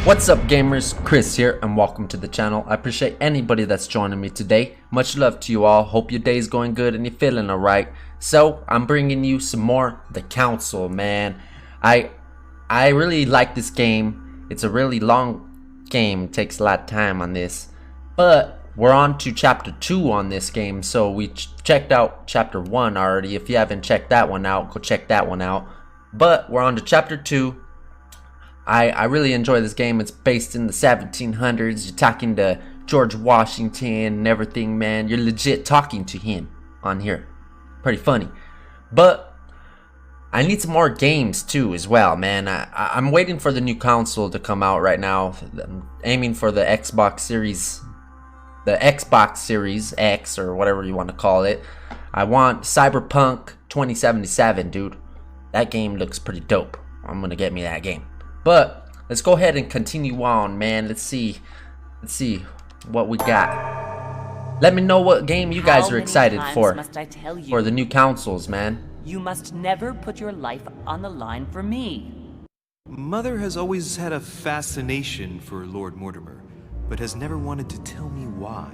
What's up gamers, Chris here and welcome to the channel. I appreciate anybody that's joining me today. Much love to you all. Hope your day's going good and you're feeling alright. So I'm bringing you some more The Council, man. I really like this game. It's a really long game. It takes a lot of time on this. But we're on to chapter 2 on this game. So we checked out chapter 1 already. If you haven't checked that one out, go check that one out. But we're on to chapter 2. I really enjoy this game. It's based in the 1700s. You're talking to George Washington and everything, man. You're legit talking to him on here. Pretty funny. But I need some more games too as well, man. I'm waiting for the new console to come out right now. I'm aiming for the Xbox Series X or whatever you want to call it. I want Cyberpunk 2077, dude. That game looks pretty dope. I'm gonna get me that game. But let's go ahead and continue on, man. Let's see what we got. Let me know what game you guys are excited for the new consoles, man. You must never put your life on the line for me. Mother has always had a fascination for Lord Mortimer, but has never wanted to tell me why.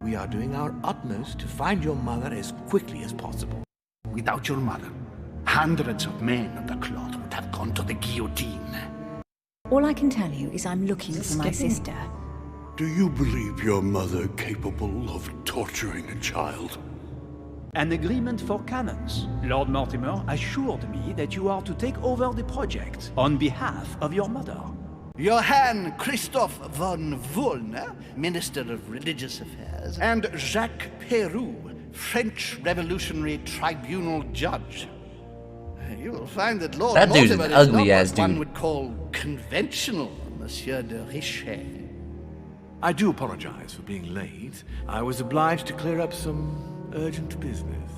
We are doing our utmost to find your mother as quickly as possible. Without your mother, hundreds of men of the cloth would have gone to the guillotine. All I can tell you is I'm looking for my sister. Do you believe your mother capable of torturing a child? An agreement for cannons. Lord Mortimer assured me that you are to take over the project on behalf of your mother. Johann Christoph von Wollner, Minister of Religious Affairs, and Jacques Peroux, French Revolutionary Tribunal Judge. You will find that Lord That dude's Mortimer an is ugly not ass what one dude. would call conventional, Monsieur de Richet. I do apologize for being late. I was obliged to clear up some urgent business.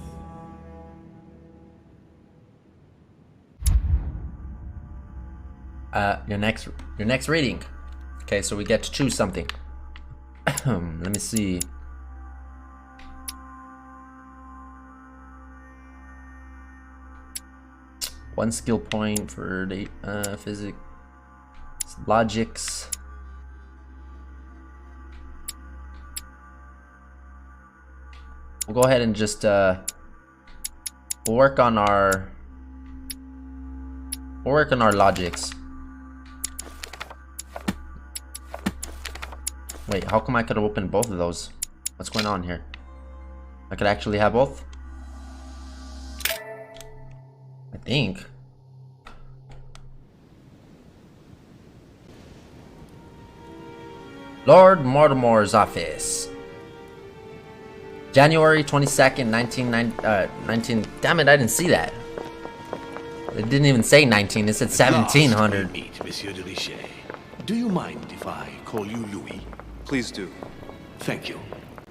Your next reading. Okay, so we get to choose something. Let me see. One skill point for the physics, logics. We'll go ahead and just we'll work on our logics. Wait, how come I could open both of those? What's going on here? I could actually have both? I think. Lord Mortimer's office. January 22nd, 19... Damn it, I didn't see that. It didn't even say 19, it said 1700. Meet Monsieur de Richet. Do you mind if I call you Louis? Please do. Thank you.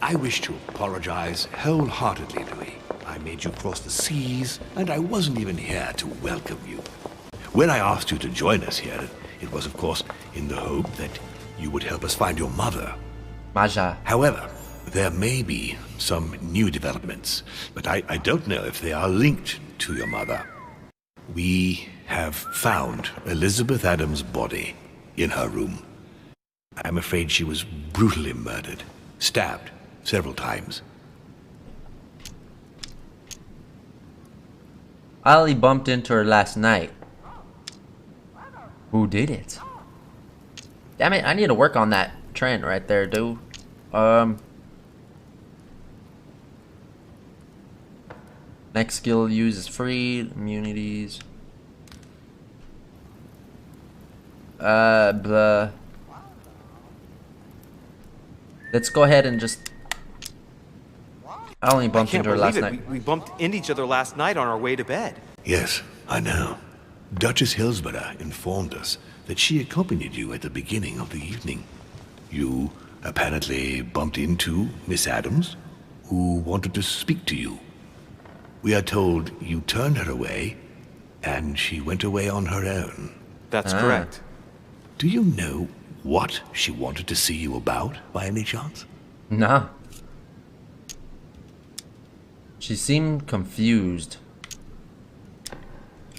I wish to apologize wholeheartedly, Louis. I made you cross the seas, and I wasn't even here to welcome you. When I asked you to join us here, it was, of course, in the hope that you would help us find your mother. Maja. However, there may be some new developments, but I don't know if they are linked to your mother. We have found Elizabeth Adams' body in her room. I'm afraid she was brutally murdered, stabbed several times. I only bumped into her last night. Who did it? Damn it, I need to work on that trend right there, dude. Next skill use is free. Immunities. Blah. Let's go ahead and just... I only bumped into her last night. We bumped into each other last night on our way to bed. Yes, I know. Duchess Hillsborough informed us that she accompanied you at the beginning of the evening. You apparently bumped into Miss Adams, who wanted to speak to you. We are told you turned her away, and she went away on her own. That's correct. Do you know what she wanted to see you about, by any chance? Nah. She seemed confused.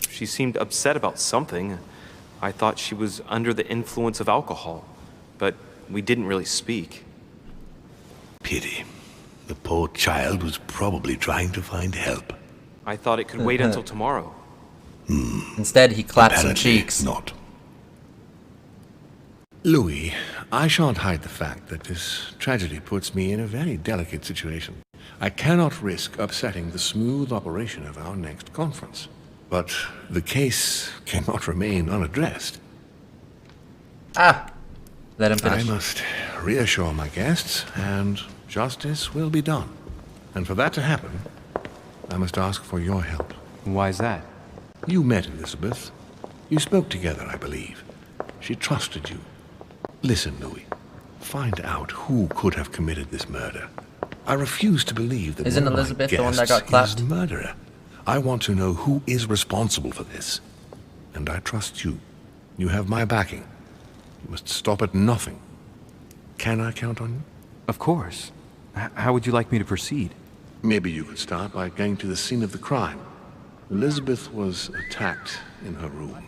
She seemed upset about something. I thought she was under the influence of alcohol, but we didn't really speak. Pity. The poor child was probably trying to find help. I thought it could wait until tomorrow. Instead, he clapped some Apparently cheeks. not. Louis, I shan't hide the fact that this tragedy puts me in a very delicate situation. I cannot risk upsetting the smooth operation of our next conference. But the case cannot remain unaddressed. Ah! Let him I finish. must reassure my guests, and justice will be done. And for that to happen, I must ask for your help. Why is that? You met Elizabeth. You spoke together, I believe. She trusted you. Listen, Louis. Find out who could have committed this murder. I refuse to believe that Isn't one of my Elizabeth the one that guests got clapped? is the murderer. I want to know who is responsible for this. And I trust you. You have my backing. You must stop at nothing. Can I count on you? Of course. How would you like me to proceed? Maybe you could start by going to the scene of the crime. Elizabeth was attacked in her room.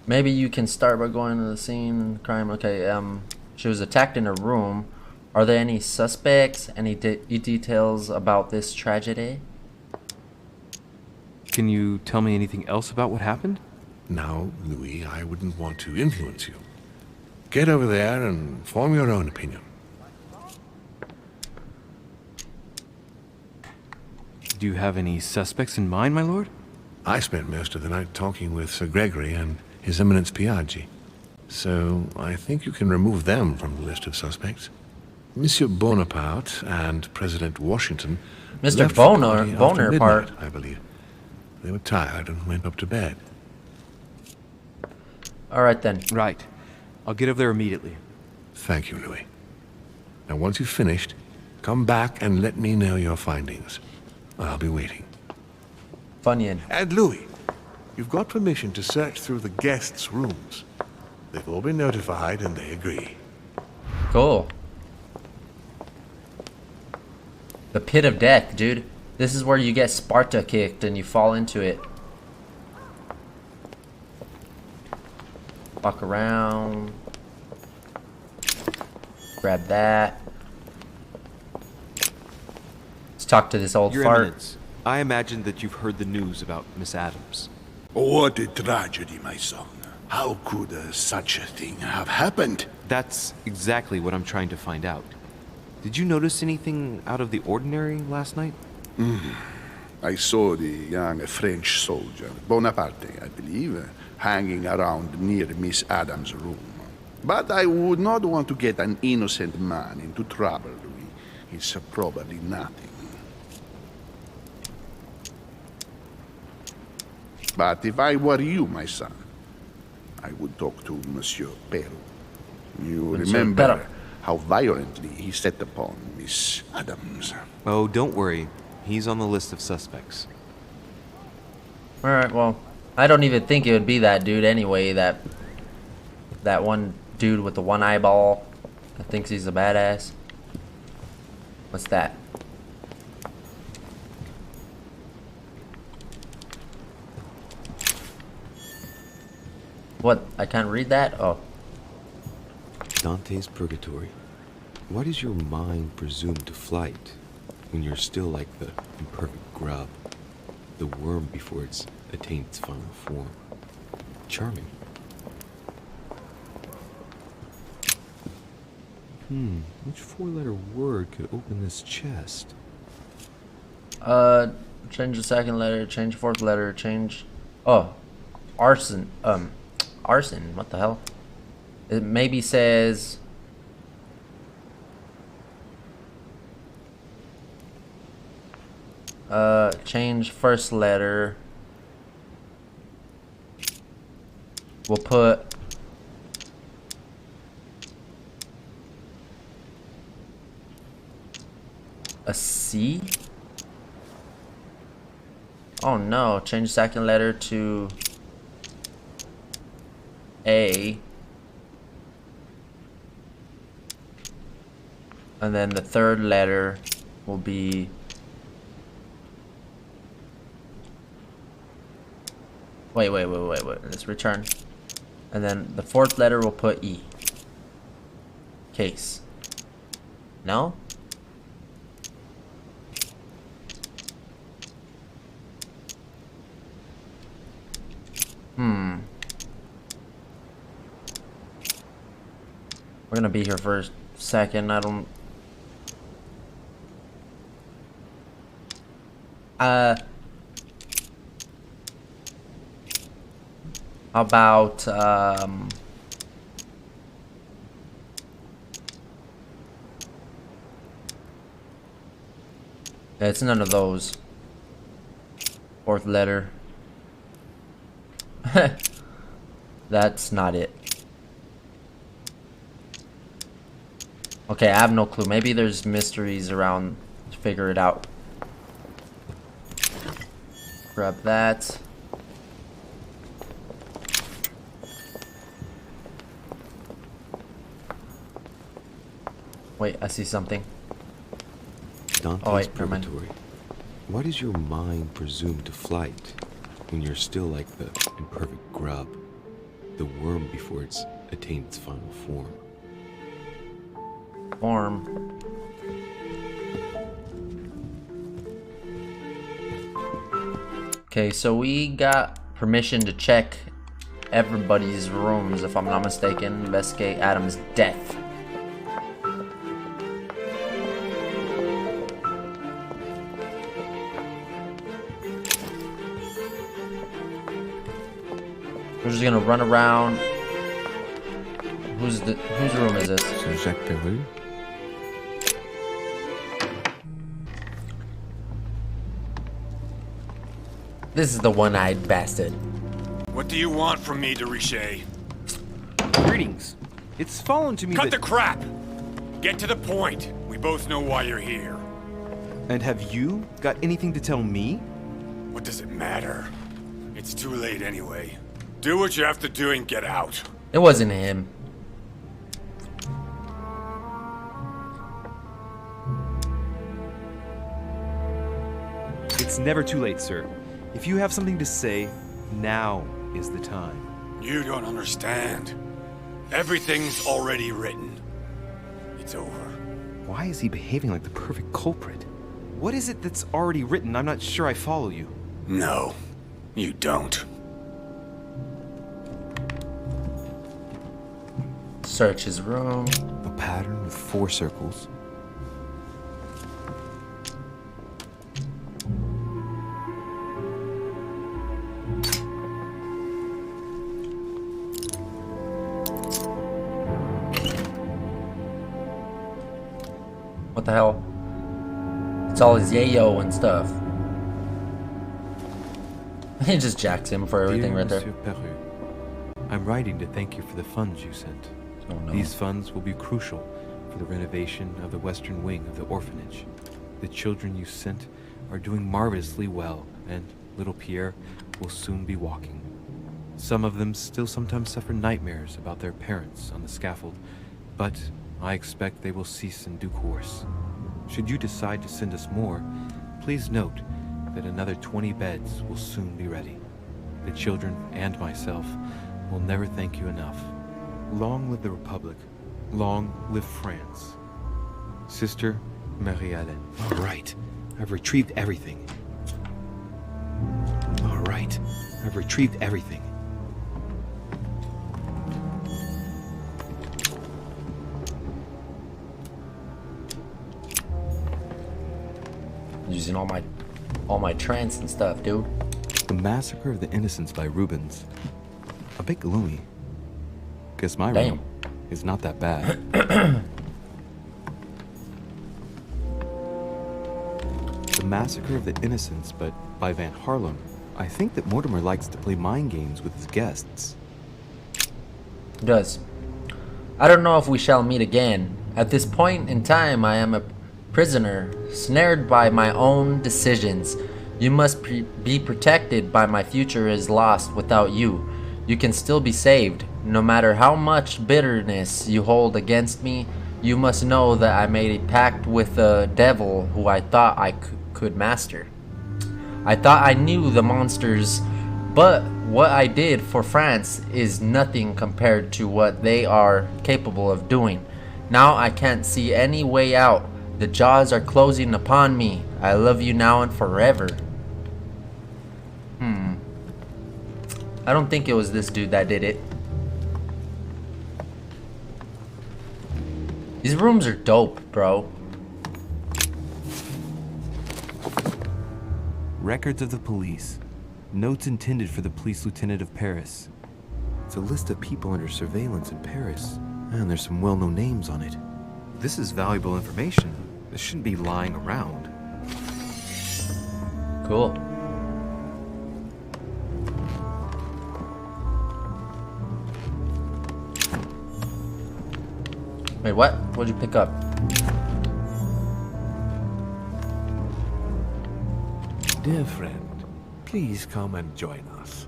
Maybe you can start by going to the scene and crime. Okay, she was attacked in her room. Are there any suspects? Any details about this tragedy? Can you tell me anything else about what happened? Now, Louis, I wouldn't want to influence you. Get over there and form your own opinion. Do you have any suspects in mind, my lord? I spent most of the night talking with Sir Gregory and His Eminence Piaggi, so I think you can remove them from the list of suspects. Monsieur Bonaparte and President Washington Mr. left the party after Bonaparte. midnight, I believe. They were tired and went up to bed. Alright then. Right. I'll get over there immediately. Thank you, Louis. Now, once you've finished, come back and let me know your findings. I'll be waiting. Funyun. And Louis, you've got permission to search through the guests' rooms. They've all been notified and they agree. Cool. The pit of death, dude. This is where you get Sparta kicked and you fall into it. Walk around. Grab that. Let's talk to this old Your fart. Eminence, I imagine that you've heard the news about Miss Adams. What a tragedy, my son. How could such a thing have happened? That's exactly what I'm trying to find out. Did you notice anything out of the ordinary last night? I saw the young French soldier, Bonaparte, I believe, hanging around near Miss Adams' room. But I would not want to get an innocent man into trouble, Louis. It's probably nothing. But if I were you, my son, I would talk to Monsieur Peru. You Monsieur remember Peru. how violently he set upon Miss Adams. Oh, don't worry. He's on the list of suspects. Alright, well, I don't even think it would be that dude anyway, that one dude with the one eyeball that thinks he's a badass. What's that? What? I can't read that? Oh. Dante's Purgatory. Why does your mind presume to flight when you're still like the imperfect grub, the worm before it's attained its final form? Charming. Which four-letter word could open this chest? Change the second letter, change the fourth letter, change... Oh. Arson. Arson. What the hell? It maybe says... change first letter. We'll put... a C? Oh no, change second letter to A. And then the third letter will be Wait. Let's return. And then the fourth letter we'll put E. Case. No? We're gonna be here for a second. I don't... How about, it's none of those. Fourth letter. That's not it. Okay, I have no clue. Maybe there's mysteries around to figure it out. Grab that. Wait, I see something. Dante's oh wait, never mind. Purgatory. Why does your mind presume to flight when you're still like the imperfect grub, the worm before it's attained its final form? Okay, so we got permission to check everybody's rooms, if I'm not mistaken. Investigate Adam's death. We're just gonna run around. Whose room is this? C'est Jacques Peru. This is the one-eyed bastard. What do you want from me, de Richet? Greetings. It's fallen to me Cut the crap! Get to the point. We both know why you're here. And have you got anything to tell me? What does it matter? It's too late anyway. Do what you have to do and get out. It wasn't him. It's never too late, sir. If you have something to say, now is the time. You don't understand. Everything's already written. It's over. Why is he behaving like the perfect culprit? What is it that's already written? I'm not sure I follow you. No, you don't. Search his room. A pattern with 4 circles. What the hell? It's all his yayo and stuff. He just jacks him for everything right there. Monsieur Peru, I'm writing to thank you for the funds you sent. Oh, no. These funds will be crucial for the renovation of the western wing of the orphanage. The children you sent are doing marvelously well, and little Pierre will soon be walking. Some of them still sometimes suffer nightmares about their parents on the scaffold, but I expect they will cease in due course. Should you decide to send us more, please note that another 20 beds will soon be ready. The children and myself will never thank you enough. Long live the Republic. Long live France. Sister Marie-Hélène. All right, I've retrieved everything. All right, I've retrieved everything. Using all my trance and stuff, dude. The Massacre of the Innocents by Rubens. A bit gloomy. Guess my Damn. room is not that bad. The Massacre of the Innocents, but by Van Harlem. I think that Mortimer likes to play mind games with his guests. It does. I don't know if we shall meet again. At this point in time, I am a prisoner, snared by my own decisions. You must be protected by my future is lost without you. You can still be saved. No matter how much bitterness you hold against me, you must know that I made a pact with the devil who I thought I could master. I thought I knew the monsters But what I did for France is nothing compared to what they are capable of doing. Now I can't see any way out. The jaws are closing upon me. I love you now and forever. I don't think it was this dude that did it. These rooms are dope, bro. Records of the police. Notes intended for the police lieutenant of Paris. It's a list of people under surveillance in Paris, and there's some well-known names on it. This is valuable information. This shouldn't be lying around. Cool. Wait, what? What'd you pick up? Dear friend, please come and join us.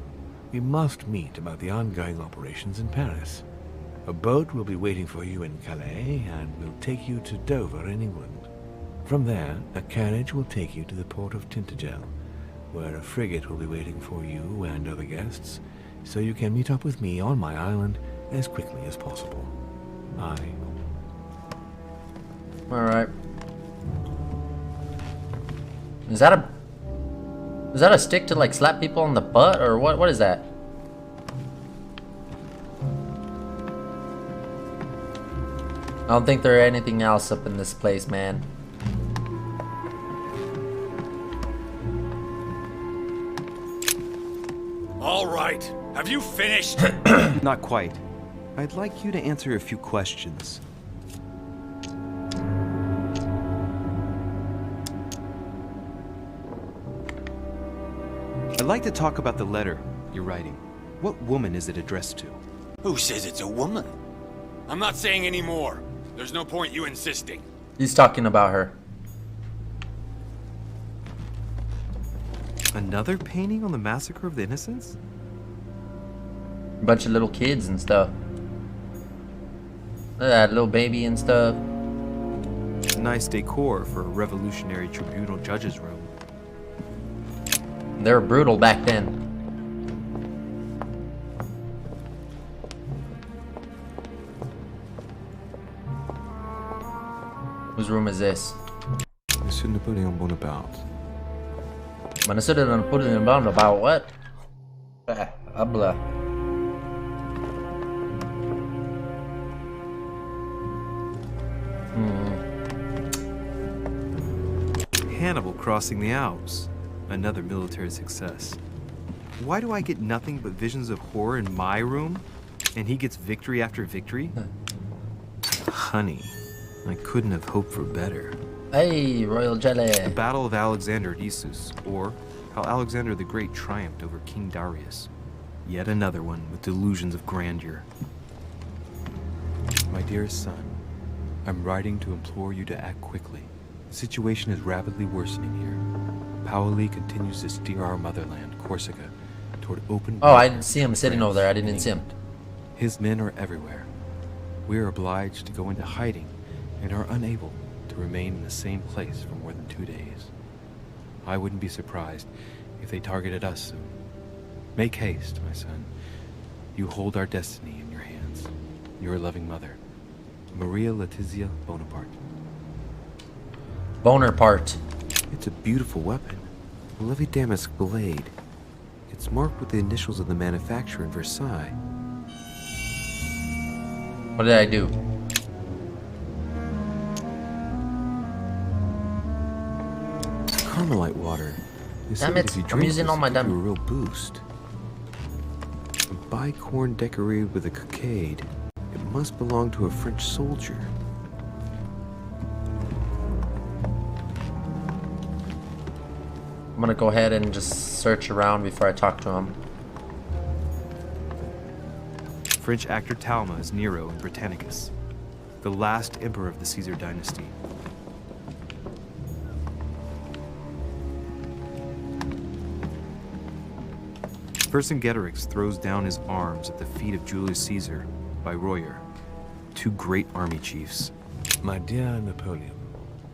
We must meet about the ongoing operations in Paris. A boat will be waiting for you in Calais and will take you to Dover in England. From there, a carriage will take you to the port of Tintagel, where a frigate will be waiting for you and other guests, so you can meet up with me on my island as quickly as possible. Alright. Is that a stick to like slap people on the butt, or what is that? I don't think there's anything else up in this place, man. All right. Have you finished? Not quite. I'd like you to answer a few questions. I'd like to talk about the letter you're writing. What woman is it addressed to? Who says it's a woman? I'm not saying any more. There's no point you insisting. He's talking about her. Another painting on the massacre of the innocents? A bunch of little kids and stuff. Look at that little baby and stuff. Nice decor for a revolutionary tribunal judge's room. They were brutal back then. Whose room is this? Monsieur Napoleon Bonaparte. Monsieur Napoleon Bonaparte about what? Blah. Hannibal crossing the Alps. Another military success. Why do I get nothing but visions of horror in my room? And he gets victory after victory? Honey, I couldn't have hoped for better. Hey, royal jelly. The Battle of Alexander at Issus, or how Alexander the Great triumphed over King Darius. Yet another one with delusions of grandeur. My dearest son, I'm writing to implore you to act quickly. The situation is rapidly worsening here. Paoli continues to steer our motherland, Corsica, toward open... Oh, I didn't see him sitting over there. I didn't see him. His men are everywhere. We are obliged to go into hiding and are unable to remain in the same place for more than 2 days. I wouldn't be surprised if they targeted us soon. Make haste, my son. You hold our destiny in your hands. Your loving mother, Maria Letizia Bonaparte. Bonaparte. It's a beautiful weapon. A lovely damask blade. It's marked with the initials of the manufacturer in Versailles. What did I do? Carmelite water. Damn it, I'm using all my a real boost. A bicorn decorated with a cockade. It must belong to a French soldier. I'm gonna go ahead and just search around before I talk to him. French actor Talma is Nero in Britannicus, the last emperor of the Caesar dynasty. Vercingetorix throws down his arms at the feet of Julius Caesar by Royer, two great army chiefs. My dear Napoleon,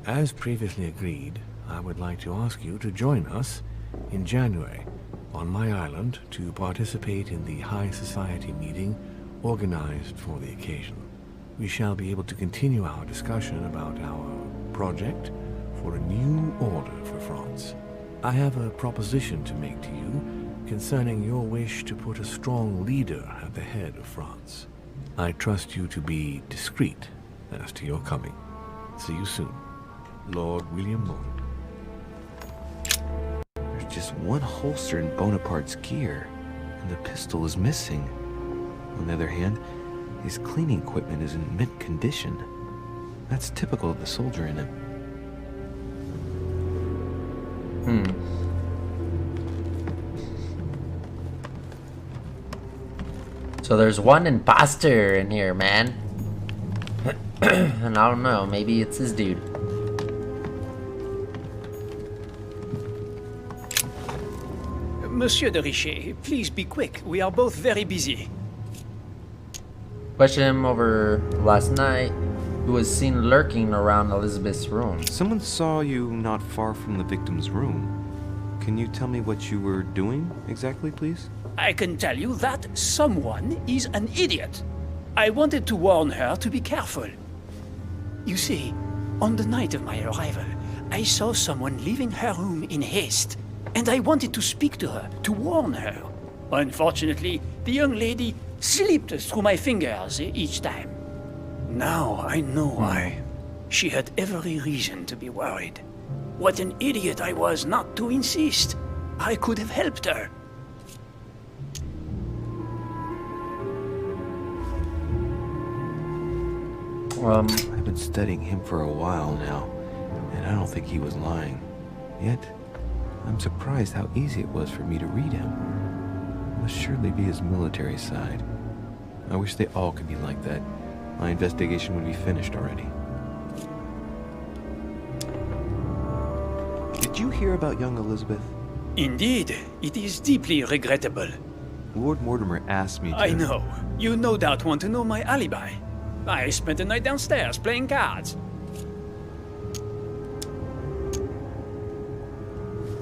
as previously agreed, I would like to ask you to join us in January on my island to participate in the High Society meeting organized for the occasion. We shall be able to continue our discussion about our project for a new order for France. I have a proposition to make to you concerning your wish to put a strong leader at the head of France. I trust you to be discreet as to your coming. See you soon. Lord William Moore. There's just one holster in Bonaparte's gear, and the pistol is missing. On the other hand, his cleaning equipment is in mint condition. That's typical of the soldier in him. So there's one imposter in here, man. And I don't know, maybe it's this dude. Monsieur de Richet, please be quick. We are both very busy. Questioned him over last night. He was seen lurking around Elizabeth's room. Someone saw you not far from the victim's room. Can you tell me what you were doing exactly, please? I can tell you that someone is an idiot. I wanted to warn her to be careful. You see, on the night of my arrival, I saw someone leaving her room in haste, and I wanted to speak to her, to warn her. Unfortunately, the young lady slipped through my fingers each time. Now I know why. She had every reason to be worried. What an idiot I was not to insist. I could have helped her. I've been studying him for a while now, and I don't think he was lying. Yet, I'm surprised how easy it was for me to read him. It must surely be his military side. I wish they all could be like that. My investigation would be finished already. Did you hear about young Elizabeth? Indeed, it is deeply regrettable. Lord Mortimer asked me to... I know. You no doubt want to know my alibi. I spent the night downstairs playing cards.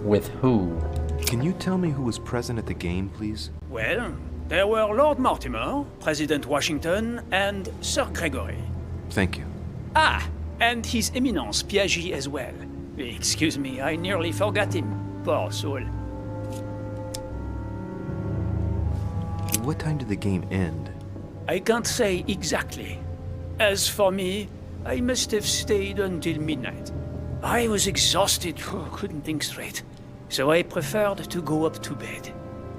With who? Can you tell me who was present at the game, please? Well, there were Lord Mortimer, President Washington, and Sir Gregory. Thank you. Ah, and His Eminence Piaget as well. Excuse me, I nearly forgot him. Poor soul. What time did the game end? I can't say exactly. As for me, I must have stayed until midnight. I was exhausted, couldn't think straight. So I preferred to go up to bed.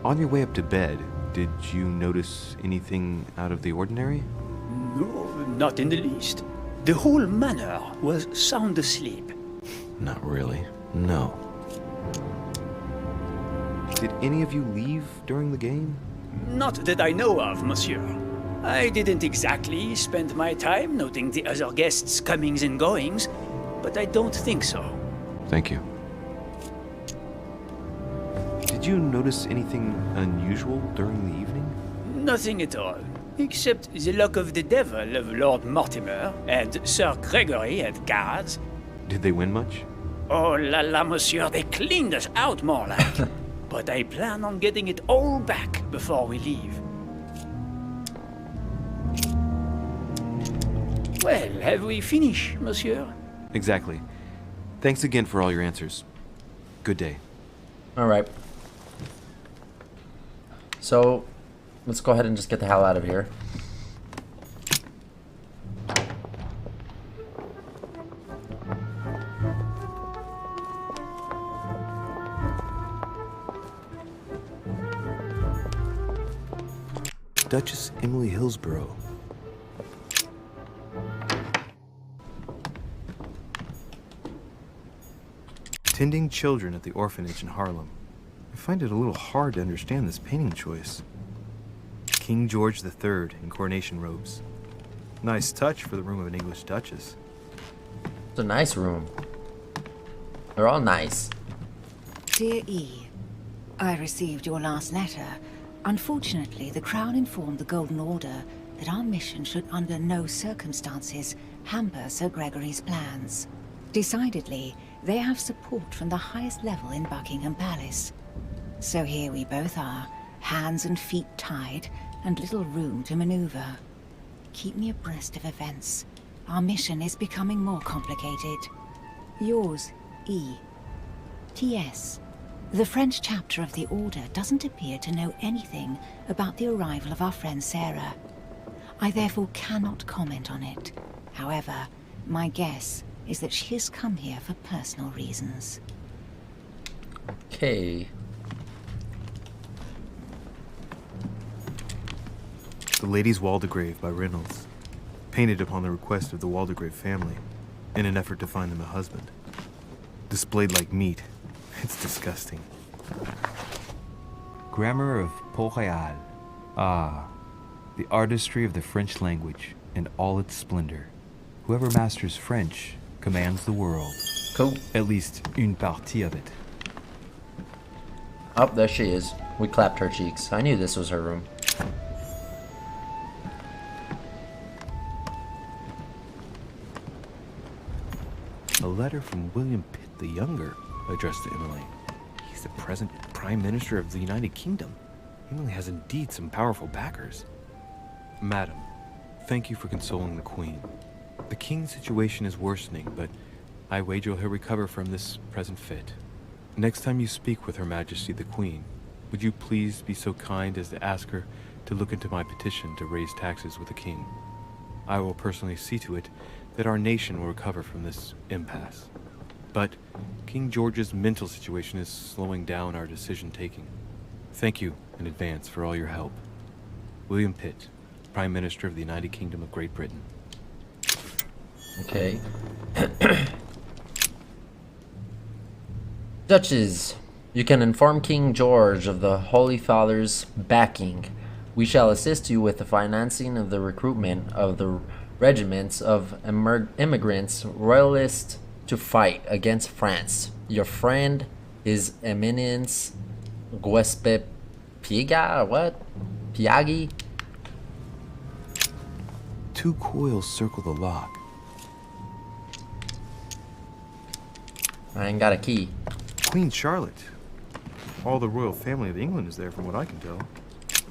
On your way up to bed, did you notice anything out of the ordinary? No, not in the least. The whole manor was sound asleep. Not really, no. Did any of you leave during the game? Not that I know of, monsieur. I didn't exactly spend my time noting the other guests' comings and goings, but I don't think so. Thank you. Did you notice anything unusual during the evening? Nothing at all, except the luck of the devil of Lord Mortimer and Sir Gregory at cards. Did they win much? Oh la la, monsieur, they cleaned us out more like. But I plan on getting it all back before we leave. Well, have we finished, monsieur? Exactly. Thanks again for all your answers. Good day. Alright. So, let's go ahead and just get the hell out of here. Duchess Emily Hillsborough. Tending children at the orphanage in Harlem. I find it a little hard to understand this painting choice. King George III in coronation robes. Nice touch for the room of an English duchess. It's a nice room. They're all nice. Dear E, I received your last letter. Unfortunately, the Crown informed the Golden Order that our mission should under no circumstances hamper Sir Gregory's plans. Decidedly, they have support from the highest level in Buckingham Palace. So here we both are, hands and feet tied, and little room to maneuver. Keep me abreast of events. Our mission is becoming more complicated. Yours, E. T.S. The French chapter of the Order doesn't appear to know anything about the arrival of our friend Sarah. I therefore cannot comment on it. However, my guess is that she has come here for personal reasons. Okay. The Lady's Waldegrave by Reynolds, painted upon the request of the Waldegrave family, in an effort to find them a husband. Displayed like meat. It's disgusting. Grammar of Port-Royal. Ah, the artistry of the French language and all its splendor. Whoever masters French commands the world. Cool. At least une partie of it. Oh, there she is. We clapped her cheeks. I knew this was her room. A letter from William Pitt the Younger, addressed to Emily. He's the present Prime Minister of the United Kingdom. Emily has indeed some powerful backers. Madam, thank you for consoling the Queen. The King's situation is worsening, but I wager he'll recover from this present fit. Next time you speak with Her Majesty the Queen, would you please be so kind as to ask her to look into my petition to raise taxes with the King? I will personally see to it that our nation will recover from this impasse. But King George's mental situation is slowing down our decision-taking. Thank you in advance for all your help. William Pitt, Prime Minister of the United Kingdom of Great Britain. Okay. Duchess, you can inform King George of the Holy Father's backing. We shall assist you with the financing of the recruitment of the regiments of immigrants, royalists, to fight against France. Your friend, His Eminence Giuseppe Piega, what? Piaghi? 2 coils circle the lock. I ain't got a key. Queen Charlotte. All the royal family of England is there from what I can tell.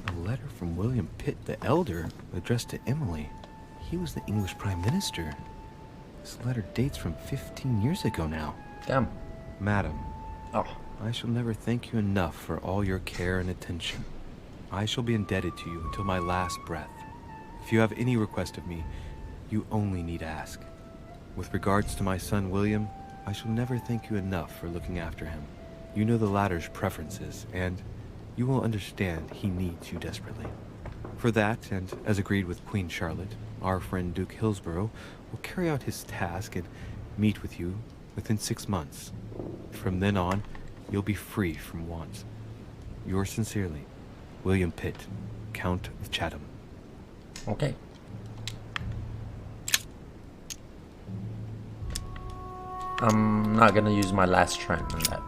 A letter from William Pitt the Elder, addressed to Emily. He was the English Prime Minister. This letter dates from 15 years ago now. Damn. Madam, Oh. I shall never thank you enough for all your care and attention. I shall be indebted to you until my last breath. If you have any request of me, you only need ask. With regards to my son William, I shall never thank you enough for looking after him. You know the latter's preferences, and you will understand he needs you desperately. For that, and as agreed with Queen Charlotte, our friend Duke Hillsborough will carry out his task and meet with you within 6 months. From then on, you'll be free from want. Yours sincerely, William Pitt, Count of Chatham. Okay. I'm not gonna use my last turn on that.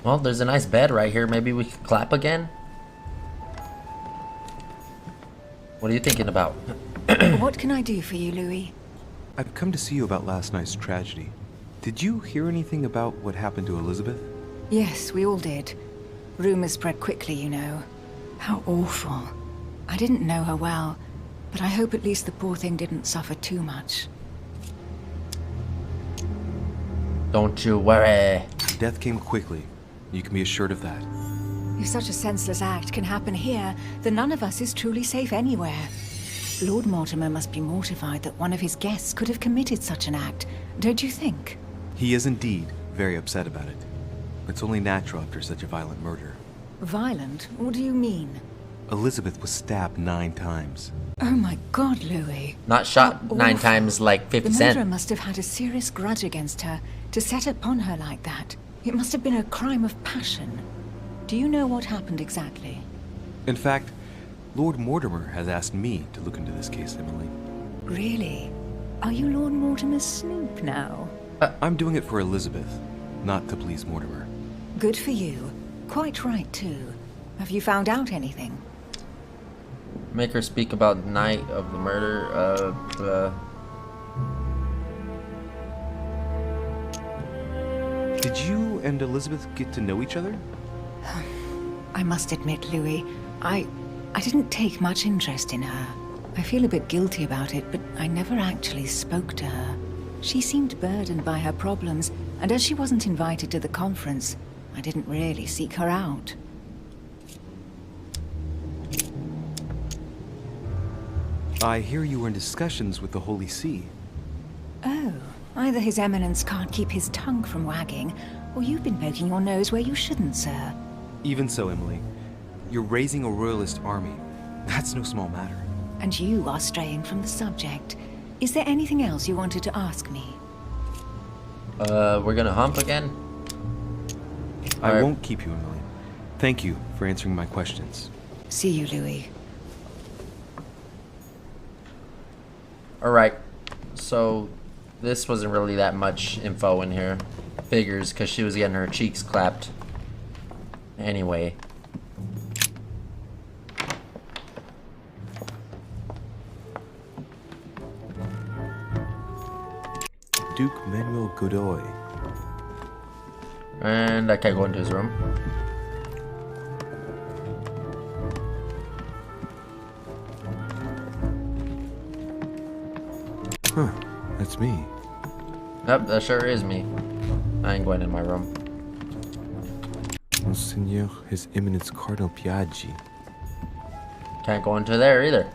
Well, there's a nice bed right here. Maybe we could clap again? What are you thinking about? What can I do for you, Louis? I've come to see you about last night's tragedy. Did you hear anything about what happened to Elizabeth? Yes, we all did. Rumors spread quickly, you know. How awful. I didn't know her well, but I hope at least the poor thing didn't suffer too much. Don't you worry. Death came quickly. You can be assured of that. If such a senseless act can happen here, then none of us is truly safe anywhere. Lord Mortimer must be mortified that one of his guests could have committed such an act, don't you think? He is indeed very upset about it. It's only natural after such a violent murder. Violent? What do you mean? Elizabeth was stabbed 9 times. Oh my God, Louis. Not shot How 9 awful. times like 50 The murderer Cent. must have had a serious grudge against her to set upon her like that. It must have been a crime of passion. Do you know what happened exactly? In fact, Lord Mortimer has asked me to look into this case, Emily. Really? Are you Lord Mortimer's snoop now? I'm doing it for Elizabeth, not to please Mortimer. Good for you. Quite right, too. Have you found out anything? Make her speak about the night of the murder. Did you and Elizabeth get to know each other? I must admit, Louis, I didn't take much interest in her. I feel a bit guilty about it, but I never actually spoke to her. She seemed burdened by her problems, and as she wasn't invited to the conference, I didn't really seek her out. I hear you were in discussions with the Holy See. Oh, either His Eminence can't keep his tongue from wagging, or you've been poking your nose where you shouldn't, sir. Even so, Emily, you're raising a royalist army. That's no small matter. And you are straying from the subject. Is there anything else you wanted to ask me? We're gonna hump again? I won't keep you, Emily. Thank you for answering my questions. See you, Louis. Alright, so this wasn't really that much info in here. Figures, because she was getting her cheeks clapped. Anyway. Duke Manuel Godoy. And I can't go into his room. Huh, that's me. Yep, that sure is me. I ain't going in my room. Monseigneur, His Eminence Cardinal Piaggi. Can't go into there either.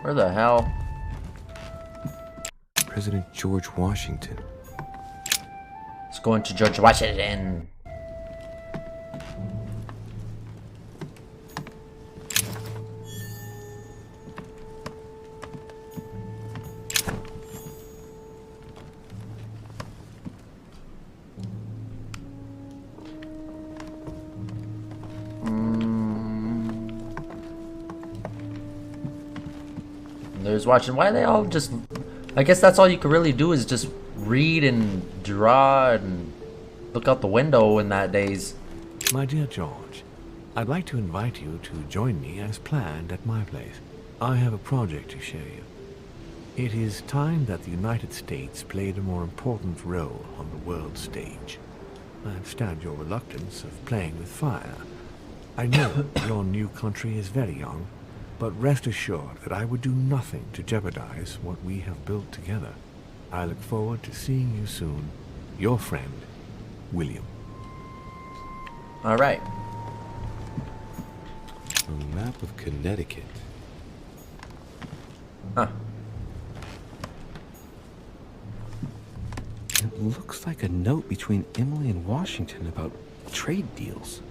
Where the hell? President George Washington. Let's go into George Washington. There's watching. Why are they all just... I guess that's all you could really do is just read and draw and look out the window in that days. My dear George, I'd like to invite you to join me as planned at my place. I have a project to show you. It is time that the United States played a more important role on the world stage. I understand your reluctance of playing with fire. I know your new country is very young, but rest assured that I would do nothing to jeopardize what we have built together. I look forward to seeing you soon. Your friend, William. Alright. A map of Connecticut. Huh. It looks like a note between Emily and Washington about trade deals.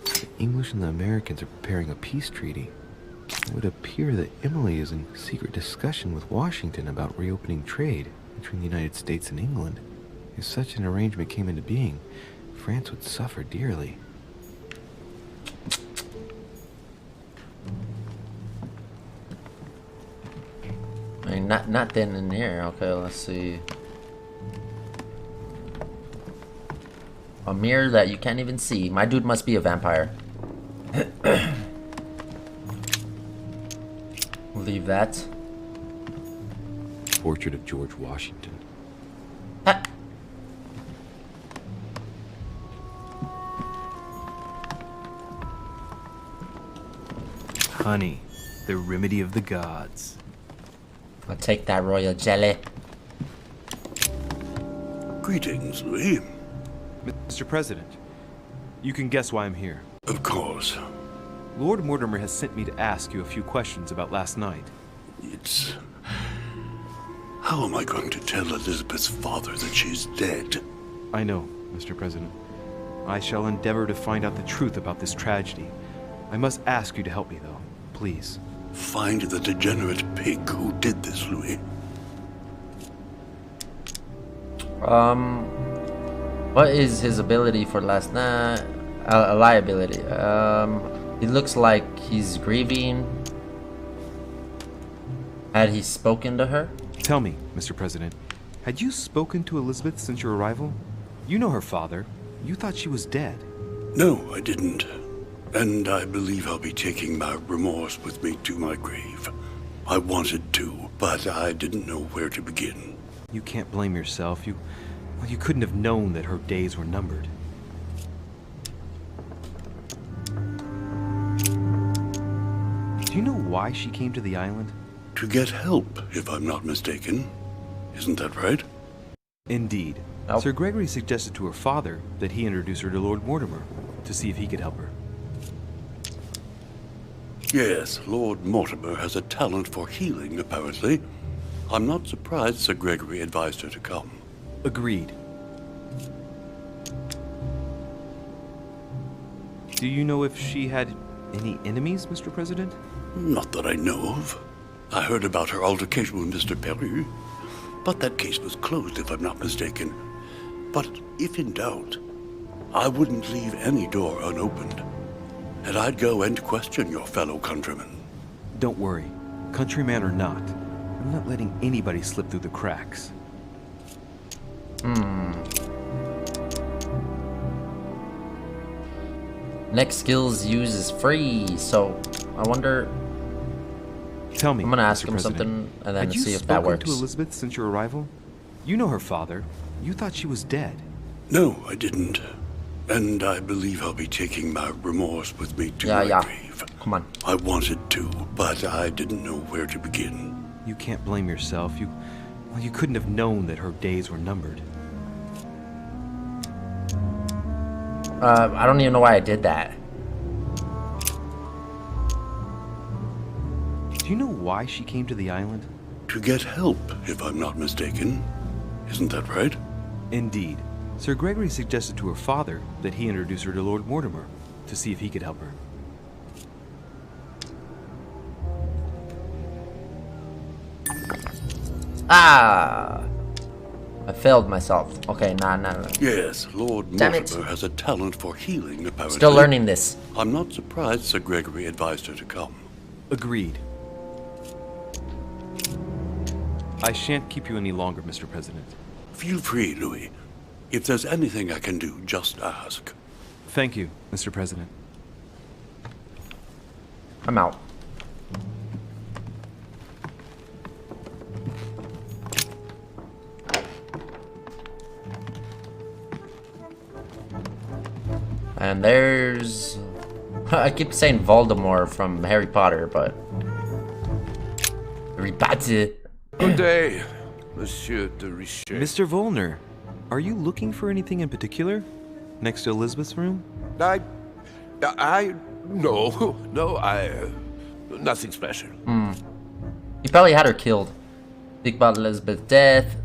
The English and the Americans are preparing a peace treaty. It would appear that Emily is in secret discussion with Washington about reopening trade between the United States and England. If such an arrangement came into being, France would suffer dearly. I mean, nothing in here. Okay, let's see. A mirror that you can't even see. My dude must be a vampire. Leave that. Portrait of George Washington. Ah. Honey, the remedy of the gods. I'll take that royal jelly. Greetings, Louis. Mr. President, you can guess why I'm here. Of course. Lord Mortimer has sent me to ask you a few questions about last night. It's... How am I going to tell Elizabeth's father that she's dead? I know, Mr. President. I shall endeavor to find out the truth about this tragedy. I must ask you to help me, though. Please. Find the degenerate pig who did this, Louis. What is his ability for last night? A liability. He looks like he's grieving. Had he spoken to her? Tell me, Mr. President, had you spoken to Elizabeth since your arrival? You know her father. You thought she was dead. No, I didn't. And I believe I'll be taking my remorse with me to my grave. I wanted to, but I didn't know where to begin. You can't blame yourself. You couldn't have known that her days were numbered. Do you know why she came to the island? To get help, if I'm not mistaken. Isn't that right? Indeed. Nope. Sir Gregory suggested to her father that he introduce her to Lord Mortimer to see if he could help her. Yes, Lord Mortimer has a talent for healing, apparently. I'm not surprised Sir Gregory advised her to come. Agreed. Do you know if she had any enemies, Mr. President? Not that I know of. I heard about her altercation with Mr. Perry, but that case was closed, if I'm not mistaken. But if in doubt, I wouldn't leave any door unopened, and I'd go and question your fellow countrymen. Don't worry. Countryman or not, I'm not letting anybody slip through the cracks. Next skills use is free, so I wonder. Tell me, I'm gonna ask Mr. him President, something and then had you see if that spoken works. to Elizabeth since your arrival? You know her father. You thought she was dead. No, I didn't. And I believe I'll be taking my remorse with me to my grave. Come on. I wanted to, but I didn't know where to begin. You can't blame yourself. You couldn't have known that her days were numbered. I don't even know why I did that. Do you know why she came to the island? To get help, if I'm not mistaken. Isn't that right? Indeed. Sir Gregory suggested to her father that he introduce her to Lord Mortimer to see if he could help her. Ah! I failed myself. Okay, nah. Yes, Lord Damn Mortimer it. has a talent for healing, apparently. Still learning this. I'm not surprised Sir Gregory advised her to come. Agreed. I shan't keep you any longer, Mr. President. Feel free, Louis. If there's anything I can do, just ask. Thank you, Mr. President. I'm out. And there's... I keep saying Voldemort from Harry Potter, but... Harry Potter. Good day, Monsieur de Richet. Mr. Volner, are you looking for anything in particular? Next to Elizabeth's room? No, nothing special. He probably had her killed. Think about Elizabeth's death.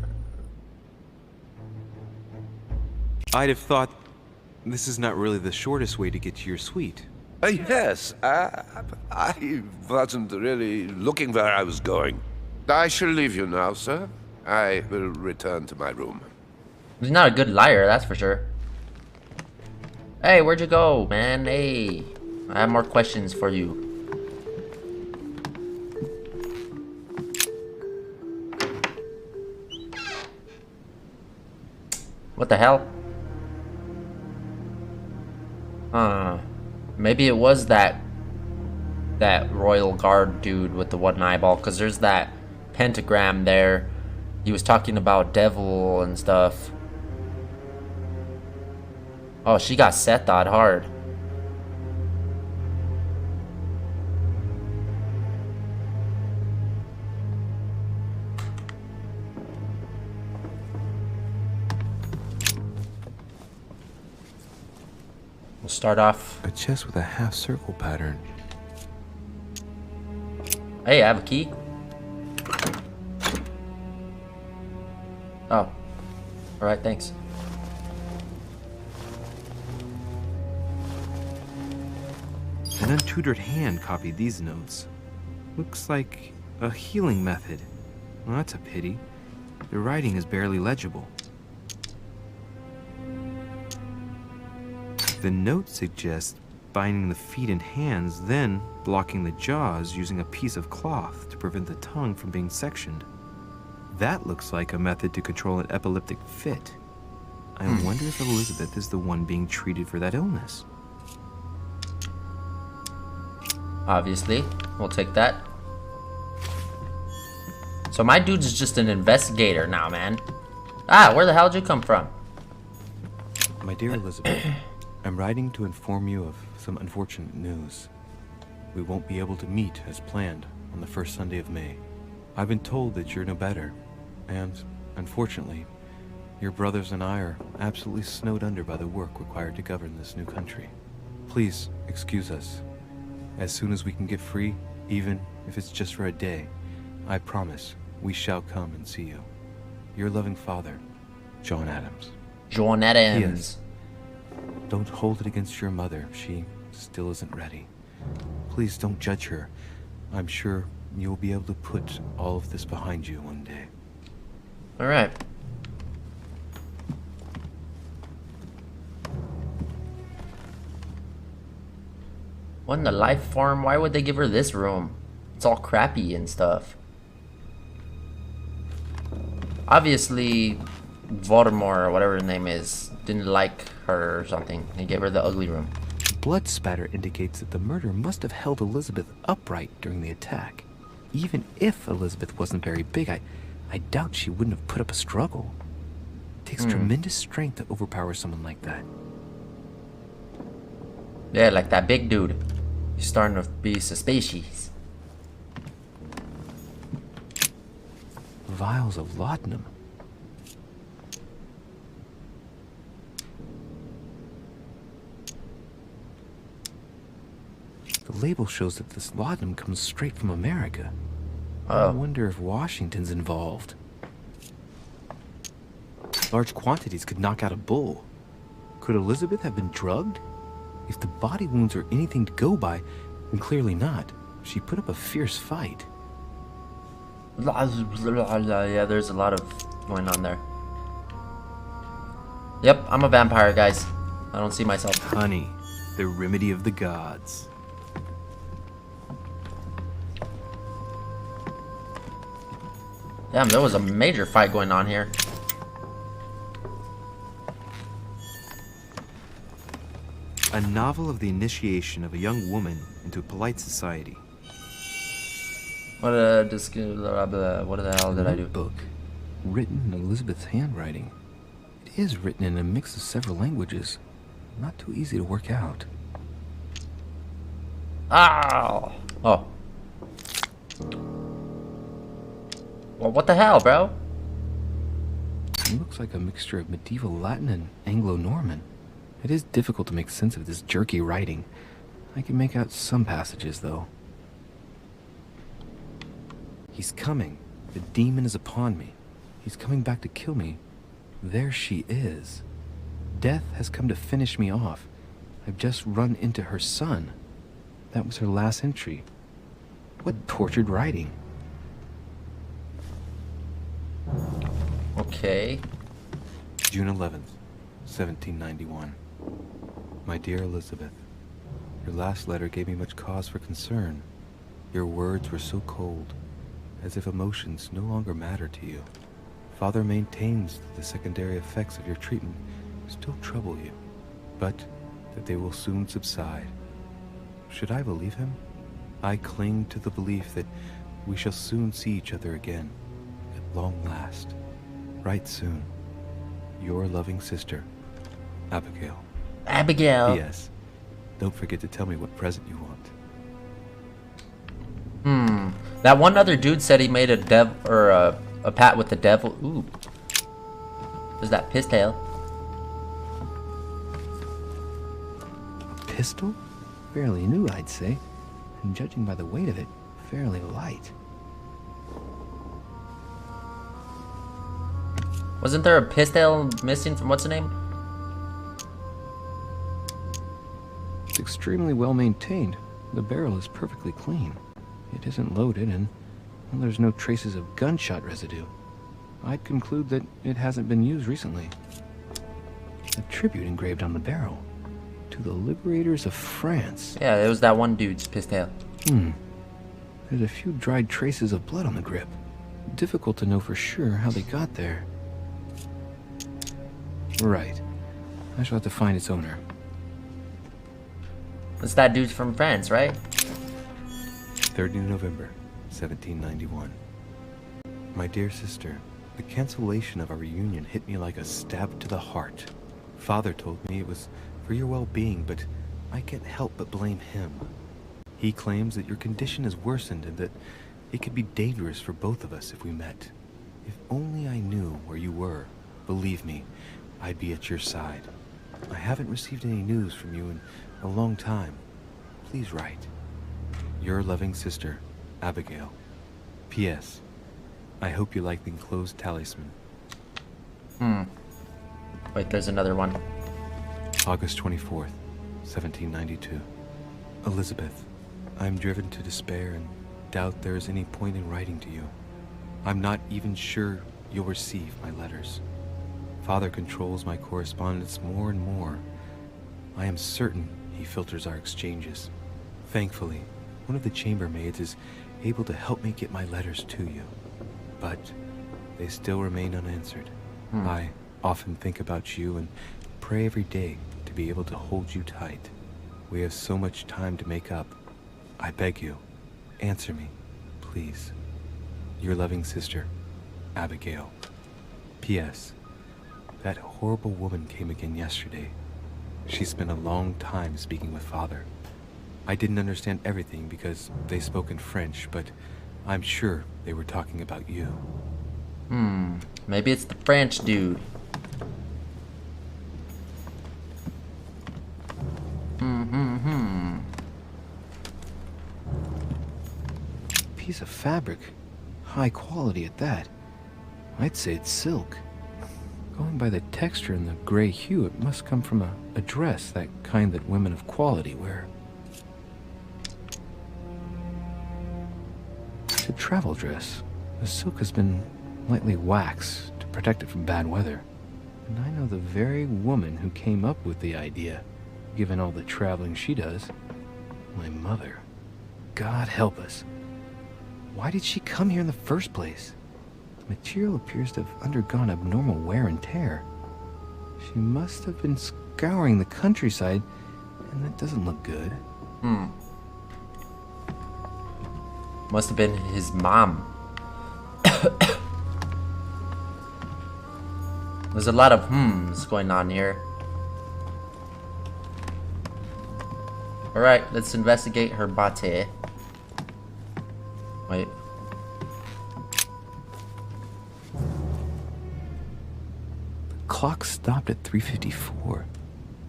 I'd have thought this is not really the shortest way to get to your suite. Yes, I wasn't really looking where I was going. I shall leave you now, sir. I will return to my room. He's not a good liar, that's for sure. Hey, where'd you go, man? Hey, I have more questions for you. What the hell? Maybe it was that royal guard dude with the one eyeball, because there's that pentagram there. He was talking about devil and stuff. Oh, she got Sethod hard. We'll start off. A chest with a half-circle pattern. Hey, I have a key. Oh. Alright, thanks. An untutored hand copied these notes. Looks like a healing method. Well, that's a pity. The writing is barely legible. The note suggests binding the feet and hands, then blocking the jaws using a piece of cloth to prevent the tongue from being sectioned. That looks like a method to control an epileptic fit. I wonder if Elizabeth is the one being treated for that illness. Obviously, we'll take that. So my dude's just an investigator now, man. Ah, where the hell did you come from? My dear Elizabeth, I'm writing to inform you of some unfortunate news. We won't be able to meet as planned on the first Sunday of May. I've been told that you're no better, and, unfortunately, your brothers and I are absolutely snowed under by the work required to govern this new country. Please excuse us. As soon as we can get free, even if it's just for a day, I promise we shall come and see you. Your loving father, John Adams. John Adams. Yes. Don't hold it against your mother. She still isn't ready. Please don't judge her. I'm sure you'll be able to put all of this behind you one day. All right. What in the life form? Why would they give her this room? It's all crappy and stuff. Obviously, Voldemort or whatever his name is didn't like her or something. He gave her the ugly room. Blood spatter indicates that the murderer must have held Elizabeth upright during the attack. Even if Elizabeth wasn't very big, I doubt she wouldn't have put up a struggle. It takes tremendous strength to overpower someone like that. Yeah, like that big dude. He's starting to be suspicious. Vials of laudanum. The label shows that this laudanum comes straight from America. I wonder if Washington's involved. Large quantities could knock out a bull. Could Elizabeth have been drugged? If the body wounds are anything to go by, then clearly not. She put up a fierce fight. Yeah, there's a lot of going on there. Yep, I'm a vampire, guys. I don't see myself. Honey, the remedy of the gods. Damn, there was a major fight going on here. A novel of the initiation of a young woman into polite society. What the hell did I do? Book, written in Elizabeth's handwriting. It is written in a mix of several languages. Not too easy to work out. Ow! Oh. Well, what the hell, bro? It looks like a mixture of medieval Latin and Anglo-Norman. It is difficult to make sense of this jerky writing. I can make out some passages, though. He's coming. The demon is upon me. He's coming back to kill me. There she is. Death has come to finish me off. I've just run into her son. That was her last entry. What tortured writing. Okay. June 11th, 1791. My dear Elizabeth, your last letter gave me much cause for concern. Your words were so cold, as if emotions no longer matter to you. Father maintains that the secondary effects of your treatment still trouble you, but that they will soon subside. Should I believe him? I cling to the belief that we shall soon see each other again, at long last. Right soon. Your loving sister, Abigail. Abigail. P.S. Don't forget to tell me what present you want. That one other dude said he made a a pact with the devil. Ooh. There's that pistol. A pistol? Fairly new, I'd say. And judging by the weight of it, fairly light. Wasn't there a pistol missing from what's the name? It's extremely well maintained. The barrel is perfectly clean. It isn't loaded, and there's no traces of gunshot residue. I'd conclude that it hasn't been used recently. A tribute engraved on the barrel. To the liberators of France. Yeah, it was that one dude's pistol. There's a few dried traces of blood on the grip. Difficult to know for sure how they got there. Right. I shall have to find its owner. It's that dude from France, right? 3rd of November, 1791. My dear sister, the cancellation of our reunion hit me like a stab to the heart. Father told me it was for your well-being, but I can't help but blame him. He claims that your condition has worsened and that it could be dangerous for both of us if we met. If only I knew where you were, believe me, I'd be at your side. I haven't received any news from you in a long time. Please write. Your loving sister, Abigail. P.S. I hope you like the enclosed talisman. Wait, there's another one. August 24th, 1792. Elizabeth, I'm driven to despair and doubt there is any point in writing to you. I'm not even sure you'll receive my letters. Father controls my correspondence more and more. I am certain he filters our exchanges. Thankfully, one of the chambermaids is able to help me get my letters to you. But they still remain unanswered. I often think about you and pray every day to be able to hold you tight. We have so much time to make up. I beg you, answer me, please. Your loving sister, Abigail. P.S. That horrible woman came again yesterday. She spent a long time speaking with Father. I didn't understand everything because they spoke in French, but I'm sure they were talking about you. Maybe it's the French dude. Piece of fabric. High quality at that. I'd say it's silk. Going by the texture and the gray hue, it must come from a dress, that kind that women of quality wear. It's a travel dress. The silk has been lightly waxed to protect it from bad weather. And I know the very woman who came up with the idea, given all the traveling she does. My mother. God help us. Why did she come here in the first place? The material appears to have undergone abnormal wear and tear. She must have been scouring the countryside, and that doesn't look good. Must have been his mom. There's a lot of hmms going on here. Alright, let's investigate her bate. Wait. The clock stopped at 3:54.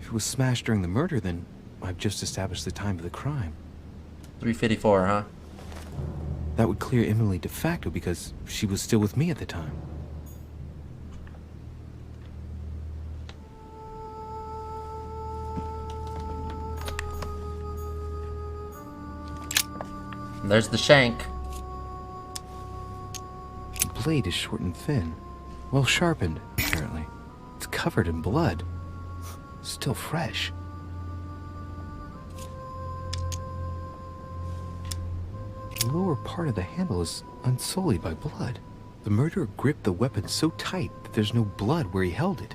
If it was smashed during the murder, then I've just established the time of the crime. 3:54, huh? That would clear Emily de facto because she was still with me at the time. There's the shank. The blade is short and thin. Well sharpened, apparently. It's covered in blood. Still fresh. The lower part of the handle is unsullied by blood. The murderer gripped the weapon so tight that there's no blood where he held it.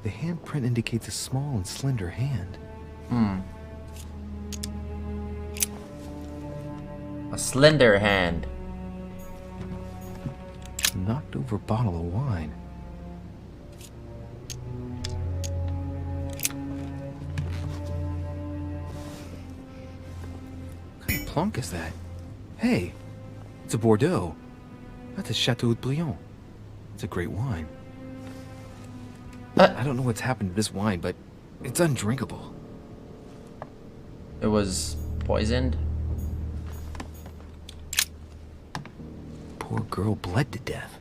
The handprint indicates a small and slender hand. A slender hand. Knocked over bottle of wine. What kind of plonk is that? Hey, it's a Bordeaux. That's a Chateau de Briand. It's a great wine. I don't know what's happened to this wine, but it's undrinkable. It was poisoned. Poor girl bled to death.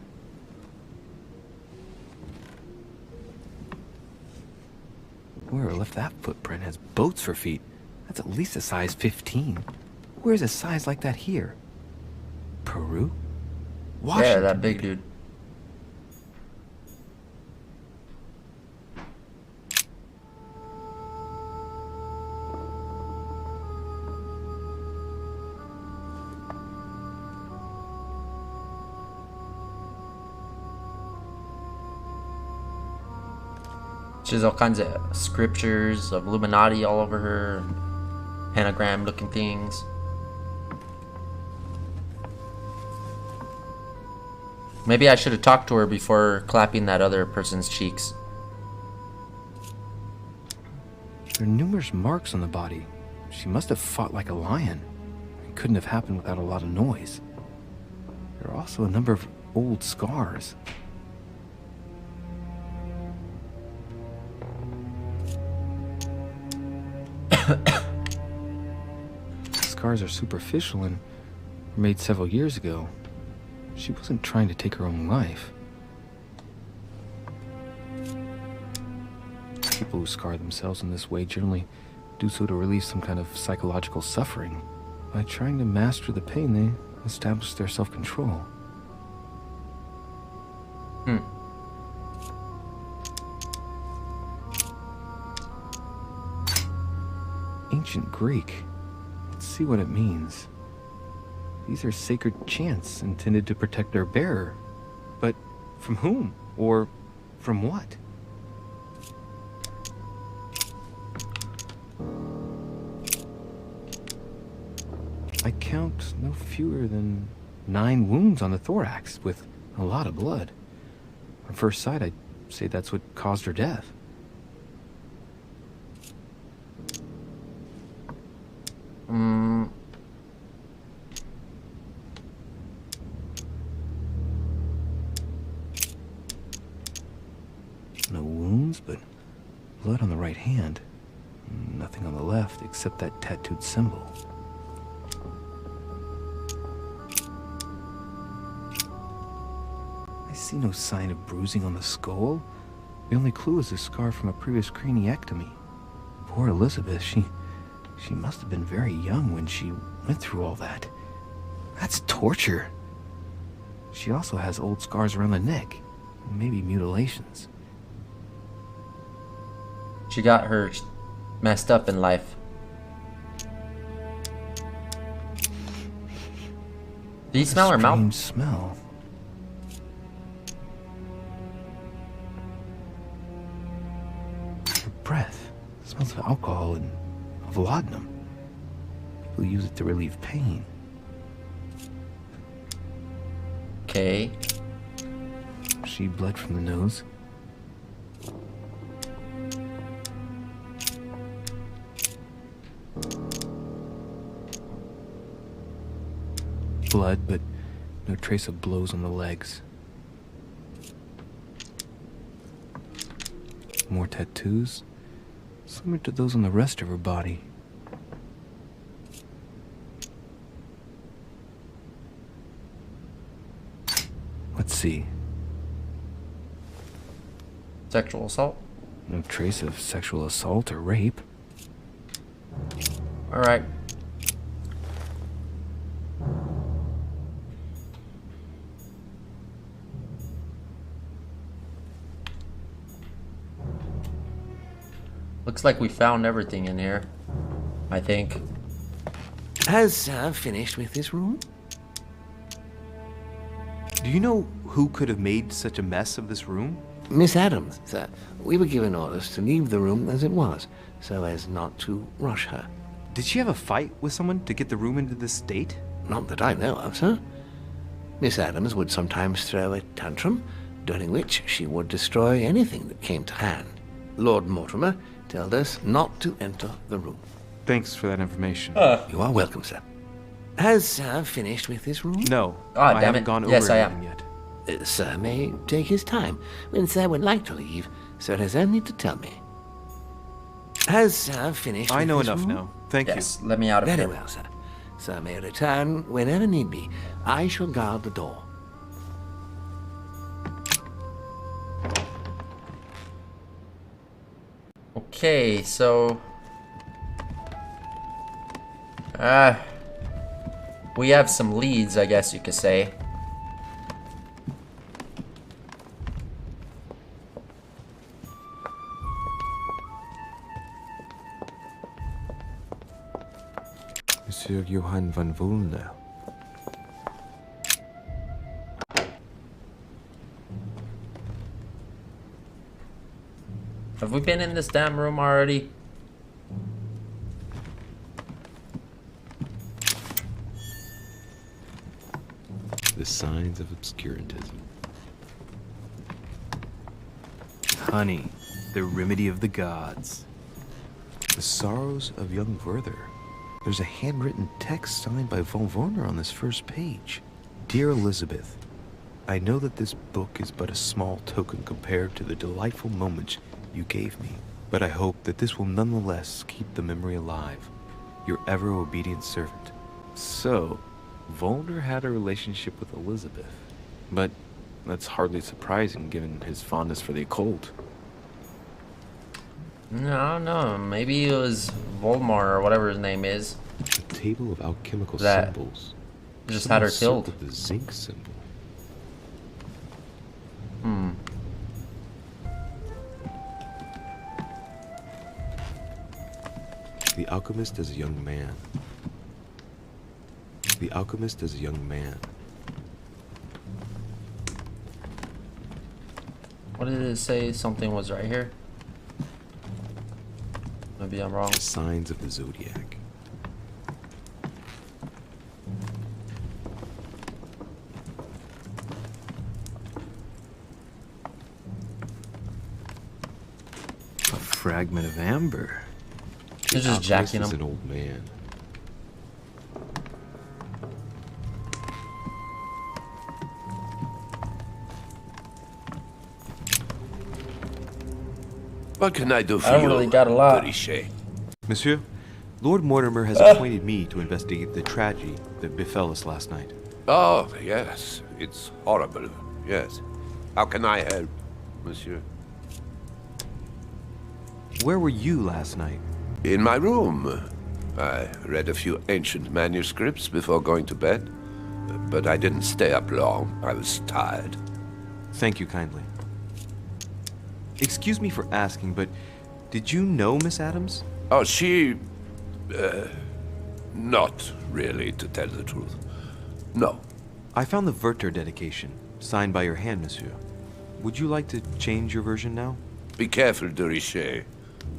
Whoever left that footprint has boats for feet. That's at least a size 15. Where's a size like that here? Peru? Washington. Yeah, that big dude. She has all kinds of scriptures of Illuminati all over her, pentagram looking things. Maybe I should have talked to her before clapping that other person's cheeks. There are numerous marks on the body. She must have fought like a lion. It couldn't have happened without a lot of noise. There are also a number of old scars. Scars are superficial and were made several years ago. She wasn't trying to take her own life. People who scar themselves in this way generally do so to relieve some kind of psychological suffering. By trying to master the pain, they establish their self-control. Ancient Greek. Let's see what it means. These are sacred chants intended to protect their bearer. But from whom? Or from what? I count no fewer than 9 wounds on the thorax, with a lot of blood. On first sight, I'd say that's what caused her death. No wounds, but blood on the right hand. Nothing on the left except that tattooed symbol. I see no sign of bruising on the skull. The only clue is a scar from a previous craniectomy. Poor Elizabeth, she must have been very young when she went through all that. That's torture. She also has old scars around the neck, maybe mutilations. She got her messed up in life. Do you smell her mouth? Strange smell. Her breath smells of alcohol and of laudanum. People use it to relieve pain. Okay. She bled from the nose. Blood, but no trace of blows on the legs. More tattoos, similar to those on the rest of her body. Let's see. Sexual assault? No trace of sexual assault or rape. Alright. Looks like we found everything in here, I think. Has Sir finished with this room? Do you know who could have made such a mess of this room? Miss Adams, sir. We were given orders to leave the room as it was, so as not to rush her. Did she have a fight with someone to get the room into this state? Not that I know of, sir. Miss Adams would sometimes throw a tantrum, during which she would destroy anything that came to hand. Lord Mortimer told us not to enter the room. Thanks for that information. You are welcome, sir. Has Sir finished with this room? No, Ah, I damn haven't it. gone over Yes, I everything am. yet. Sir may take his time. When Sir would like to leave, Sir has only to tell me. Has Sir finished I with know this enough room? now. Thank you. Yes, let me out of Very here. well, sir. Sir may return whenever need be. I shall guard the door. Okay, so we have some leads, I guess you could say. Monsieur Johann van Vulner. Have we been in this damn room already? The signs of obscurantism. Honey, the remedy of the gods. The sorrows of young Werther. There's a handwritten text signed by von Werner on this first page. Dear Elizabeth, I know that this book is but a small token compared to the delightful moments you gave me, but I hope that this will nonetheless keep the memory alive. Your ever obedient servant. So, Volner had a relationship with Elizabeth. But that's hardly surprising given his fondness for the occult. No, no, maybe it was Volmar or whatever his name is. The table of alchemical That symbols. just had her killed. Of the zinc symbol. The alchemist as a young man. The alchemist as a young man. What did it say? Something was right here. Maybe I'm wrong. Signs of the zodiac. A fragment of amber. They're just jacking Is him. an old man. What can I do for I don't you, really got a lot. Richet? Monsieur, Lord Mortimer has appointed me to investigate the tragedy that befell us last night. Oh, yes. It's horrible. Yes. How can I help, monsieur? Where were you last night? In my room. I read a few ancient manuscripts before going to bed. But I didn't stay up long. I was tired. Thank you kindly. Excuse me for asking, but did you know Miss Adams? Oh, she... not really, to tell the truth. No. I found the Werther dedication, signed by your hand, monsieur. Would you like to change your version now? Be careful, de Richet.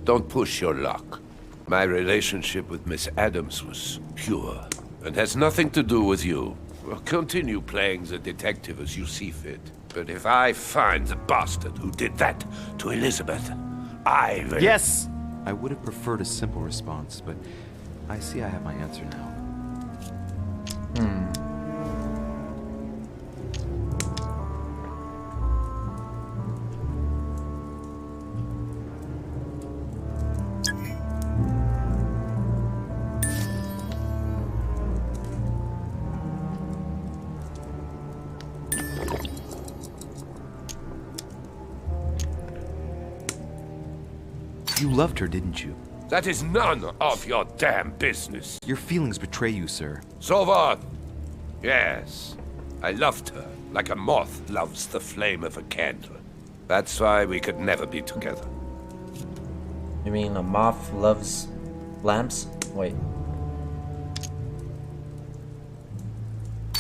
Don't push your luck. My relationship with Miss Adams was pure, and has nothing to do with you. Well, continue playing the detective as you see fit. But if I find the bastard who did that to Elizabeth, I will... Yes! I would have preferred a simple response, but I see I have my answer now. You loved her, didn't you? That is none of your damn business. Your feelings betray you, sir. So what? Yes, I loved her like a moth loves the flame of a candle. That's why we could never be together. You mean a moth loves lamps? Wait.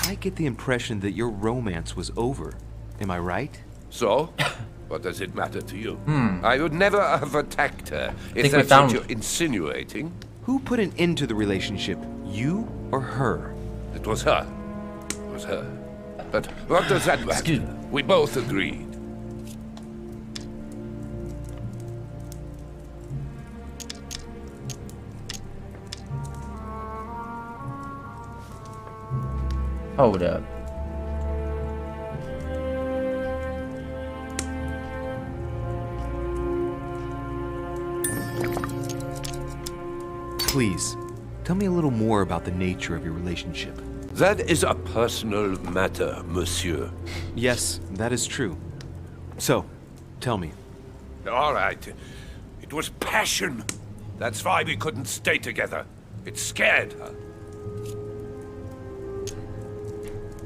I get the impression that your romance was over. Am I right? So? What does it matter to you? I would never have attacked her if Think we that's found- what you're insinuating. Who put an end to the relationship? You or her? It was her. It was her. But what does that matter? Excuse me. We both agreed. Hold up. Please, tell me a little more about the nature of your relationship. That is a personal matter, monsieur. Yes, that is true. So, tell me. All right. It was passion. That's why we couldn't stay together. It scared her.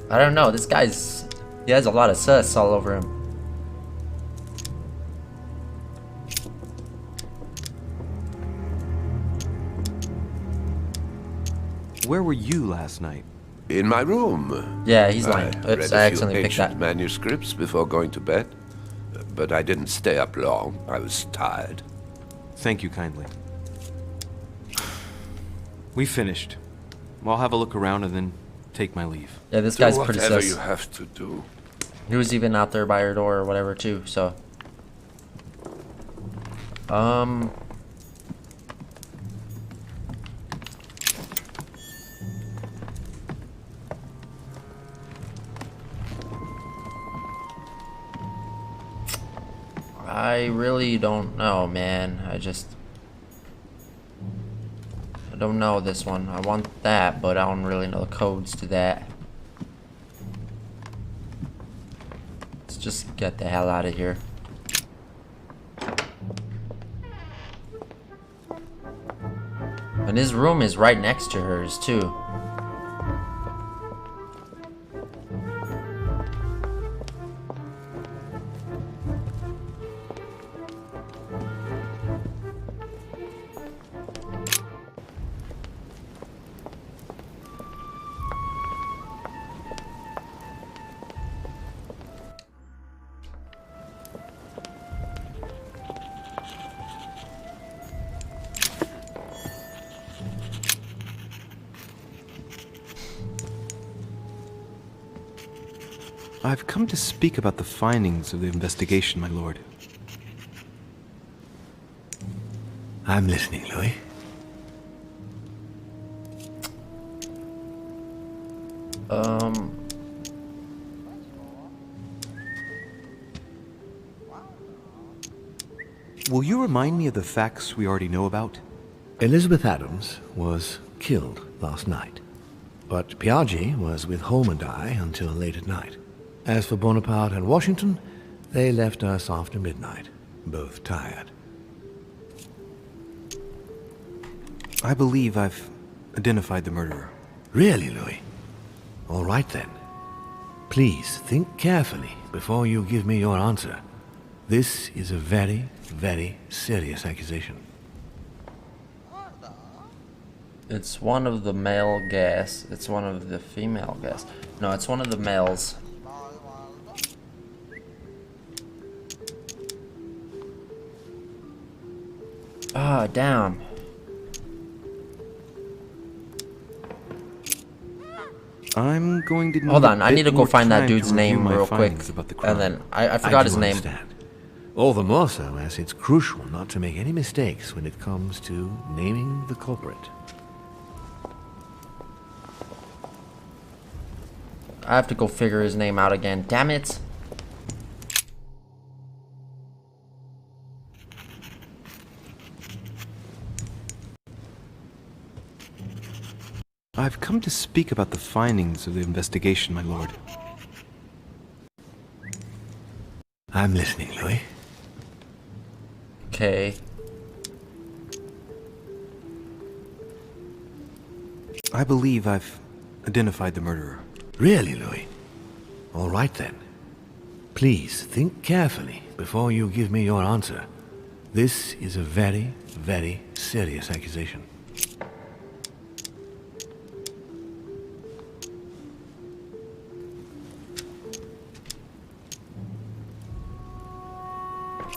I don't know. This guy's... He has a lot of sus all over him. Where were you last night? In my room. Yeah, he's lying. I read Oops, a I few accidentally picked ancient that. manuscripts before going to bed. but I didn't stay up long. I was tired. Thank you kindly. We finished. I'll have a look around and then take my leave. Yeah, this guy's pretty whatever sus. you have to do. He was even out there by her door or whatever too, so. I really don't know, man. I don't know this one. I want that, but I don't really know the codes to that. Let's just get the hell out of here. And his room is right next to hers, too. I've come to speak about the findings of the investigation, my lord. I'm listening, Louis. Will you remind me of the facts we already know about? Elizabeth Adams was killed last night, but Piaggi was with Holm and I until late at night. As for Bonaparte and Washington, they left us after midnight, both tired. I believe I've identified the murderer. Really, Louis? All right then. Please think carefully before you give me your answer. This is a very, very serious accusation. It's one of the male gas. It's one of the female gas. No, it's one of the males. Ah, damn. I'm going to Hold on, I need to go find that dude's name real quick. And then, I forgot his name. Understand. All the more so as it's crucial not to make any mistakes when it comes to naming the culprit. I have to go figure his name out again. Damn it. I've come to speak about the findings of the investigation, my lord. I'm listening, Louis. Okay. I believe I've identified the murderer. Really, Louis? All right then. Please think carefully before you give me your answer. This is a very, very serious accusation.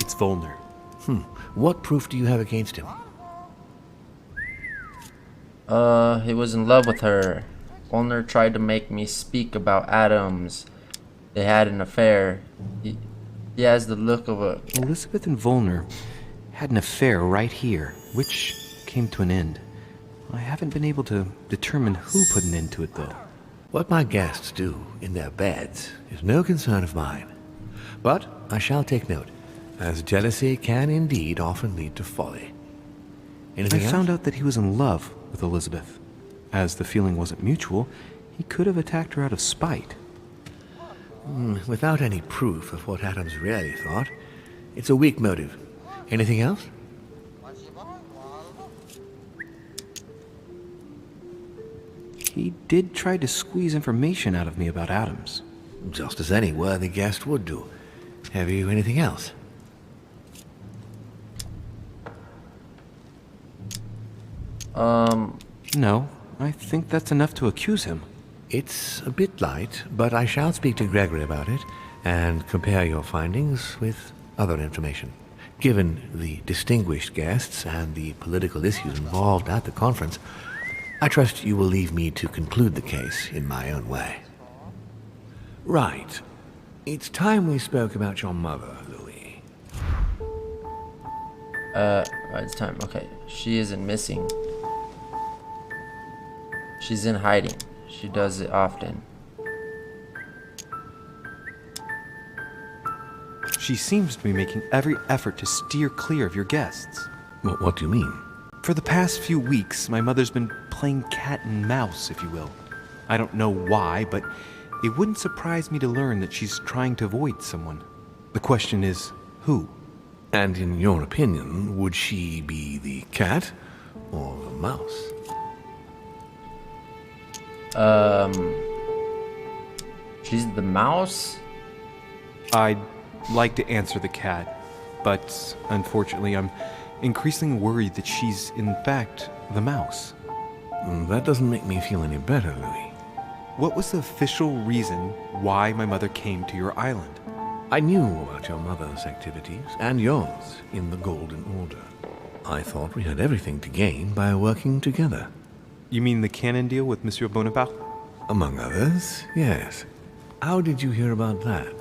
It's Volner. What proof do you have against him? He was in love with her. Volner tried to make me speak about Adams. They had an affair. He has the look of a... Elizabeth and Volner had an affair right here, which came to an end. I haven't been able to determine who put an end to it, though. What my guests do in their beds is no concern of mine. But I shall take note, as jealousy can indeed often lead to folly. Anything else? I found out that he was in love with Elizabeth. As the feeling wasn't mutual, he could have attacked her out of spite. Without any proof of what Adams really thought, it's a weak motive. Anything else? He did try to squeeze information out of me about Adams. Just as any worthy guest would do. Have you anything else? No. I think that's enough to accuse him. It's a bit light, but I shall speak to Gregory about it and compare your findings with other information. Given the distinguished guests and the political issues involved at the conference, I trust you will leave me to conclude the case in my own way. Right. It's time we spoke about your mother, Louis. Right, it's time. Okay, she isn't missing. She's in hiding. She does it often. She seems to be making every effort to steer clear of your guests. What do you mean? For the past few weeks, my mother's been playing cat and mouse, if you will. I don't know why, but it wouldn't surprise me to learn that she's trying to avoid someone. The question is, who? And in your opinion, would she be the cat or the mouse? She's the mouse? I'd like to answer the cat, but unfortunately I'm increasingly worried that she's in fact the mouse. That doesn't make me feel any better, Louis. What was the official reason why my mother came to your island? I knew about your mother's activities, and yours, in the Golden Order. I thought we had everything to gain by working together. You mean the canon deal with Monsieur Bonaparte? Among others, yes. How did you hear about that?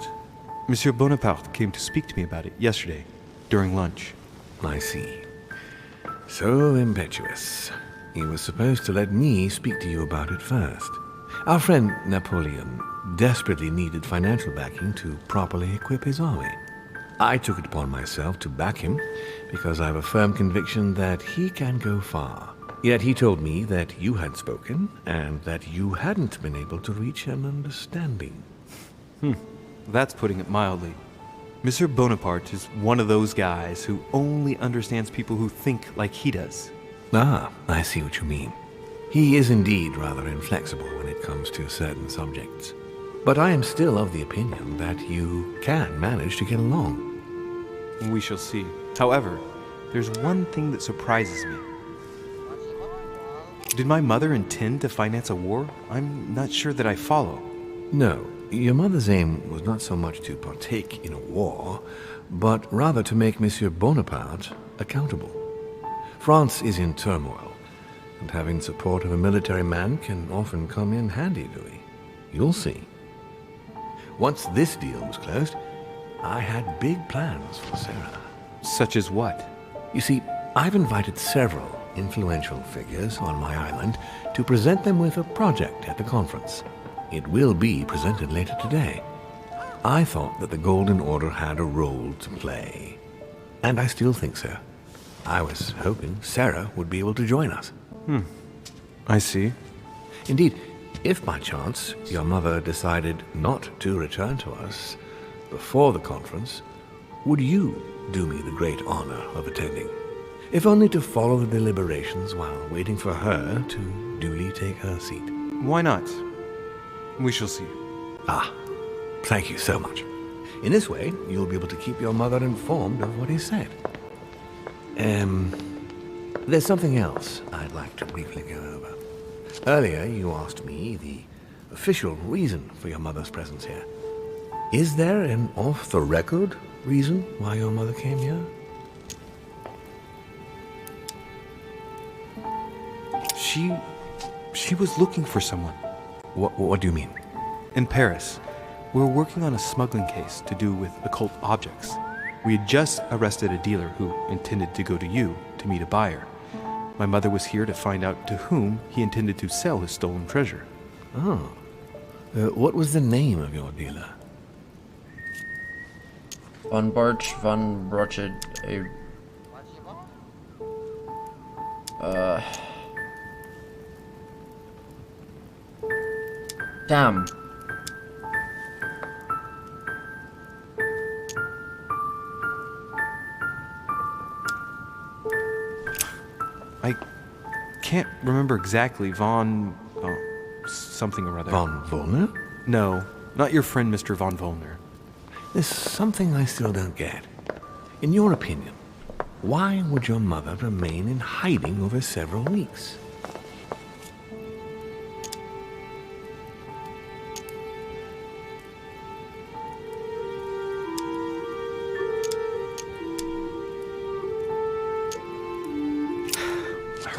Monsieur Bonaparte came to speak to me about it yesterday, during lunch. I see. So impetuous. He was supposed to let me speak to you about it first. Our friend Napoleon desperately needed financial backing to properly equip his army. I took it upon myself to back him because I have a firm conviction that he can go far. Yet he told me that you had spoken and that you hadn't been able to reach an understanding. That's putting it mildly. Monsieur Bonaparte is one of those guys who only understands people who think like he does. Ah, I see what you mean. He is indeed rather inflexible when it comes to certain subjects. But I am still of the opinion that you can manage to get along. We shall see. However, there's one thing that surprises me. Did my mother intend to finance a war? I'm not sure that I follow. No, your mother's aim was not so much to partake in a war, but rather to make Monsieur Bonaparte accountable. France is in turmoil, and having support of a military man can often come in handy, Louis. You'll see. Once this deal was closed, I had big plans for Sarah. Such as what? You see, I've invited several influential figures on my island to present them with a project at the conference. It will be presented later today. I thought that the Golden Order had a role to play, and I still think so. I was hoping Sarah would be able to join us. I see. Indeed, if by chance your mother decided not to return to us before the conference, would you do me the great honor of attending? If only to follow the deliberations while waiting for her to duly take her seat. Why not? We shall see. Ah, thank you so much. In this way, you'll be able to keep your mother informed of what is said. There's something else I'd like to briefly go over. Earlier, you asked me the official reason for your mother's presence here. Is there an off-the-record reason why your mother came here? She was looking for someone. What do you mean? In Paris, we're working on a smuggling case to do with occult objects. We had just arrested a dealer who intended to go to you to meet a buyer. My mother was here to find out to whom he intended to sell his stolen treasure. Oh. What was the name of your dealer? Von Barch, Von Brochet, Damn. I can't remember exactly. Von... something or other. Von Volner? No, not your friend Mr. Von Volner. There's something I still don't get. In your opinion, why would your mother remain in hiding over several weeks?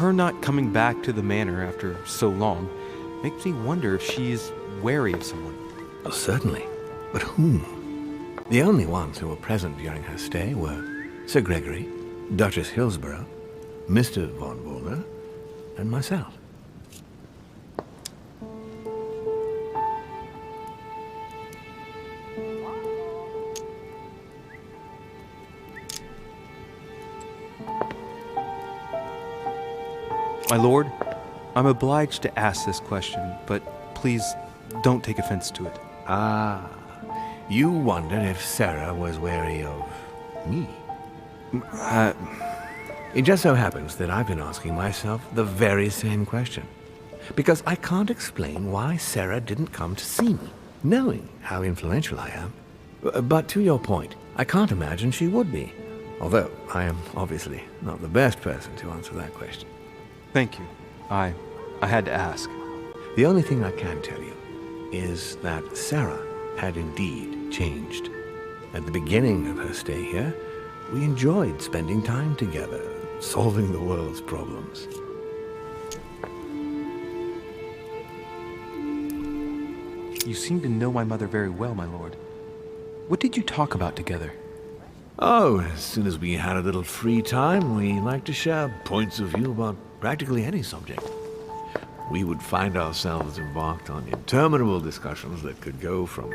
Her not coming back to the manor after so long makes me wonder if she is wary of someone. Oh, certainly. But whom? The only ones who were present during her stay were Sir Gregory, Duchess Hillsborough, Mr. von Wollner, and myself. My lord, I'm obliged to ask this question, but please don't take offense to it. Ah, you wondered if Sarah was wary of me. It just so happens that I've been asking myself the very same question. Because I can't explain why Sarah didn't come to see me, knowing how influential I am. But to your point, I can't imagine she would be. Although I am obviously not the best person to answer that question. Thank you. I had to ask. The only thing I can tell you is that Sarah had indeed changed. At the beginning of her stay here, we enjoyed spending time together, solving the world's problems. You seem to know my mother very well, my lord. What did you talk about together? Oh, as soon as we had a little free time, we liked to share points of view about practically any subject. We would find ourselves embarked on interminable discussions that could go from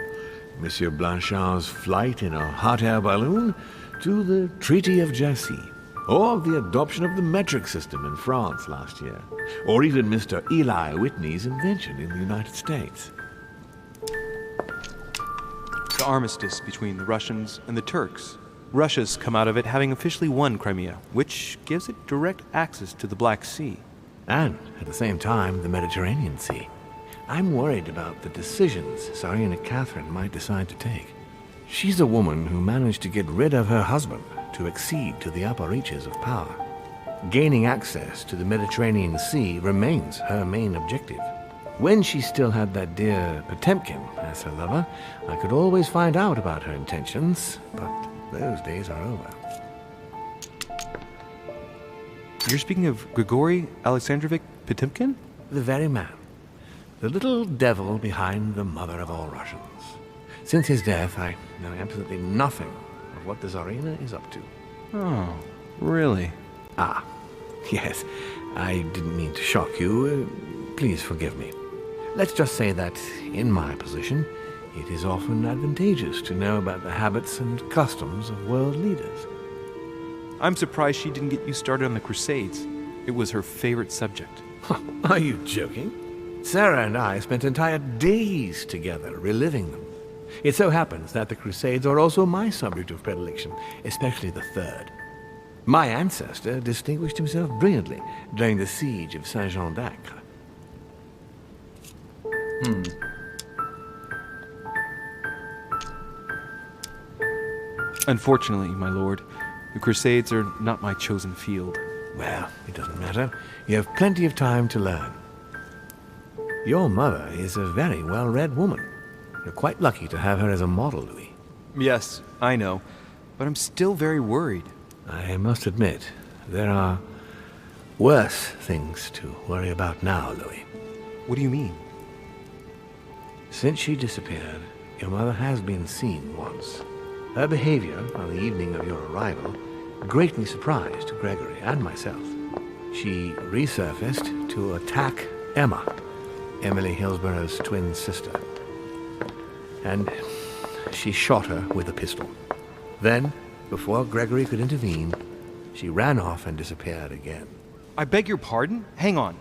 Monsieur Blanchard's flight in a hot air balloon to the Treaty of Jassy, or the adoption of the metric system in France last year, or even Mr. Eli Whitney's invention in the United States. The armistice between the Russians and the Turks. Russia's come out of it having officially won Crimea, which gives it direct access to the Black Sea. And, at the same time, the Mediterranean Sea. I'm worried about the decisions Tsarina Catherine might decide to take. She's a woman who managed to get rid of her husband to accede to the upper reaches of power. Gaining access to the Mediterranean Sea remains her main objective. When she still had that dear Potemkin as her lover, I could always find out about her intentions, but those days are over. You're speaking of Grigory Alexandrovich Potemkin? The very man. The little devil behind the mother of all Russians. Since his death, I know absolutely nothing of what the Tsarina is up to. Oh, really? Ah, yes. I didn't mean to shock you. Please forgive me. Let's just say that, in my position, it is often advantageous to know about the habits and customs of world leaders. I'm surprised she didn't get you started on the Crusades. It was her favorite subject. Are you joking? Sarah and I spent entire days together reliving them. It so happens that the Crusades are also my subject of predilection, especially the Third. My ancestor distinguished himself brilliantly during the siege of Saint-Jean d'Acre. Unfortunately, my lord, the Crusades are not my chosen field. Well, it doesn't matter. You have plenty of time to learn. Your mother is a very well-read woman. You're quite lucky to have her as a model, Louis. Yes, I know, but I'm still very worried. I must admit, there are worse things to worry about now, Louis. What do you mean? Since she disappeared, your mother has been seen once. Her behavior on the evening of your arrival greatly surprised Gregory and myself. She resurfaced to attack Emma, Emily Hillsborough's twin sister. And she shot her with a pistol. Then, before Gregory could intervene, she ran off and disappeared again. I beg your pardon? Hang on.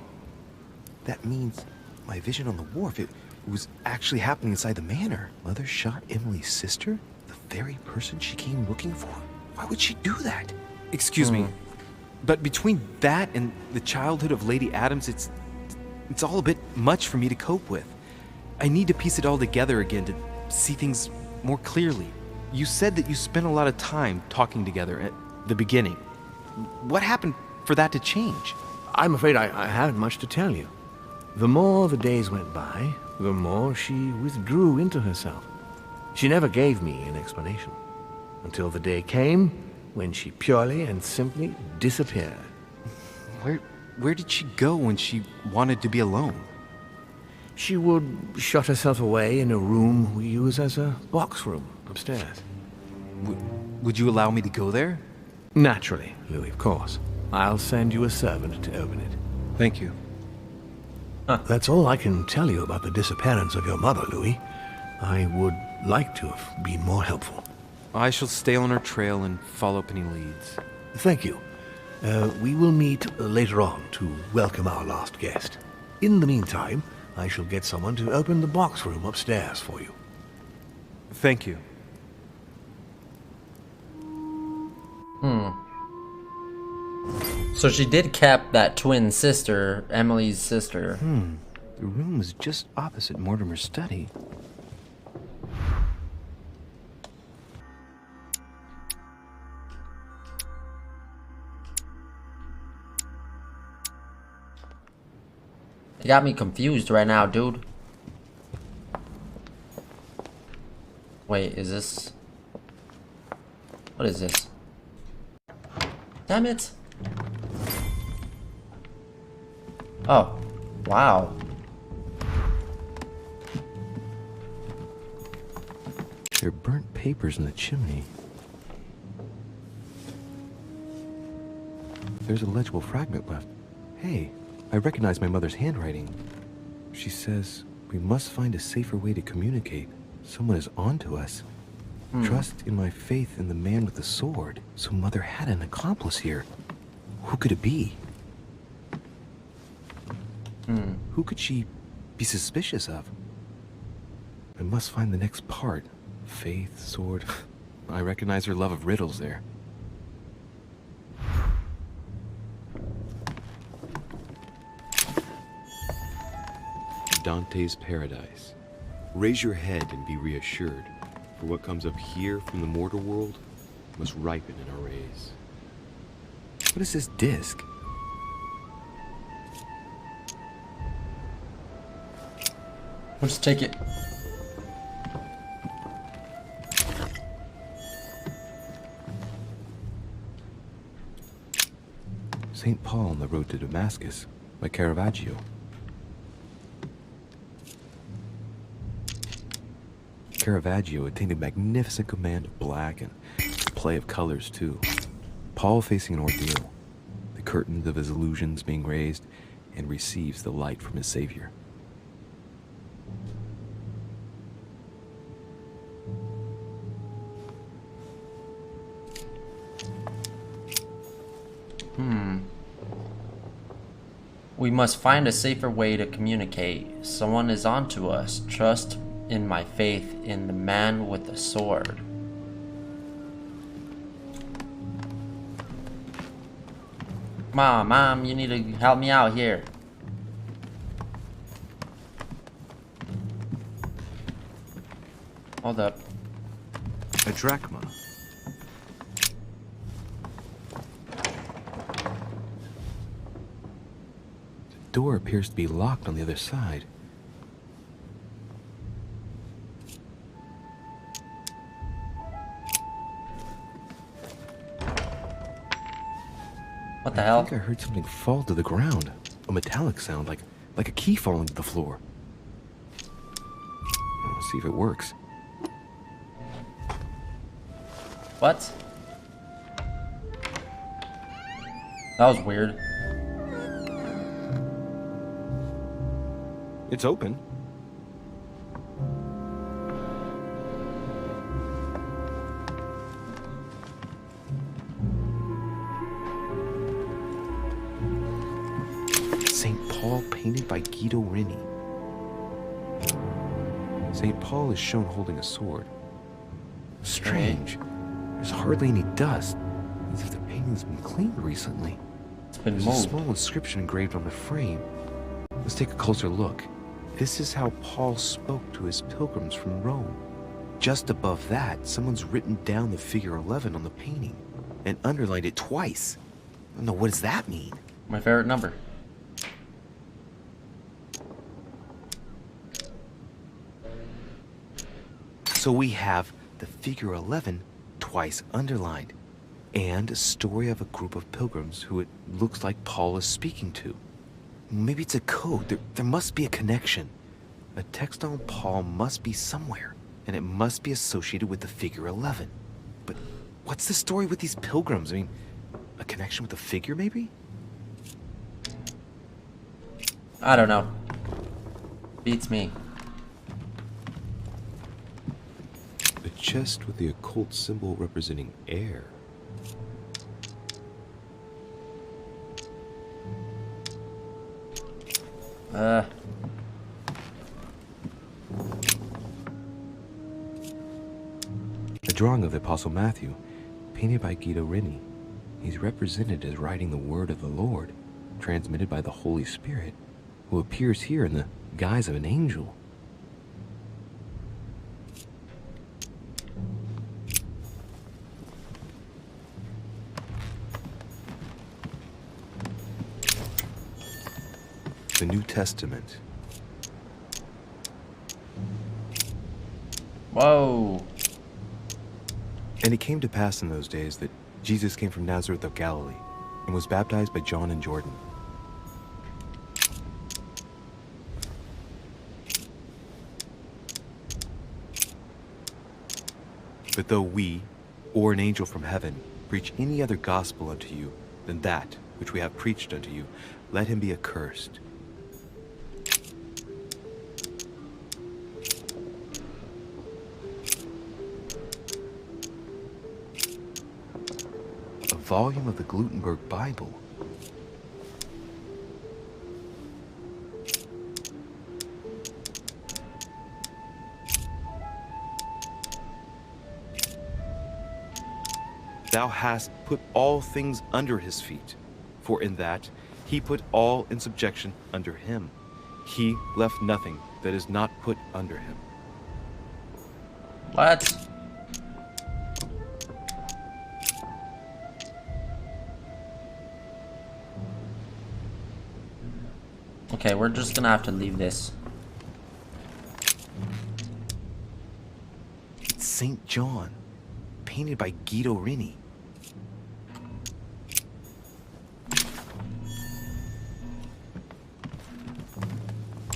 That means my vision on the wharf, it was actually happening inside the manor. Mother shot Emily's sister? The very person she came looking for? Why would she do that? Excuse me, but between that and the childhood of Lady Adams, it's all a bit much for me to cope with. I need to piece it all together again to see things more clearly. You said that you spent a lot of time talking together at the beginning. What happened for that to change? I'm afraid I haven't much to tell you. The more the days went by, the more she withdrew into herself. She never gave me an explanation, until the day came when she purely and simply disappeared. where did she go when she wanted to be alone? She would shut herself away in a room we use as a box room upstairs. Would you allow me to go there? Naturally, Louis, of course. I'll send you a servant to open it. Thank you. That's all I can tell you about the disappearance of your mother, Louis. I would like to have been more helpful. I shall stay on her trail and follow up any leads. Thank you. We will meet later on to welcome our last guest. In the meantime, I shall get someone to open the box room upstairs for you. Thank you. So she did cap that twin sister, Emily's sister. The room is just opposite Mortimer's study. You got me confused right now, dude. Wait, is this... What is this? Damn it! Oh, wow. There are burnt papers in the chimney. There's a legible fragment left. Hey, I recognize my mother's handwriting. She says, we must find a safer way to communicate. Someone is onto us. Trust in my faith in the man with the sword. So Mother had an accomplice here. Who could it be? Who could she be suspicious of? I must find the next part. Faith, sword. I recognize her love of riddles there. Dante's Paradise. Raise your head and be reassured, for what comes up here from the mortal world must ripen in our rays. What is this disc? We'll just take it. St. Paul on the road to Damascus by Caravaggio. Caravaggio attained a magnificent command of black and play of colors too. Paul facing an ordeal, the curtains of his illusions being raised, and receives the light from his Savior. We must find a safer way to communicate. Someone is onto us. Trust in my faith in the man with the sword. Mom, you need to help me out here. Hold up. A drachma. The door appears to be locked on the other side. What the hell? I think I heard something fall to the ground. A metallic sound, like a key falling to the floor. Let's see if it works. What? That was weird. It's open. St. Paul painted by Guido Reni. St. Paul is shown holding a sword. Strange. There's hardly any dust, as if the painting's been cleaned recently. It's been There's moved. a small inscription engraved on the frame. Let's take a closer look. This is how Paul spoke to his pilgrims from Rome. Just above that, someone's written down the figure 11 on the painting and underlined it twice. I don't know, what does that mean? My favorite number. So we have the figure 11 twice underlined. And a story of a group of pilgrims who it looks like Paul is speaking to. Maybe it's a code. There must be a connection. A text on Paul must be somewhere, and it must be associated with the figure 11. But what's the story with these pilgrims? I mean, a connection with the figure, maybe? I don't know. Beats me. A chest with the occult symbol representing air. A drawing of the Apostle Matthew, painted by Guido Reni. He's represented as writing the word of the Lord, transmitted by the Holy Spirit, who appears here in the guise of an angel. The New Testament. Whoa. And it came to pass in those days that Jesus came from Nazareth of Galilee and was baptized by John in Jordan. But though we, or an angel from heaven, preach any other gospel unto you than that which we have preached unto you, let him be accursed. A volume of the Gutenberg Bible. Thou hast put all things under his feet, for in that he put all in subjection under him. He left nothing that is not put under him. What? Okay, we're just gonna have to leave this. It's St. John, painted by Guido Reni.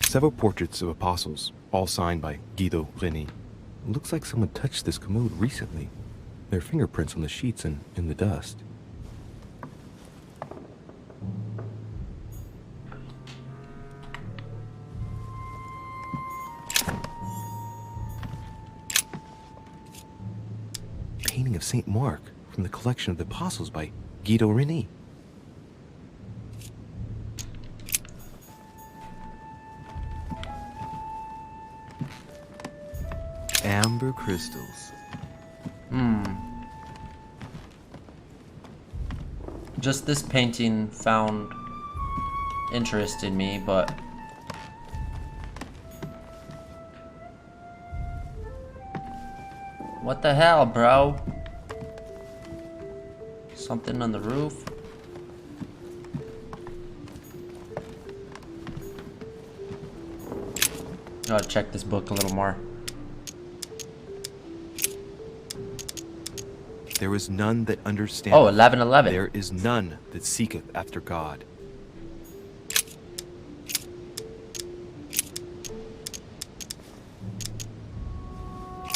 Several portraits of apostles, all signed by Guido Reni. Looks like someone touched this commode recently. There are fingerprints on the sheets and in the dust. Painting of St. Mark from the collection of the apostles by Guido Reni. Amber crystals. Just this painting found interest in me, but what the hell, bro? Something on the roof? Gotta check this book a little more. There is none that understandeth. Oh, 11:11. There is none that seeketh after God.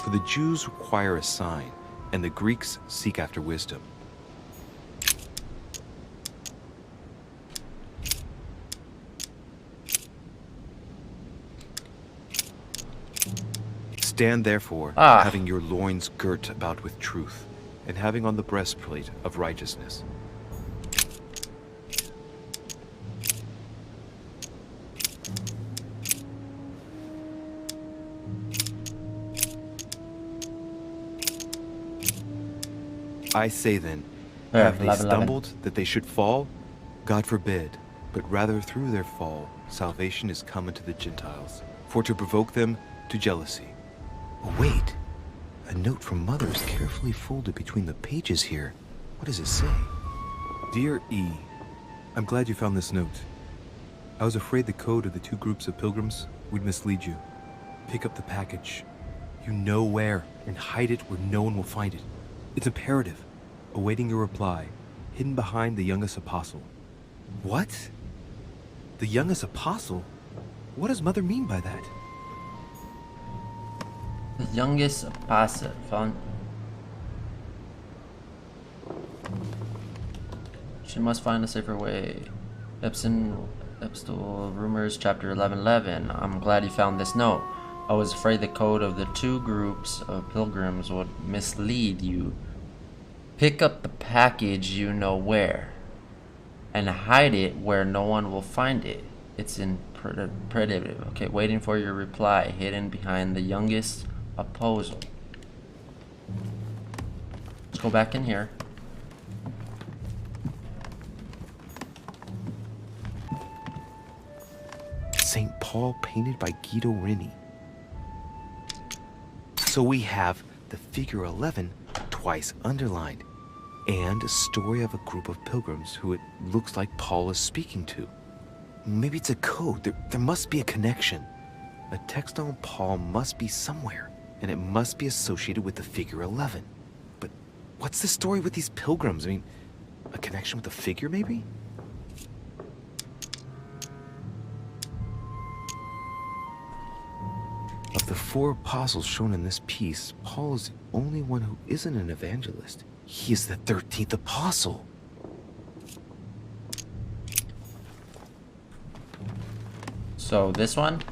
For the Jews require a sign, and the Greeks seek after wisdom. Stand therefore, having your loins girt about with truth, and having on the breastplate of righteousness. I say then, have they stumbled that they should fall? God forbid, but rather through their fall, salvation is come unto the Gentiles, for to provoke them to jealousy. Oh, wait. A note from Mother is carefully folded between the pages here. What does it say? Dear E, I'm glad you found this note. I was afraid the code of the two groups of pilgrims would mislead you. Pick up the package. You know where, and hide it where no one will find it. It's imperative. awaiting your reply, hidden behind the youngest apostle. What? The youngest apostle? What does Mother mean by that? The youngest apostle found. She must find a safer way. Epistol Rumors, chapter 11:11. I'm glad you found this note. I was afraid the code of the two groups of pilgrims would mislead you. Pick up the package you know where, and hide it where no one will find it. It's in primitive. Okay, waiting for your reply, hidden behind the youngest apostle. Let's go back in here. St. Paul painted by Guido Reni. So we have the figure 11 twice underlined, and a story of a group of pilgrims who it looks like Paul is speaking to. Maybe it's a code. There must be a connection. A text on Paul must be somewhere, and it must be associated with the figure 11. But what's the story with these pilgrims? I mean, a connection with the figure, maybe? Of the four apostles shown in this piece, Paul is the only one who isn't an evangelist. He is the 13th apostle. So this one?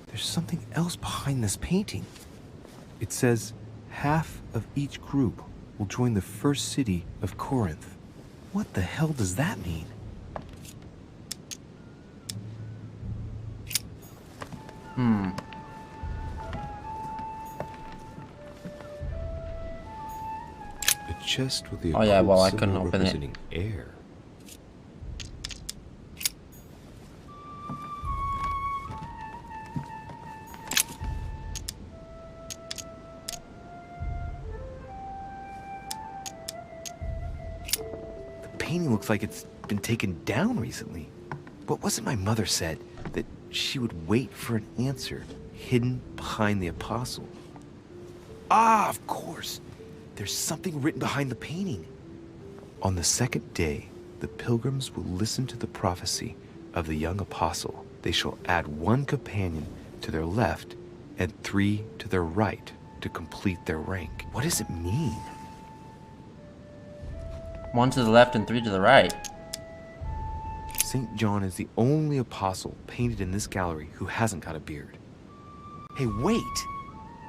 There's something else behind this painting. It says, half of each group will join the first city of Corinth. What the hell does that mean? A chest with the oh yeah, well I symbol couldn't open it. representing air. The painting looks like it's been taken down recently. But wasn't my mother said that she would wait for an answer hidden behind the apostle? Ah, of course. There's something written behind the painting. On the second day, the pilgrims will listen to the prophecy of the young apostle. They shall add one companion to their left and 3 to their right to complete their rank. What does it mean? 1 to the left and 3 to the right. St. John is the only apostle painted in this gallery who hasn't got a beard. Hey, wait!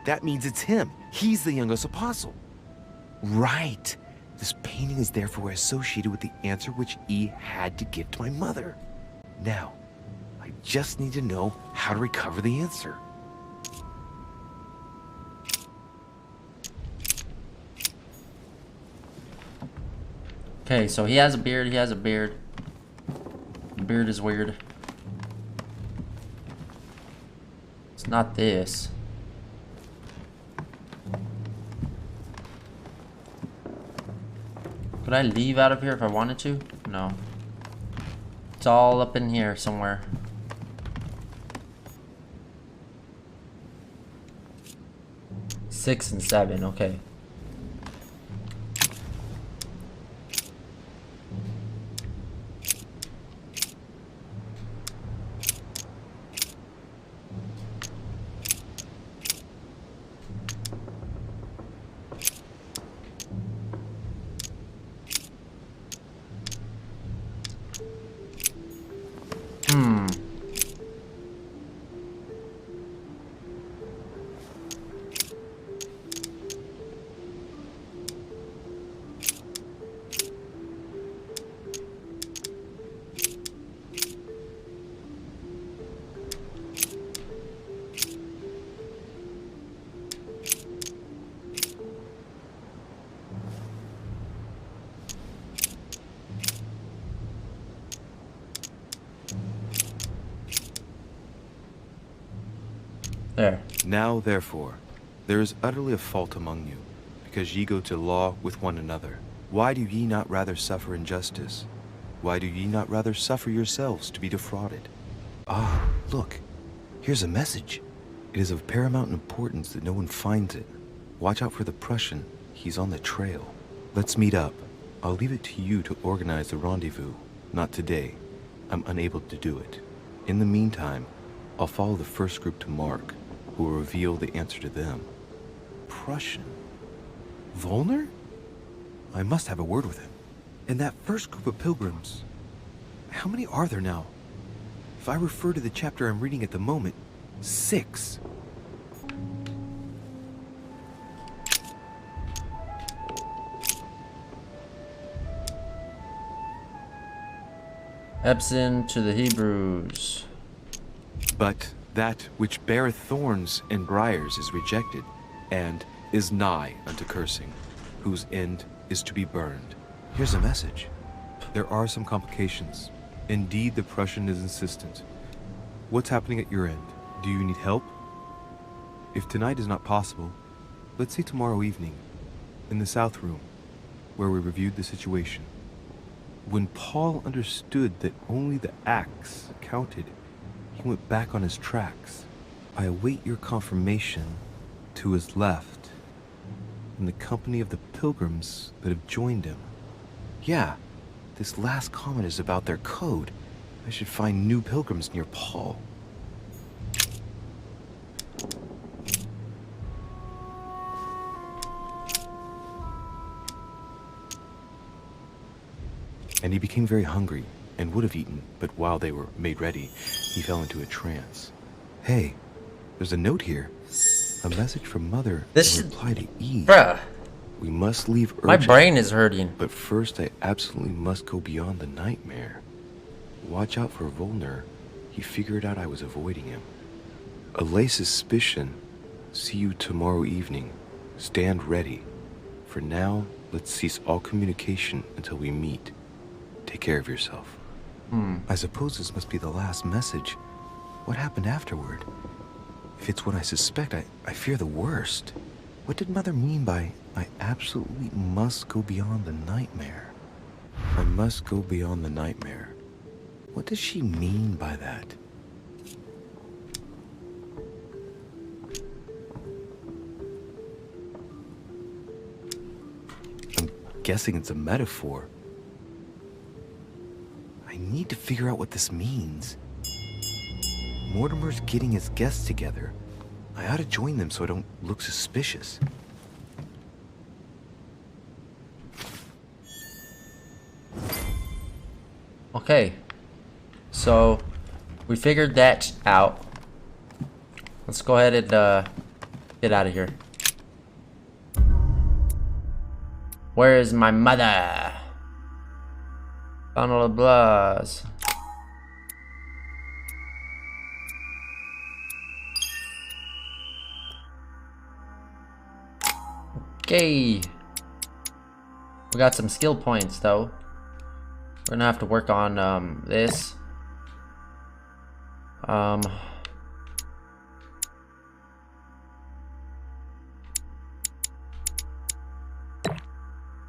That means it's him. He's the youngest apostle. Right. This painting is therefore associated with the answer which E had to give to my mother. Now, I just need to know how to recover the answer. Okay, so he has a beard, he has a beard. The beard is weird. It's not this. Could I leave out of here if I wanted to? No. It's all up in here somewhere. Six and 7, okay. There. Now, therefore, there is utterly a fault among you, because ye go to law with one another. Why do ye not rather suffer injustice? Why do ye not rather suffer yourselves to be defrauded? Ah, look, here's a message. It is of paramount importance that no one finds it. Watch out for the Prussian. He's on the trail. Let's meet up. I'll leave it to you to organize the rendezvous. Not today. I'm unable to do it. In the meantime, I'll follow the first group to Mark, who will reveal the answer to them. Prussian? Volner? I must have a word with him. And that first group of pilgrims, how many are there now? If I refer to the chapter I'm reading at the moment, 6. Epson to the Hebrews. But that which beareth thorns and briars is rejected, and is nigh unto cursing, whose end is to be burned. Here's a message. There are some complications. Indeed, the Prussian is insistent. What's happening at your end? Do you need help? If tonight is not possible, let's say tomorrow evening, in the South Room, where we reviewed the situation. When Paul understood that only the axe counted, he went back on his tracks. I await your confirmation to his left, in the company of the pilgrims that have joined him. Yeah, this last comment is about their code. I should find new pilgrims near Paul. And he became very hungry and would have eaten, but while they were made ready, he fell into a trance. Hey, there's a note here. A message from Mother in reply to Eve. Bruh. We must leave urgently. My brain is hurting. But first, I absolutely must go beyond the nightmare. Watch out for Volner. He figured out I was avoiding him. Allay suspicion. See you tomorrow evening. Stand ready. For now, let's cease all communication until we meet. Take care of yourself. I suppose this must be the last message. What happened afterward? If it's what I suspect, I fear the worst. What did Mother mean by, I absolutely must go beyond the nightmare? I must go beyond the nightmare. What does she mean by that? I'm guessing it's a metaphor. I need to figure out what this means. Mortimer's getting his guests together. I ought to join them so I don't look suspicious. Okay. So, we figured that out. Let's go ahead and get out of here. Where is my mother? Funnel of Blahs. Okay. We got some skill points though. We're gonna have to work on this.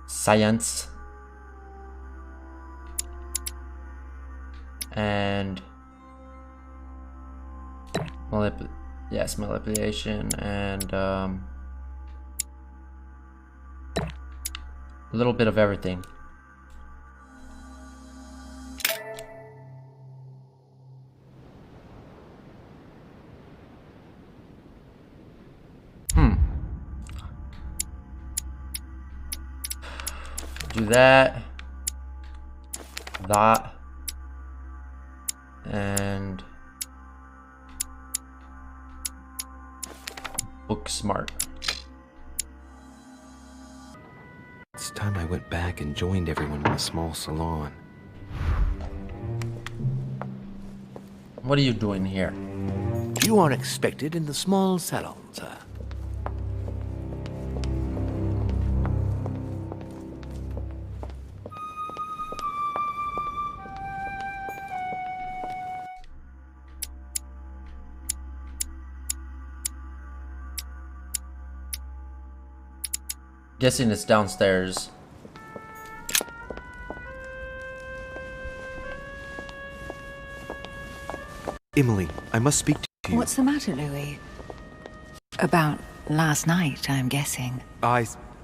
Science. And manipulation and a little bit of everything. Do that, and book smart. It's time I went back and joined everyone in the small salon. What are you doing here? You are expected in the small salon, sir. Guessing it's downstairs. Emily, I must speak to you. What's the matter, Louis? About last night, I'm guessing.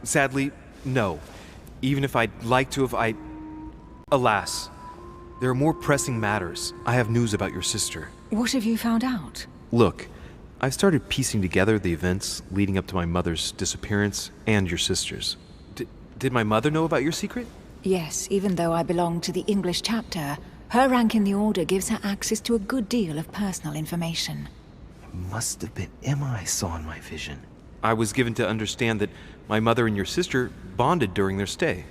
Sadly, no. Even if I'd like to have, alas. There are more pressing matters. I have news about your sister. What have you found out? Look, I've started piecing together the events leading up to my mother's disappearance and your sister's. Did my mother know about your secret? Yes, even though I belong to the English chapter, her rank in the Order gives her access to a good deal of personal information. It must have been Emma I saw in my vision. I was given to understand that my mother and your sister bonded during their stay.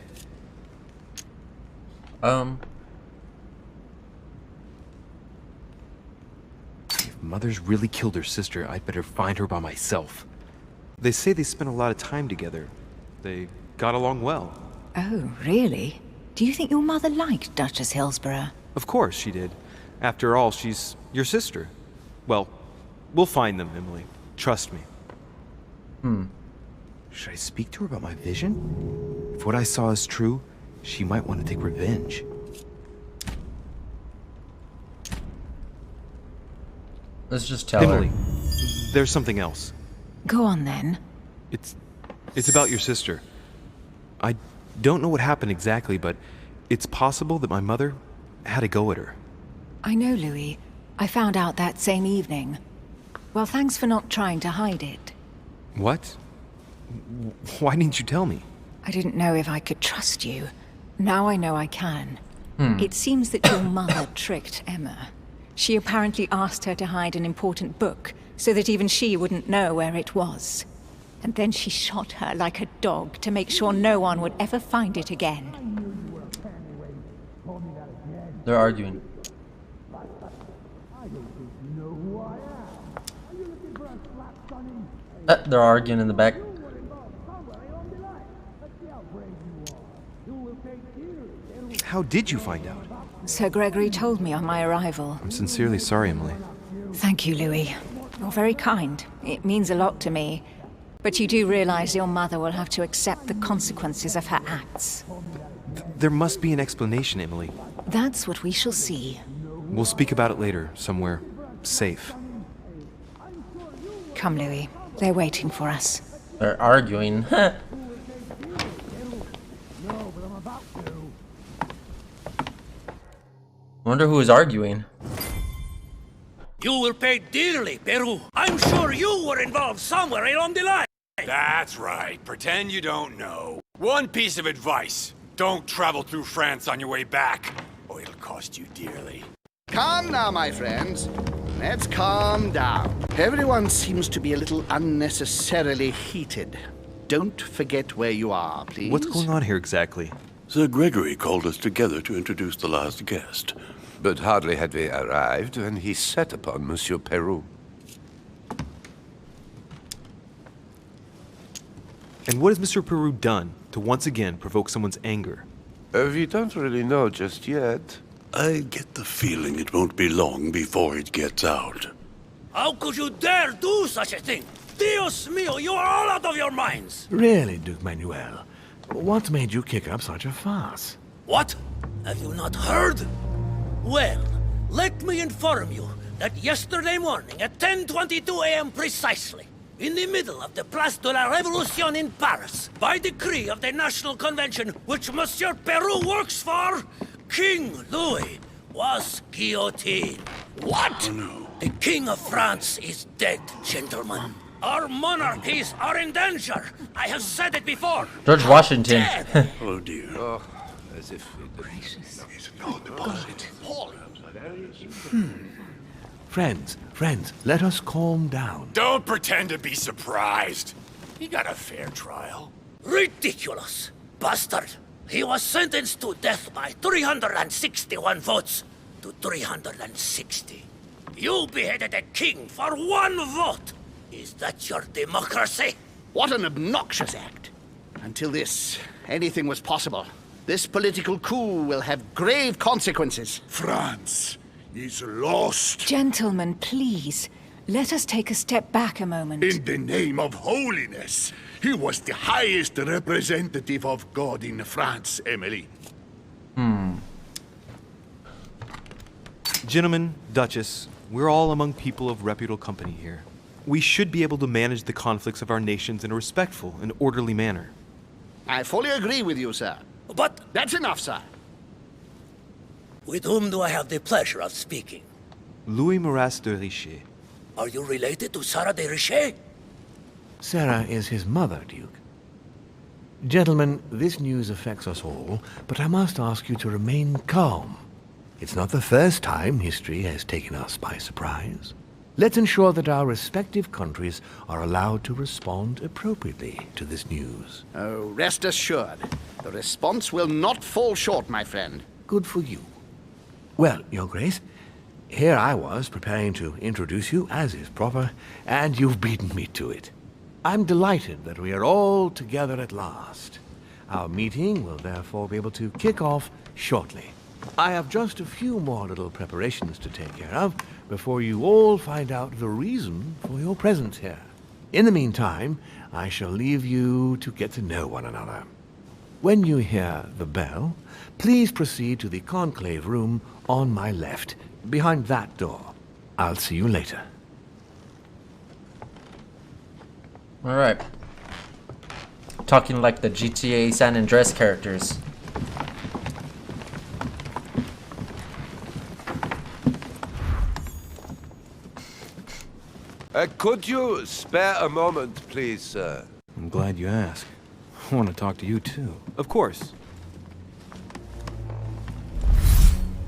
If Mother's really killed her sister, I'd better find her by myself. They say they spent a lot of time together. They got along well. Oh, really? Do you think your mother liked Duchess Hillsborough? Of course she did. After all, she's your sister. Well, we'll find them, Emily. Trust me. Should I speak to her about my vision? If what I saw is true, she might want to take revenge. Let's just tell Emily, her. there's something else. Go on then. It's about your sister. I don't know what happened exactly, but it's possible that my mother had a go at her. I know, Louis. I found out that same evening. Well, thanks for not trying to hide it. What? Why didn't you tell me? I didn't know if I could trust you. Now I know I can. It seems that your mother tricked Emma. She apparently asked her to hide an important book, so that even she wouldn't know where it was. And then she shot her like a dog to make sure no one would ever find it again. They're arguing. They're arguing in the back. How did you find out? Sir Gregory told me on my arrival. I'm sincerely sorry, Emily. Thank you, Louis. You're very kind. It means a lot to me. But you do realize your mother will have to accept the consequences of her acts. There must be an explanation, Emily. That's what we shall see. We'll speak about it later, somewhere safe. Come, Louis. They're waiting for us. They're arguing. Wonder who is arguing. You will pay dearly, Peru. I'm sure you were involved somewhere along the line. That's right. Pretend you don't know. One piece of advice. Don't travel through France on your way back, or it'll cost you dearly. Calm now, my friends. Let's calm down. Everyone seems to be a little unnecessarily heated. Don't forget where you are, please. What's going on here exactly? Sir Gregory called us together to introduce the last guest. But hardly had we arrived when he set upon Monsieur Peru. And what has Mr. Peru done to once again provoke someone's anger? We don't really know just yet. I get the feeling it won't be long before it gets out. How could you dare do such a thing? Dios mío, you are all out of your minds! Really, Duke Manuel? What made you kick up such a fuss? What? Have you not heard? Well, let me inform you that yesterday morning at 10:22 a.m. precisely, in the middle of the Place de la Révolution in Paris, by decree of the National Convention which Monsieur Peru works for, King Louis was guillotined. What? Oh, no. The King of France is dead, gentlemen. Our monarchies are in danger. I have said it before. George Washington. Oh, dear. Oh, as if... Friends, let us calm down. Don't pretend to be surprised. He got a fair trial. Ridiculous. Bastard. He was sentenced to death by 361 votes to 360. You beheaded a king for one vote. Is that your democracy? What an obnoxious act. Until this, anything was possible. This political coup will have grave consequences. France is lost. Gentlemen, please. Let us take a step back a moment. In the name of holiness. He was the highest representative of God in France, Emily. Gentlemen, Duchess, we're all among people of reputable company here. We should be able to manage the conflicts of our nations in a respectful and orderly manner. I fully agree with you, sir. But That's enough, sir. with whom do I have the pleasure of speaking? Louis Maras de Richer. Are you related to Sarah de Richer? Sarah is his mother, Duke. Gentlemen, this news affects us all, but I must ask you to remain calm. It's not the first time history has taken us by surprise. Let's ensure that our respective countries are allowed to respond appropriately to this news. Oh, rest assured. The response will not fall short, my friend. Good for you. Well, Your Grace, here I was preparing to introduce you as is proper, and you've beaten me to it. I'm delighted that we are all together at last. Our meeting will therefore be able to kick off shortly. I have just a few more little preparations to take care of before you all find out the reason for your presence here. In the meantime, I shall leave you to get to know one another. When you hear the bell, please proceed to the conclave room on my left, behind that door. I'll see you later. Alright. Talking like the GTA San Andreas characters. Could you spare a moment, please, sir? I'm glad you asked. I want to talk to you too. Of course.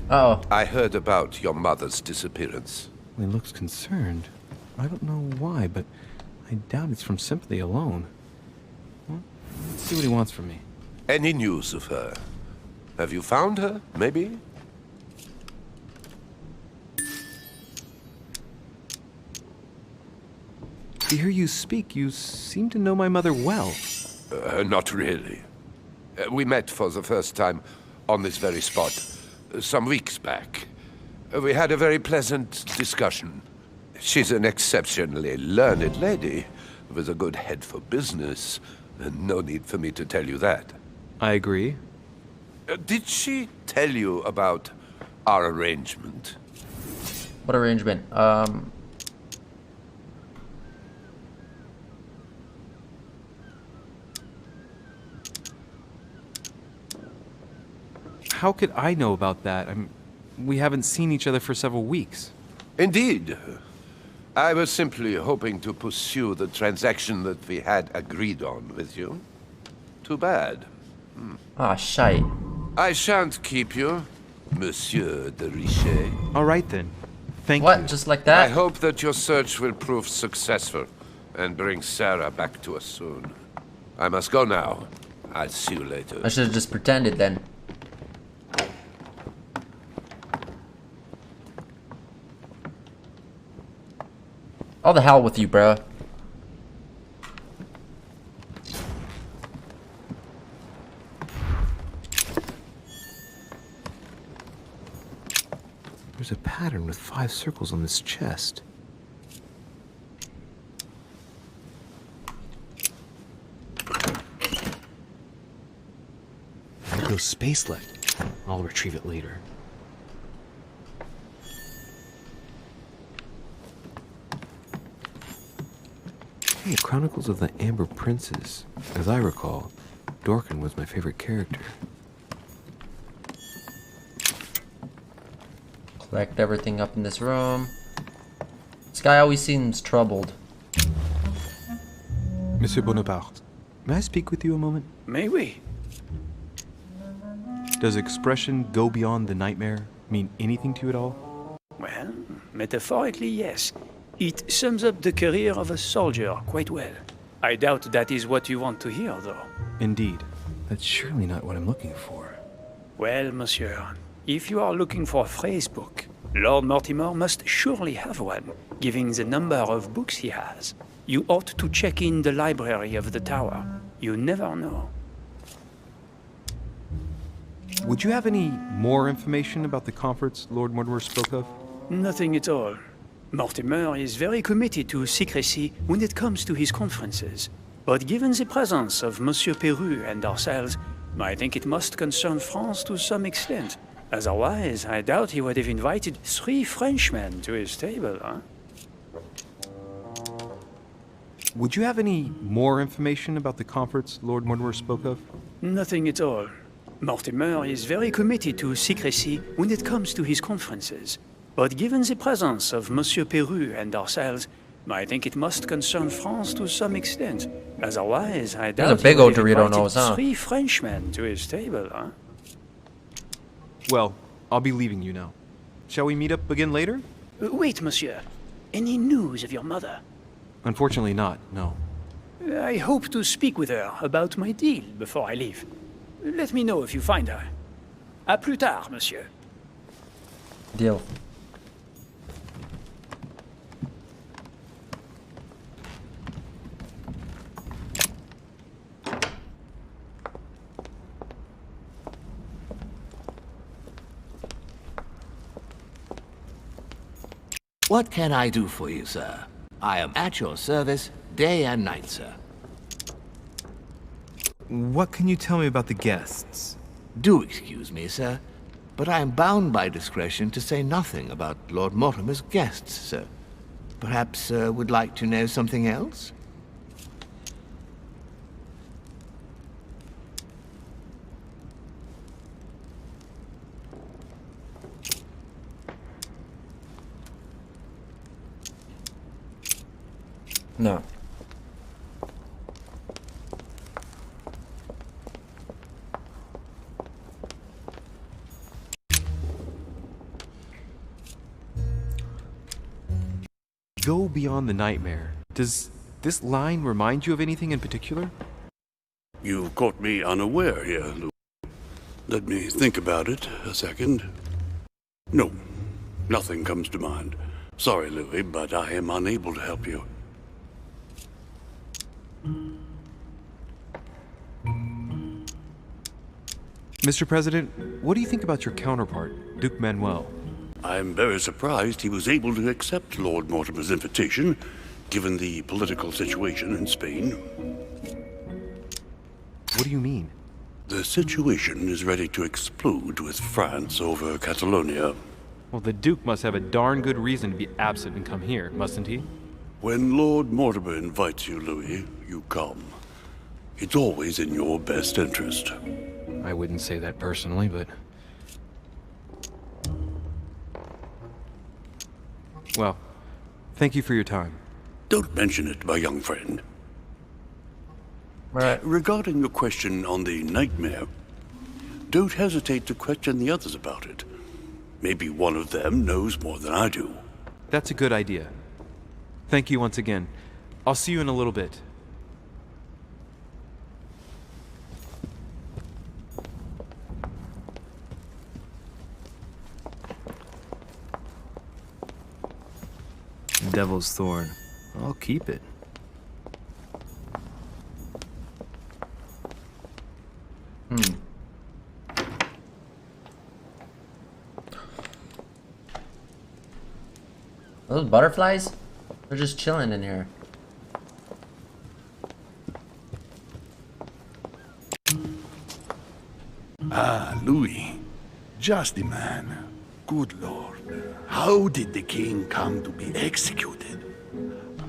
Uh-oh. I heard about your mother's disappearance. He looks concerned. I don't know why, but I doubt it's from sympathy alone. Well, let's see what he wants from me. Any news of her? Have you found her, maybe? To hear you speak, you seem to know my mother well. Not really. We met for the first time on this very spot some weeks back. We had a very pleasant discussion. She's an exceptionally learned lady with a good head for business. No need for me to tell you that. I agree. Did she tell you about our arrangement? What arrangement? How could I know about that? We haven't seen each other for several weeks. Indeed. I was simply hoping to pursue the transaction that we had agreed on with you. Too bad. Ah, shite. I shan't keep you, Monsieur de Richer. All right then. Thank you. What? Just like that? I hope that your search will prove successful and bring Sarah back to us soon. I must go now. I'll see you later. I should have just pretended then. All the hell with you, bro. There's a pattern with 5 circles on this chest. There goes space left. I'll retrieve it later. Hey, Chronicles of the Amber Princes. As I recall, Dorkin was my favorite character. Collect everything up in this room. This guy always seems troubled. Monsieur Bonaparte, may I speak with you a moment? May we? Does expression "go beyond the nightmare" mean anything to you at all? Well, metaphorically, yes. It sums up the career of a soldier quite well. I doubt that is what you want to hear, though. Indeed. That's surely not what I'm looking for. Well, monsieur, if you are looking for a phrase book, Lord Mortimer must surely have one, given the number of books he has. You ought to check in the library of the tower. You never know. Would you have any more information about the conference Lord Mortimer spoke of? Nothing at all. Mortimer is very committed to secrecy when it comes to his conferences. But given the presence of Monsieur Peru and ourselves, I think it must concern France to some extent. Otherwise, I doubt he would have invited 3 Frenchmen to his table, huh? Would you have any more information about the conference Lord Mortimer spoke of? Nothing at all. Mortimer is very committed to secrecy when it comes to his conferences. But given the presence of Monsieur Peru and ourselves, I think it must concern France to some extent. Otherwise, I doubt There's a big he would old have Dorito invited nose, huh? 3 Frenchmen to his table, huh? Well, I'll be leaving you now. Shall we meet up again later? Wait, monsieur. Any news of your mother? Unfortunately not, no. I hope to speak with her about my deal before I leave. Let me know if you find her. À plus tard, monsieur. Deal. What can I do for you, sir? I am at your service, day and night, sir. What can you tell me about the guests? Do excuse me, sir, but I am bound by discretion to say nothing about Lord Mortimer's guests, sir. Perhaps, sir, would like to know something else? No. Go beyond the nightmare. Does this line remind you of anything in particular? You caught me unaware here, Louis. Let me think about it a second. No, nothing comes to mind. Sorry, Louis, but I am unable to help you. Mr. President, what do you think about your counterpart, Duke Manuel? I'm very surprised he was able to accept Lord Mortimer's invitation, given the political situation in Spain. What do you mean? The situation is ready to explode with France over Catalonia. Well, the Duke must have a darn good reason to be absent and come here, mustn't he? When Lord Mortimer invites you, Louis, you come. It's always in your best interest. I wouldn't say that personally, but... Well, thank you for your time. Don't mention it, my young friend. Right. Regarding your question on the nightmare, don't hesitate to question the others about it. Maybe one of them knows more than I do. That's a good idea. Thank you once again. I'll see you in a little bit. Devil's Thorn. I'll keep it. Those butterflies? They're just chilling in here. Ah, Louis. Just the man. Good Lord. How did the king come to be executed?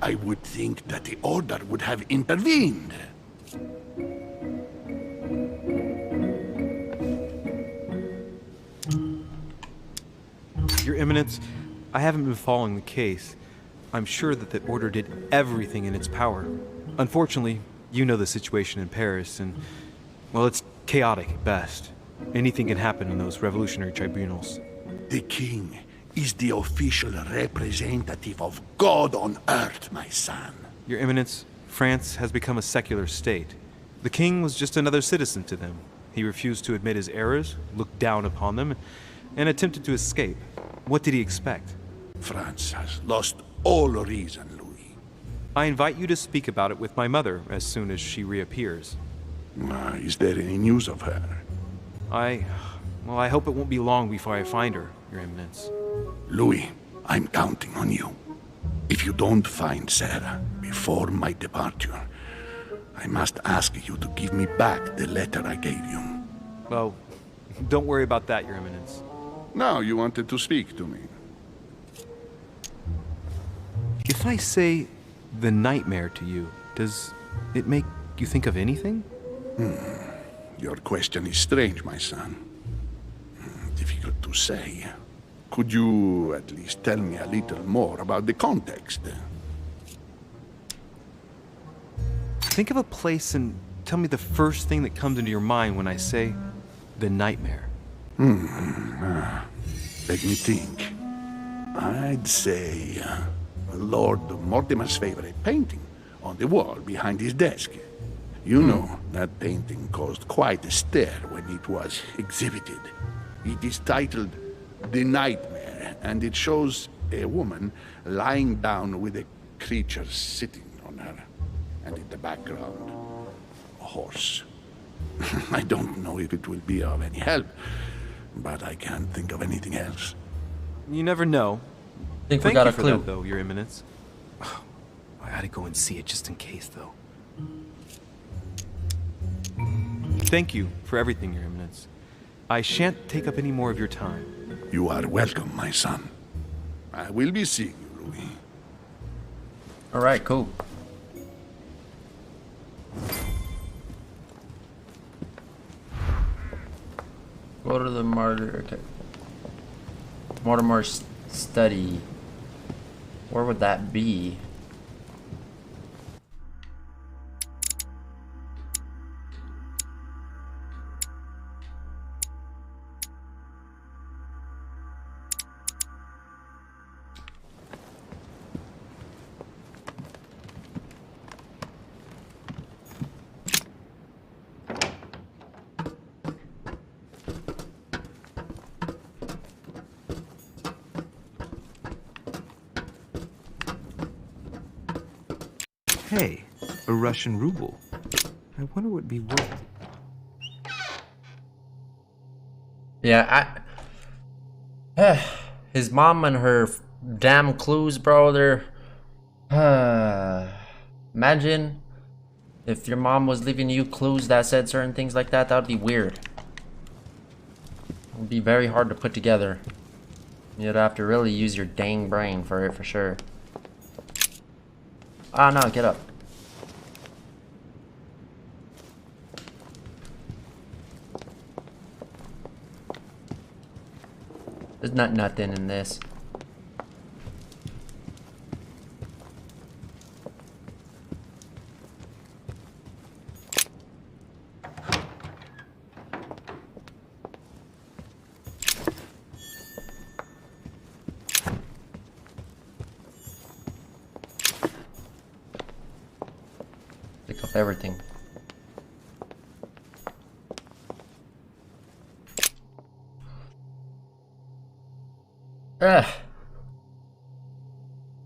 I would think that the order would have intervened. Your Eminence, I haven't been following the case. I'm sure that the order did everything in its power. Unfortunately, you know the situation in Paris, and, well, it's chaotic at best. Anything can happen in those revolutionary tribunals. The king is the official representative of God on earth, my son. Your Eminence, France has become a secular state. The king was just another citizen to them. He refused to admit his errors, looked down upon them, and attempted to escape. What did he expect? France has lost all reason, Louis. I invite you to speak about it with my mother as soon as she reappears. Is there any news of her? Well, I hope it won't be long before I find her, Your Eminence. Louis, I'm counting on you. If you don't find Sarah before my departure, I must ask you to give me back the letter I gave you. Well, don't worry about that, Your Eminence. Now you wanted to speak to me. If I say the nightmare to you, Does it make you think of anything? Your question is strange, my son. Difficult to say. Could you at least tell me a little more about the context? Think of a place and tell me the first thing that comes into your mind when I say the nightmare. Let me think. I'd say Lord Mortimer's favorite painting on the wall behind his desk. You know, that painting caused quite a stir when it was exhibited. It is titled The Nightmare, and it shows a woman lying down with a creature sitting on her. And in the background, a horse. I don't know if it will be of any help, but I can't think of anything else. You never know. Think we Thank got you a for clue. that, though, Your Eminence. I gotta go and see it just in case, though. Thank you for everything, Your Eminence. I shan't take up any more of your time. You are welcome, my son. I will be seeing you, Louis. All right, cool. Go to the martyr. Okay. Mortimer's study. Where would that be? Hey, a Russian ruble. I wonder what it'd be worth. Yeah, his mom and her damn clues, bro. They're imagine if your mom was leaving you clues that said certain things like that. That would be weird. It would be very hard to put together. You'd have to really use your dang brain for it, for sure. Ah, no, get up. There's nothing in this. Pick up everything.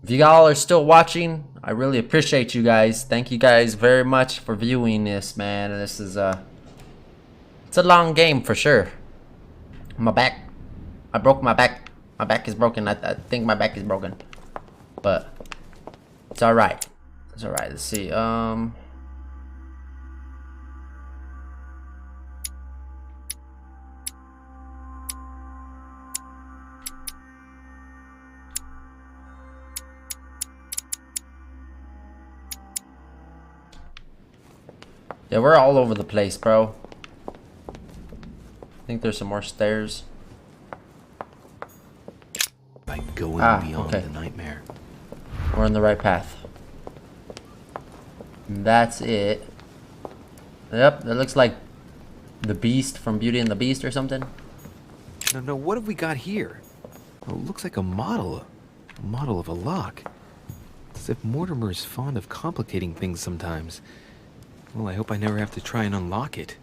If you all are still watching, I really appreciate you guys. Thank you guys very much for viewing this, man. This is it's a long game for sure. My back, I broke my back. My back is broken. I think my back is broken, but it's all right. It's all right. Let's see. Yeah, we're all over the place, bro. I think there's some more stairs. By going beyond okay. the nightmare. We're on the right path. And that's it. Yep, that looks like the Beast from Beauty and the Beast or something. No, what have we got here? Oh, it looks like a model of a lock. It's as if Mortimer is fond of complicating things sometimes. Well, I hope I never have to try and unlock it.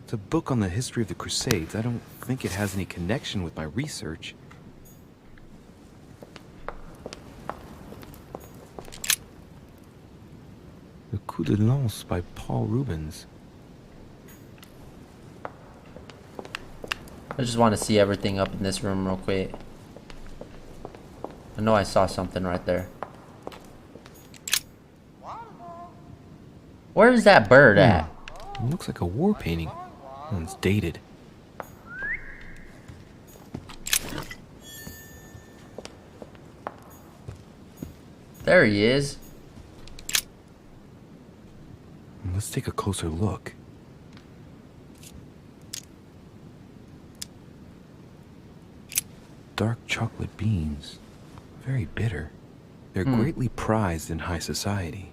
It's a book on the history of the Crusades. I don't think it has any connection with my research. The Coup de Lance by Paul Rubens. I just want to see everything up in this room real quick. I know I saw something right there. Where is that bird at? It looks like a war painting. Oh, it's dated. There he is. Let's take a closer look. Dark chocolate beans. Very bitter. They're greatly prized in high society.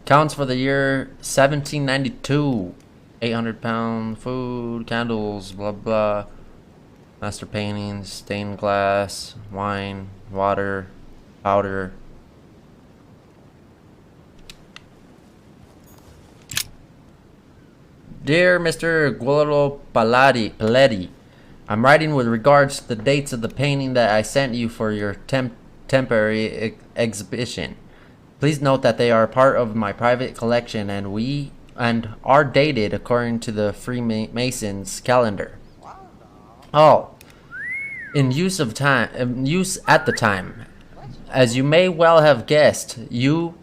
Counts for the year 1792. 800-pound food, candles, blah blah. Master paintings, stained glass, wine, water, powder. Dear Mr. Guillermo Paletti, I'm writing with regards to the dates of the painting that I sent you for your temporary exhibition. Please note that they are part of my private collection and are dated according to the Freemasons calendar. Oh, in use at the time. As you may well have guessed, you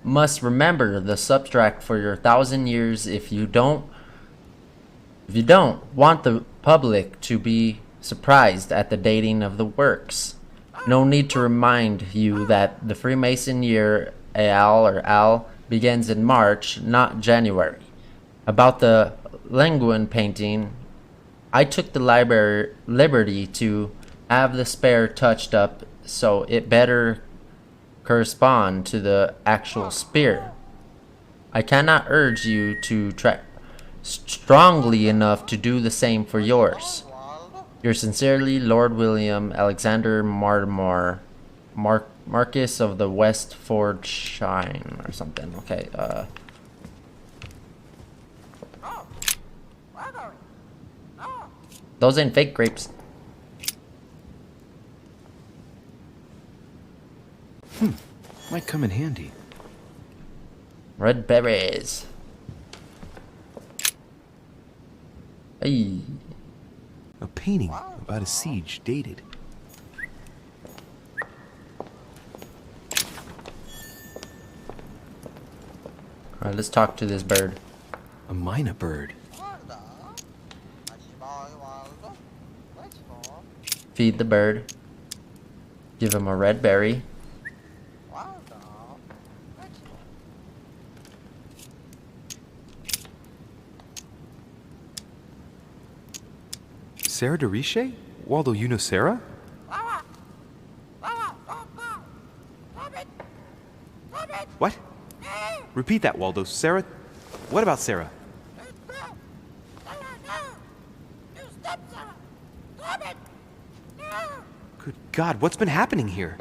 must remember the subtract for your 1,000 years if you don't want the public to be surprised at the dating of the works. No need to remind you that the Freemason year Al begins in March, not January. About the Lenguin painting, I took the liberty to have the spare touched up so it better correspond to the actual spear. I cannot urge you to try strongly enough to do the same for yours. Yours sincerely, Lord William Alexander Mortimer, Marquis of the Westfordshire or something. Okay, those ain't fake grapes. Might come in handy. Red berries. Hey. A painting about a siege dated. Alright, let's talk to this bird. A mina bird. Feed the bird. Give him a red berry. Sarah de Riche? Waldo, you know Sarah? What? Repeat that, Waldo. Sarah? What about Sarah? Good God, what's been happening here?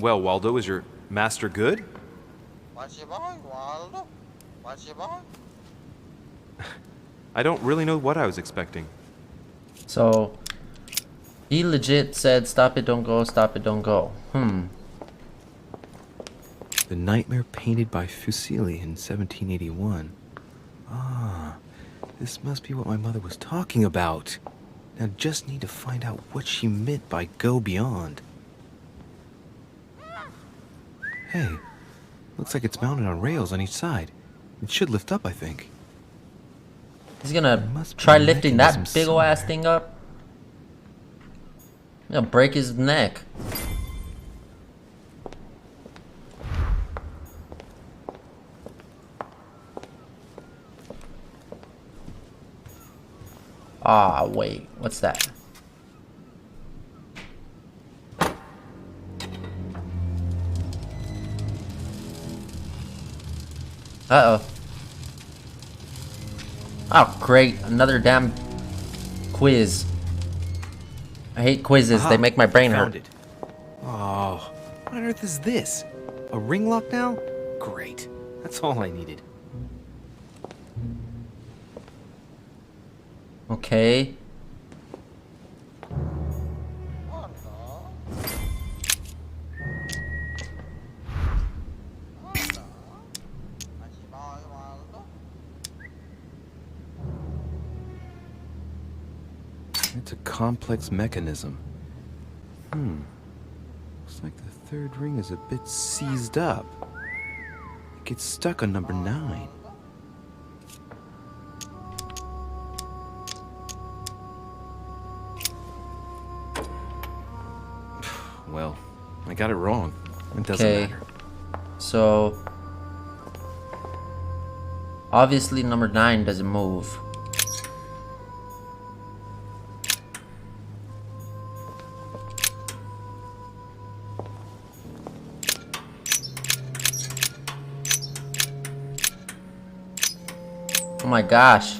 Well, Waldo, is your master good? I don't really know what I was expecting. So, he legit said, stop it, don't go, stop it, don't go. The nightmare painted by Fuseli in 1781. Ah, this must be what my mother was talking about. Now just need to find out what she meant by go beyond. Hey, looks like it's mounted on rails on each side. It should lift up, I think. He's gonna try lifting that big ol' ass thing up. He'll break his neck. Ah, wait, what's that? Uh-oh. Oh, great. Another damn quiz. I hate quizzes. They make my brain hurt. It. Oh, what on earth is this? A ring lock now? Great. That's all I needed. Okay. It's a complex mechanism. Looks like the third ring is a bit seized up. It gets stuck on number 9. Well, I got it wrong. It doesn't matter. So obviously number 9 doesn't move. Oh my gosh.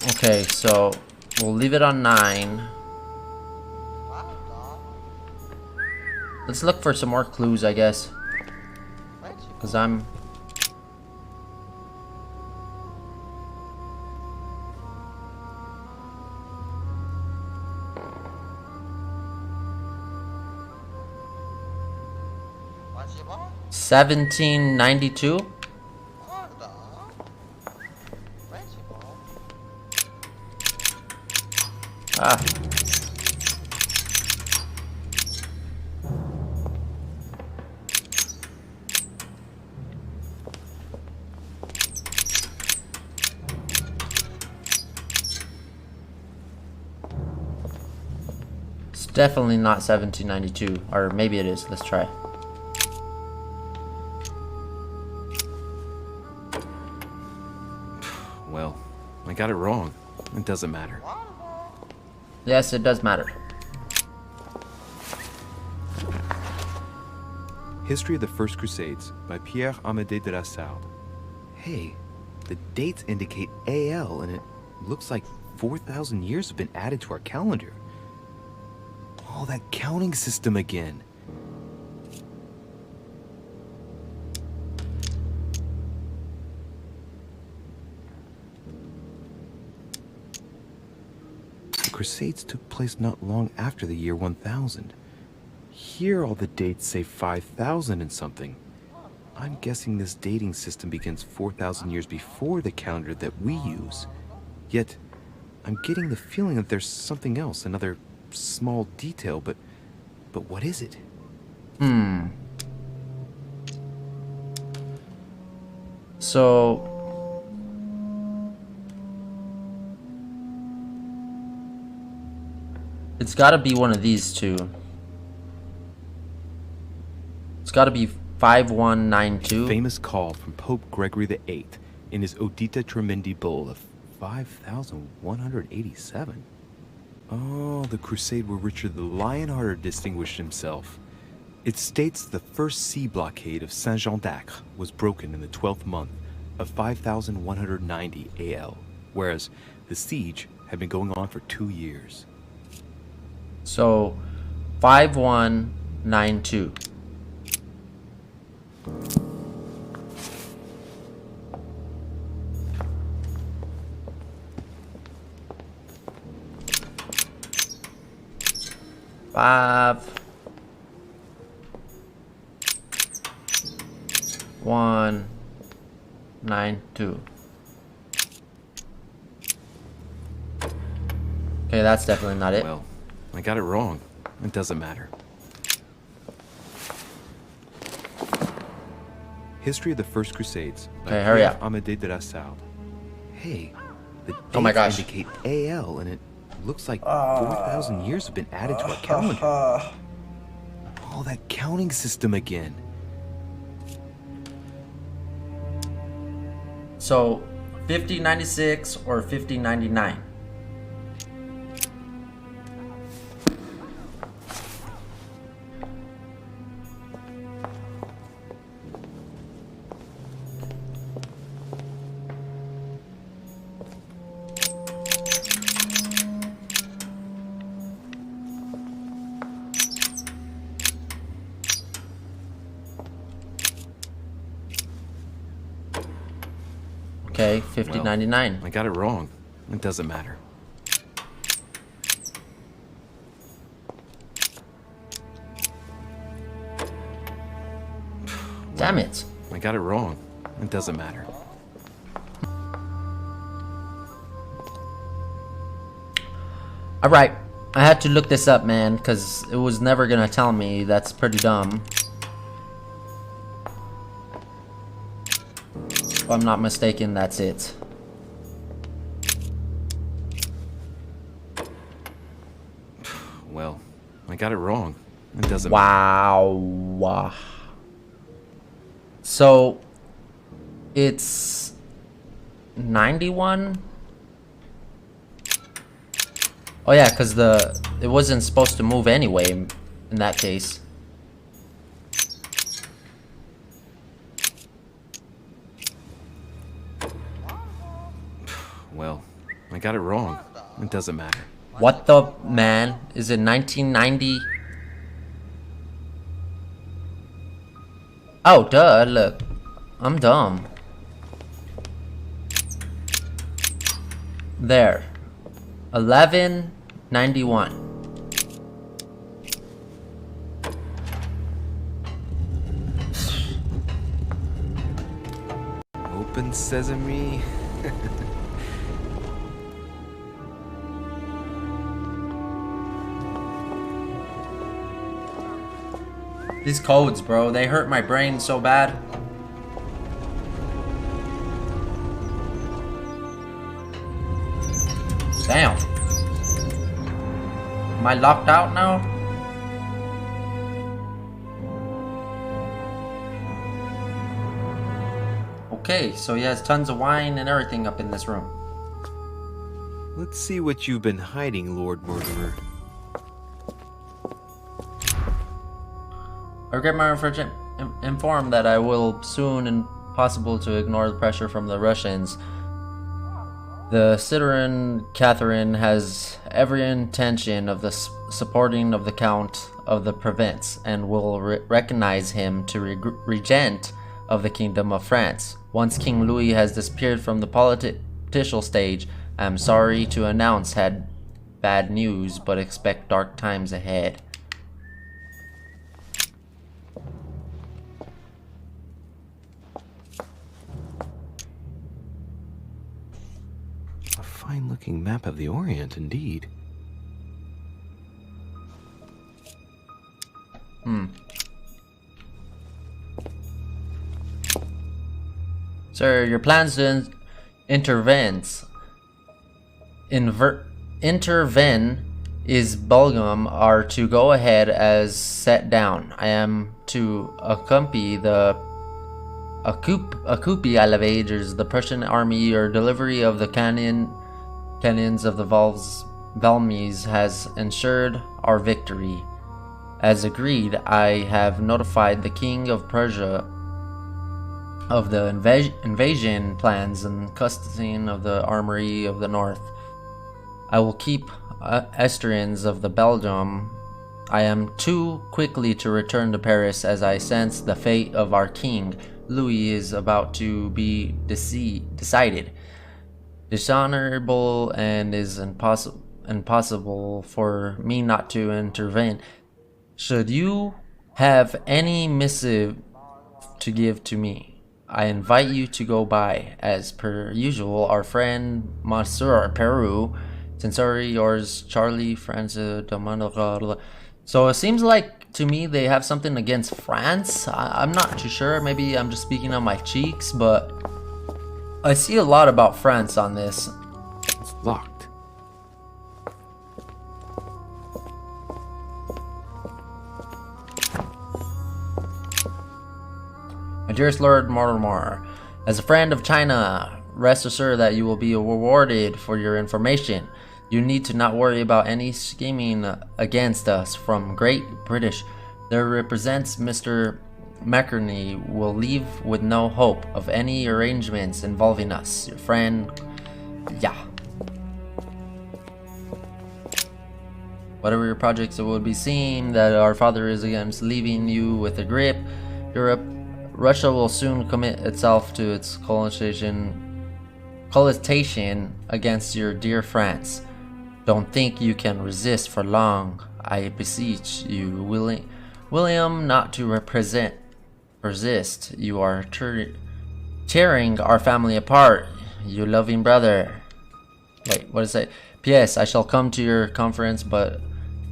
Okay, so we'll leave it on 9. Let's look for some more clues, I guess. Because I'm... $17.92? Ah. It's definitely not 1792, or maybe it is. Let's try. Well, I got it wrong. It doesn't matter. Yes, it does matter. History of the First Crusades by Pierre Amédée de la Sarde. Hey, the dates indicate AL, and it looks like 4,000 years have been added to our calendar. Oh, that counting system again. The Crusades took place not long after the year 1000. Here all the dates say 5,000 and something. I'm guessing this dating system begins 4,000 years before the calendar that we use. Yet, I'm getting the feeling that there's something else, another small detail, but what is it? So it's gotta be one of these two. It's gotta be 5192. Famous call from Pope Gregory VIII in his Audita Tremendi Bull of 5,187. Oh, the crusade where Richard the Lionhearted distinguished himself. It states the first sea blockade of Saint-Jean d'Acre was broken in the 12th month of 5,190 AL, whereas the siege had been going on for 2 years. So 5192. Five, 1, 9, 2. Okay, that's definitely not it. Well, I got it wrong. It doesn't matter. History of the First Crusades by Okay, hurry Pierre up. Amédée de la Sarde. Hey, the dates Oh my gosh. indicate AL, and it looks like 4,000 years have been added to our calendar. Oh, that counting system again. So 5096 or 5099. Okay, 5099. I got it wrong. It doesn't matter. Damn it. I got it wrong. It doesn't matter. Alright, I had to look this up, man, because it was never gonna tell me. That's pretty dumb. If I'm not mistaken, that's it. Well, I got it wrong. It doesn't Wow. So, it's 91? Oh yeah, because it wasn't supposed to move anyway in that case. Well, I got it wrong. It doesn't matter. What the man? Is it 1990? Oh, duh, look. I'm dumb. There. 1191. Open sesame. These codes, bro, they hurt my brain so bad. Damn. Am I locked out now? Okay, so he has tons of wine and everything up in this room. Let's see what you've been hiding, Lord Mortimer. I regret my informed that I will soon and possible to ignore the pressure from the Russians. The citizen Catherine has every intention of the supporting of the Count of the province and will recognize him to regent of the Kingdom of France. Once King Louis has disappeared from the political stage, I am sorry to announce had bad news, but expect dark times ahead. A fine-looking map of the Orient, indeed. Sir, your plans to intervene is Belgium are to go ahead as set down. I am to accompany the elevators, the Prussian army, or delivery of the cannons of the Valmies has ensured our victory. As agreed, I have notified the King of Prussia of the invasion plans and custody of the armory of the north. I will keep estuaries of the Belgium. I am too quickly to return to Paris, as I sense the fate of our king Louis is about to be decided. Dishonorable, and is impossible for me not to intervene. Should you have any missive to give to me, I invite you to go by, as per usual, our friend Monsieur Peru. Sincerely yours, Charlie Francis Dominic. So it seems like to me they have something against France. I'm not too sure. Maybe I'm just speaking on my cheeks, but I see a lot about France on this. It's locked. My dearest Lord Mortimer, as a friend of China, rest assured that you will be rewarded for your information. You need to not worry about any scheming against us from Great British. There represents Mr. McCurney will leave with no hope of any arrangements involving us. Your friend, yeah. Whatever your projects, it will be seen that our father is against leaving you with a grip. Russia will soon commit itself to its coalition against your dear France. Don't think you can resist for long. I beseech you, William, not to resist. You are tearing our family apart, you loving brother. Wait, what is it? P.S. I shall come to your conference, but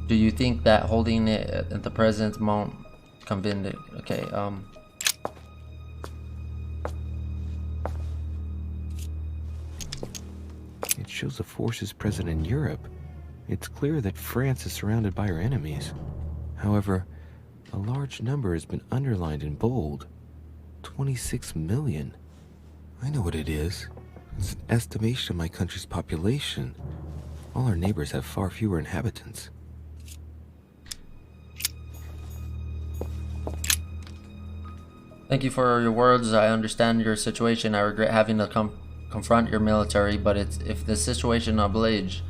do you think that holding it at the present won't convince it? Okay, It shows the forces present in Europe. It's clear that France is surrounded by her enemies. However, a large number has been underlined in bold. 26 million. I know what it is. It's an estimation of my country's population. All our neighbors have far fewer inhabitants. thank you for your words. I understand your situation. I regret having to confront your military, but if the situation obliges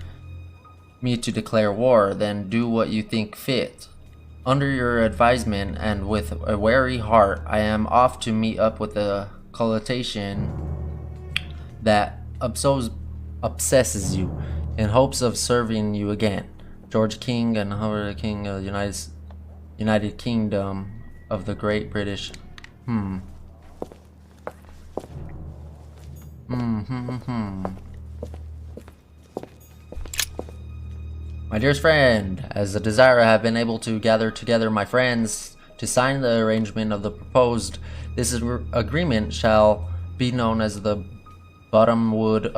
me to declare war, then do what you think fit. Under your advisement and with a wary heart, I am off to meet up with the coalition that obsesses you, in hopes of serving you again. George King and Howard King of the United Kingdom of the Great British. My dearest friend, as a desire I have been able to gather together my friends to sign the arrangement of the proposed. This agreement shall be known as the Bottomwood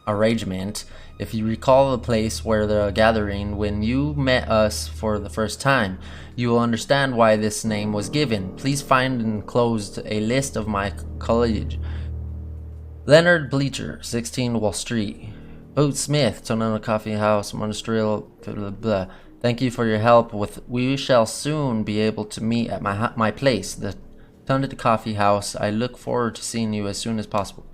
Arrangement. If you recall the place where the gathering when you met us for the first time, you will understand why this name was given. Please find enclosed a list of my colleagues. Leonard Bleacher, 16 Wall Street. Boot Smith, Tonona Coffee House, Monastrial, blah, blah. Thank you for your help. We shall soon be able to meet at my place, the Tunted Coffee House. I look forward to seeing you as soon as possible.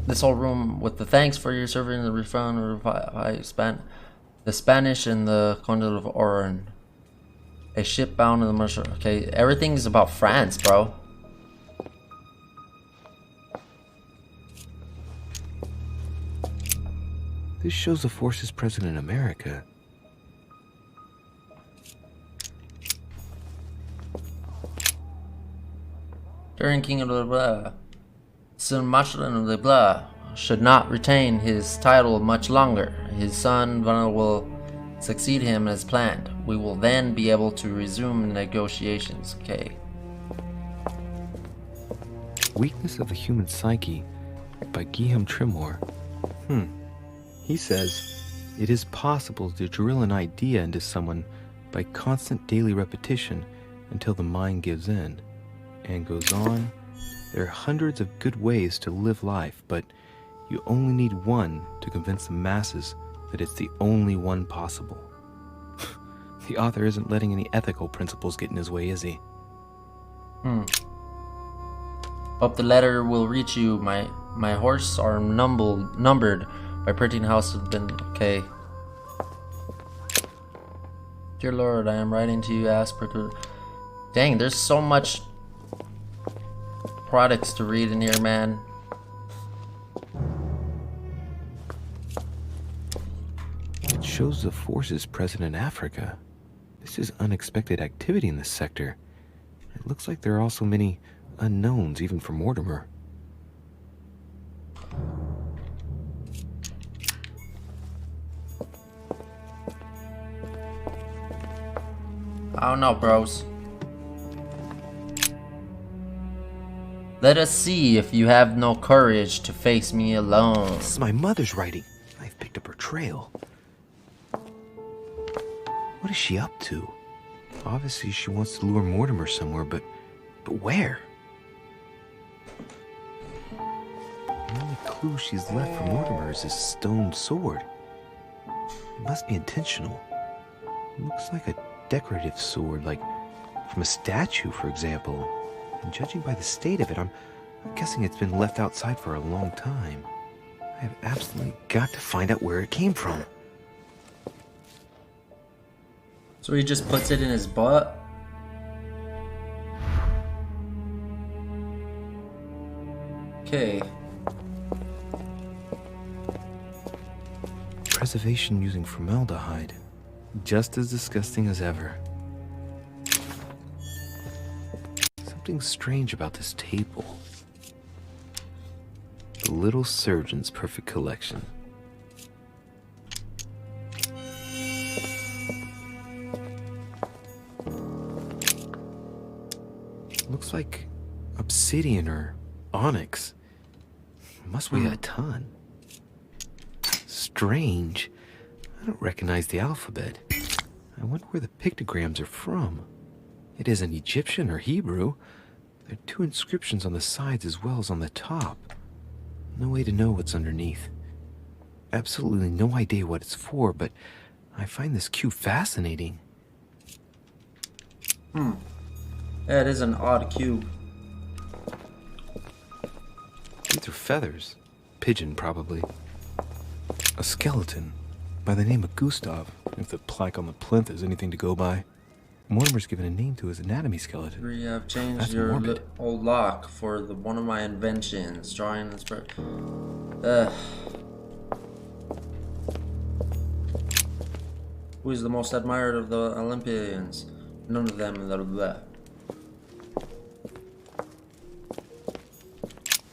This whole room with the thanks for your serving the refund, the Spanish and the Conde of Oran. A ship bound in the Marshall. Okay, everything's about France, bro. This shows the forces present in America. During King of the Blah, Son Marshal of the Blah should not retain his title much longer. His son will succeed him as planned. We will then be able to resume negotiations. Okay. Weakness of the Human Psyche by Guillaume Trimore. He says, it is possible to drill an idea into someone by constant daily repetition until the mind gives in. And goes on, there are hundreds of good ways to live life, but you only need one to convince the masses that it's the only one possible. The author isn't letting any ethical principles get in his way, is he? Hope the letter will reach you. My horse are numbered. My printing house has been okay. Dear Lord, I am writing to you. Ask for. Dang, there's so much products to read in here, man. It shows the forces present in Africa. This is unexpected activity in this sector. It looks like there are also many unknowns, even for Mortimer. I don't know, bros. Let us see if you have no courage to face me alone. This is my mother's writing. I've picked up her trail. What is she up to? Obviously, she wants to lure Mortimer somewhere, but where? The only clue she's left for Mortimer is this stone sword. It must be intentional. It looks like a decorative sword, like from a statue, for example. And judging by the state of it, I'm guessing it's been left outside for a long time. I have absolutely got to find out where it came from. So he just puts it in his butt? Okay. Preservation using formaldehyde. Just as disgusting as ever. something strange about this table. The little surgeon's perfect collection. Looks like obsidian or onyx. Must weigh a ton. Strange. I don't recognize the alphabet. I wonder where the pictograms are from. It isn't Egyptian or Hebrew. There are 2 inscriptions on the sides as well as on the top. No way to know what's underneath. Absolutely no idea what it's for, but I find this cube fascinating. Yeah, it is an odd cube. These are feathers. Pigeon, probably. A skeleton by the name of Gustav, if the plaque on the plinth is anything to go by. Mortimer's given a name to his anatomy skeleton. You have changed That's your morbid. old lock for one of my inventions. Drawing inspiration. Who is the most admired of the Olympians? None of them. Blah, blah,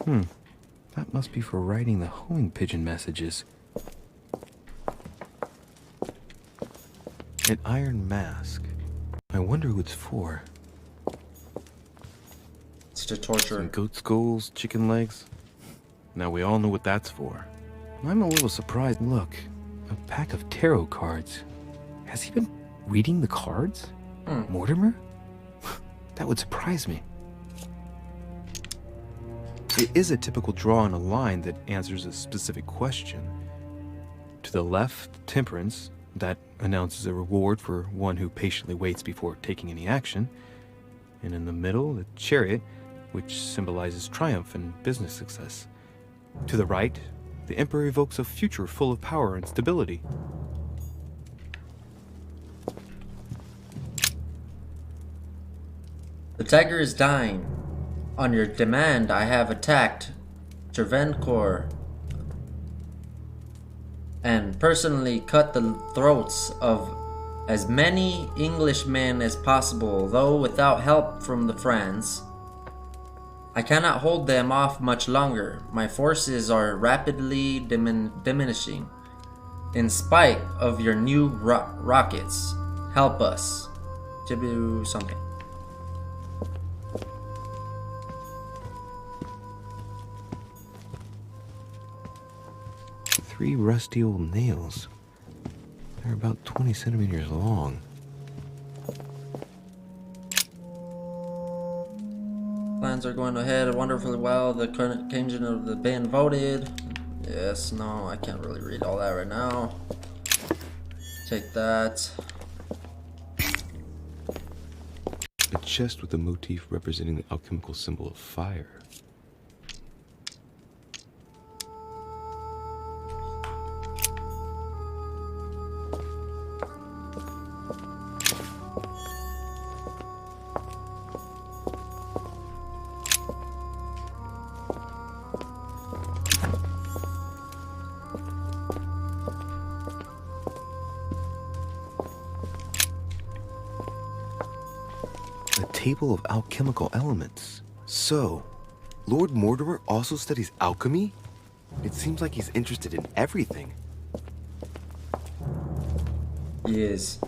blah. That must be for writing the homing pigeon messages. An iron mask. I wonder who it's for. It's to torture. Some goat skulls, chicken legs. Now we all know what that's for. I'm a little surprised. Look, a pack of tarot cards. Has he been reading the cards? Mortimer? That would surprise me. It is a typical draw on a line that answers a specific question. To the left, temperance. That announces a reward for one who patiently waits before taking any action. And in the middle, the chariot, which symbolizes triumph and business success. To the right, the emperor evokes a future full of power and stability. The tiger is dying. On your demand, I have attacked Travancore and personally cut the throats of as many Englishmen as possible, though without help from the Franz. I cannot hold them off much longer. My forces are rapidly diminishing. In spite of your new rockets, help us to do something. Three rusty old nails. They're about 20 centimeters long. Plans are going ahead wonderfully well. The current occasion of the band voted. Yes, no, I can't really read all that right now. Take that. A chest with a motif representing the alchemical symbol of fire. Table of alchemical elements. So, Lord Mortimer also studies alchemy? It seems like he's interested in everything. He is.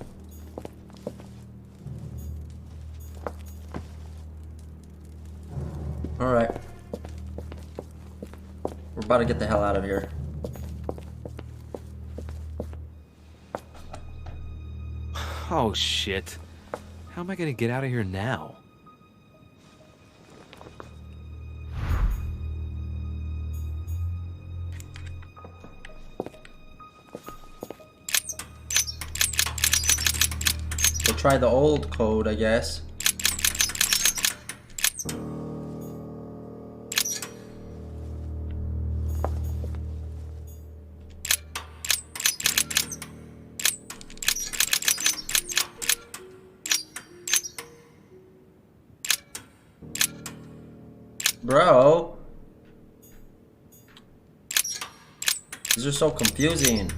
Alright. We're about to get the hell out of here. Oh shit. How am I gonna get out of here now? We'll try the old code, I guess. Bro, these are so confusing.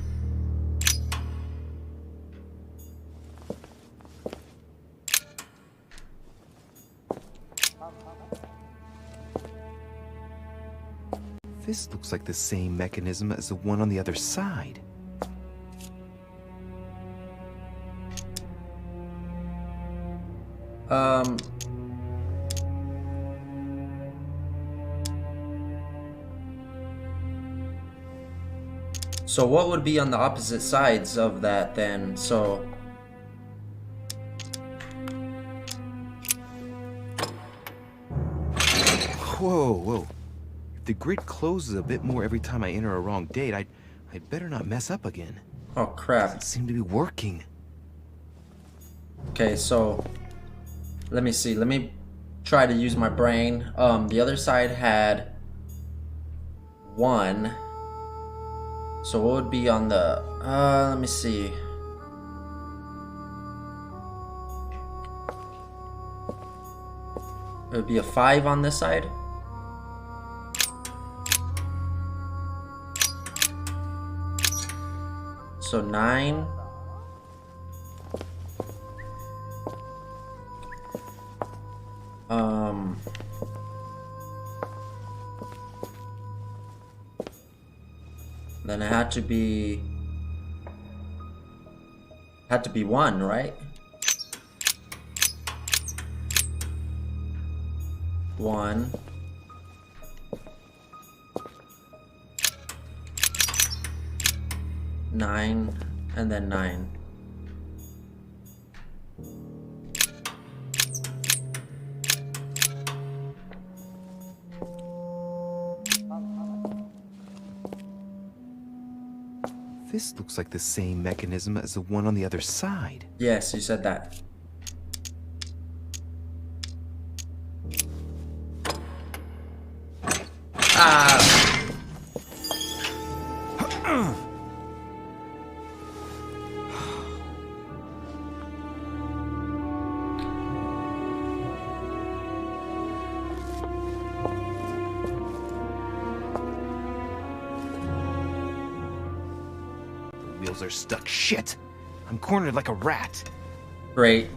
This looks like the same mechanism as the one on the other side. So what would be on the opposite sides of that then? So Whoa, whoa. If the grid closes a bit more every time I enter a wrong date, I'd better not mess up again. oh crap. Doesn't seem to be working. Okay, so let me see. Let me try to use my brain. The other side had 1. So what would be on the let me see. It would be a 5 on this side. So 9. Then it had to be 1, right? 1. Nine, and then 9. This looks like the same mechanism as the one on the other side. Yes, you said that. Wheels are stuck. Shit! I'm cornered like a rat. Great.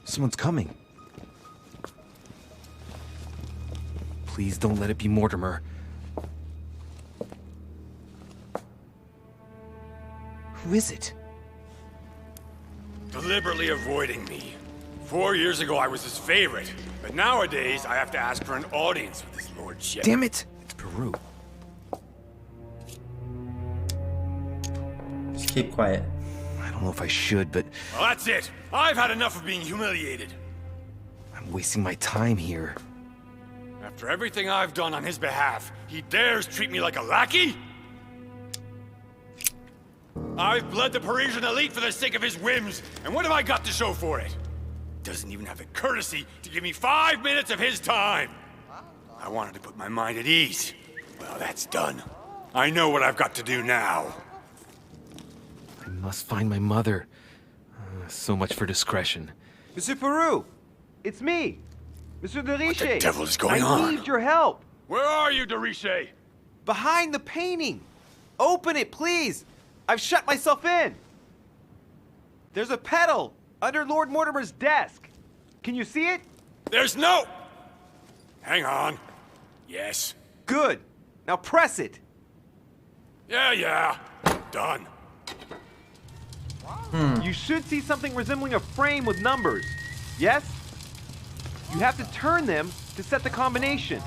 Someone's coming. Please don't let it be Mortimer. Who is it? Deliberately avoiding me. 4 years ago I was his favorite, but nowadays I have to ask for an audience with his lordship. Damn it! It's Peru. Just keep quiet. I don't know if I should, but Well, that's it. I've had enough of being humiliated. I'm wasting my time here. After everything I've done on his behalf, he dares treat me like a lackey? I've bled the Parisian elite for the sake of his whims, and what have I got to show for it? Doesn't even have the courtesy to give me 5 minutes of his time. I wanted to put my mind at ease. Well, that's done. I know what I've got to do now. I must find my mother. So much for discretion. Monsieur Peru! It's me! Monsieur de Riche! What the devil is going on? I need your help! Where are you, de Riche? Behind the painting! Open it, please! I've shut myself in! There's a pedal under Lord Mortimer's desk. Can you see it? There's no... Hang on. Yes. Good. Now press it. Yeah. Done. You should see something resembling a frame with numbers. Yes? You have to turn them to set the combination.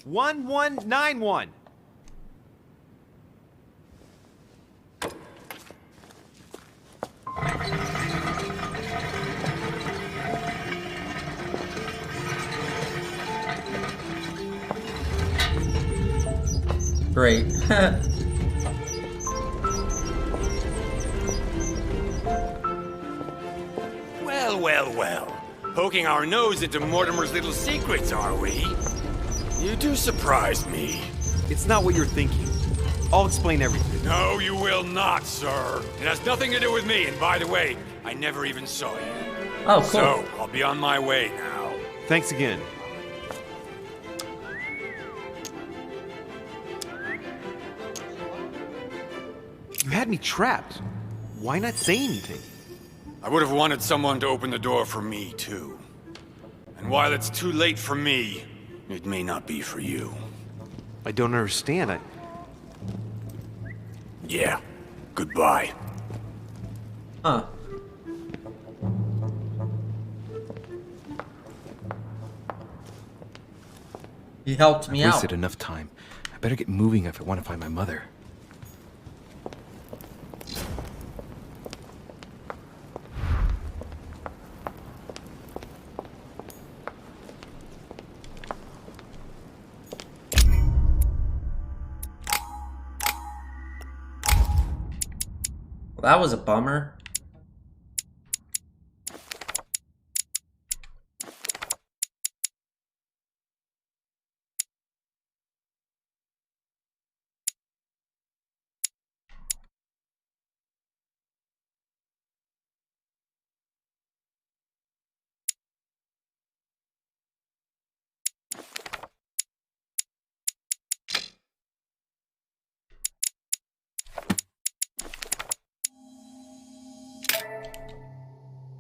One, 191. Great. Well. Poking our nose into Mortimer's little secrets, are we? You do surprise me. It's not what you're thinking. I'll explain everything. No, you will not, sir. It has nothing to do with me, and by the way, I never even saw you. Oh, cool. So, I'll be on my way now. Thanks again. You had me trapped. Why not say anything? I would have wanted someone to open the door for me, too. And while it's too late for me, it may not be for you. I don't understand. Yeah. Goodbye. Huh. He helped me I've out. wasted enough time. I better get moving if I want to find my mother. Well, that was a bummer.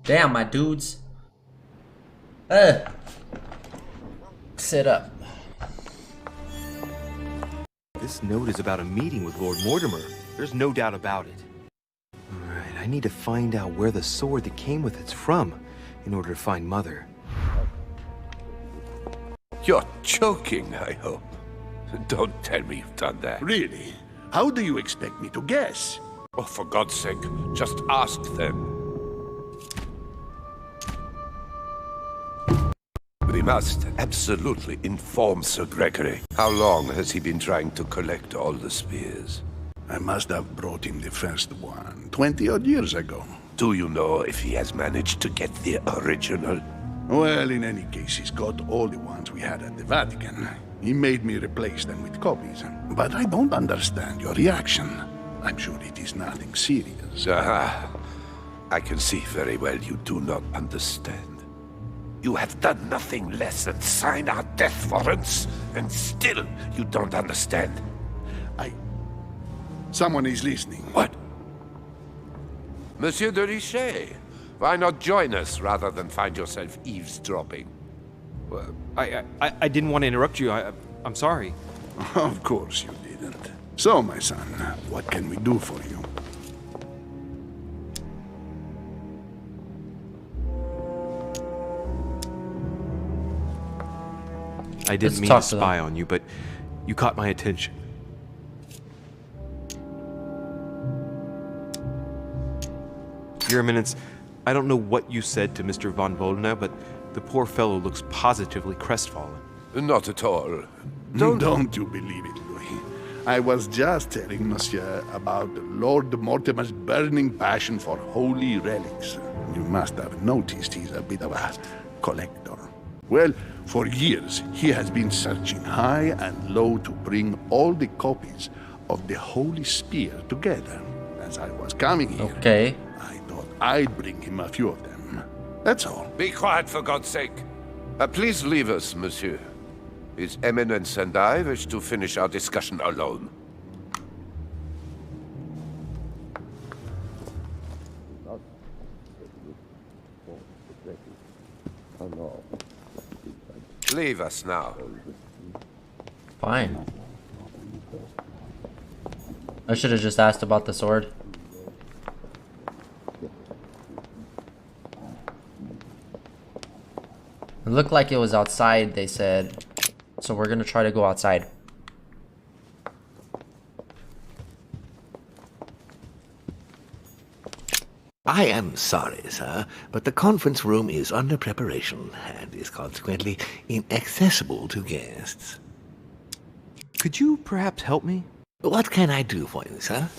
Damn, my dudes. Sit up. This note is about a meeting with Lord Mortimer. There's no doubt about it. Alright, I need to find out where the sword that came with it's from in order to find Mother. You're joking, I hope. Don't tell me you've done that. Really? How do you expect me to guess? Oh, for God's sake, just ask them. We must absolutely inform Sir Gregory. How long has he been trying to collect all the spears? I must have brought him the first one 20-odd years ago. Do you know if he has managed to get the original? Well, in any case, he's got all the ones we had at the Vatican. He made me replace them with copies. But I don't understand your reaction. I'm sure it is nothing serious. Aha. I can see very well you do not understand. You have done nothing less than sign our death warrants, and still you don't understand. Someone is listening. What? Monsieur de Richet, why not join us rather than find yourself eavesdropping? Well, I didn't want to interrupt you. I'm sorry. Of course you didn't. So, my son, what can we do for you? I didn't mean to spy on you, but you caught my attention. Your Eminence, I don't know what you said to Mr. von Volna, but the poor fellow looks positively crestfallen. Not at all. Don't you believe it, Louis. I was just telling Monsieur about Lord Mortimer's burning passion for holy relics. You must have noticed he's a bit of a collector. Well, for years, he has been searching high and low to bring all the copies of the Holy Spear together. As I was coming here, I thought I'd bring him a few of them. That's all. Be quiet, for God's sake. Please leave us, monsieur. His Eminence and I wish to finish our discussion alone. Leave us now. Fine. I should have just asked about the sword. It looked like it was outside, they said. So we're gonna try to go outside. I am sorry, sir, but the conference room is under preparation and is consequently inaccessible to guests. Could you perhaps help me? What can I do for you, sir?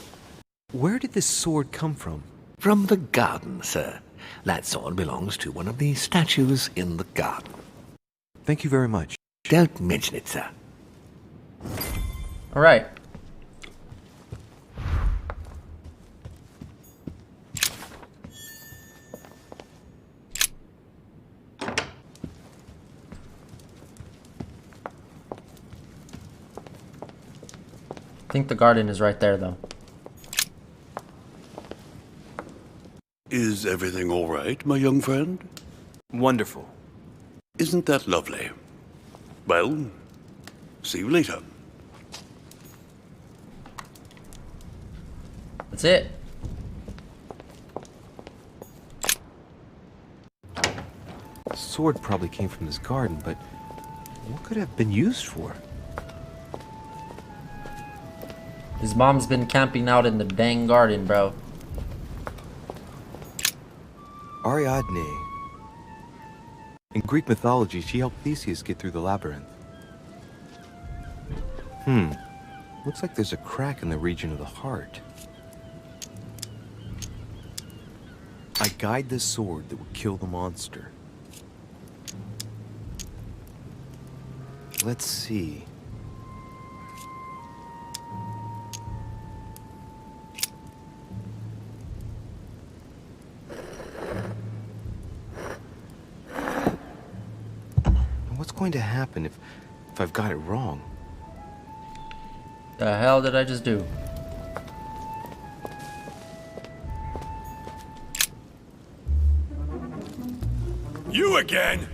Where did this sword come from? From the garden, sir. That sword belongs to one of the statues in the garden. Thank you very much. Don't mention it, sir. Alright. I think the garden is right there, though. Is everything all right, my young friend? Wonderful. Isn't that lovely? Well, see you later. That's it. The sword probably came from this garden, but what could it have been used for? His mom's been camping out in the dang garden, bro. Ariadne. In Greek mythology, she helped Theseus get through the labyrinth. Looks like there's a crack in the region of the heart. I guide this sword that will kill the monster. Let's see. What's going to happen if I've got it wrong? The hell did I just do? You again?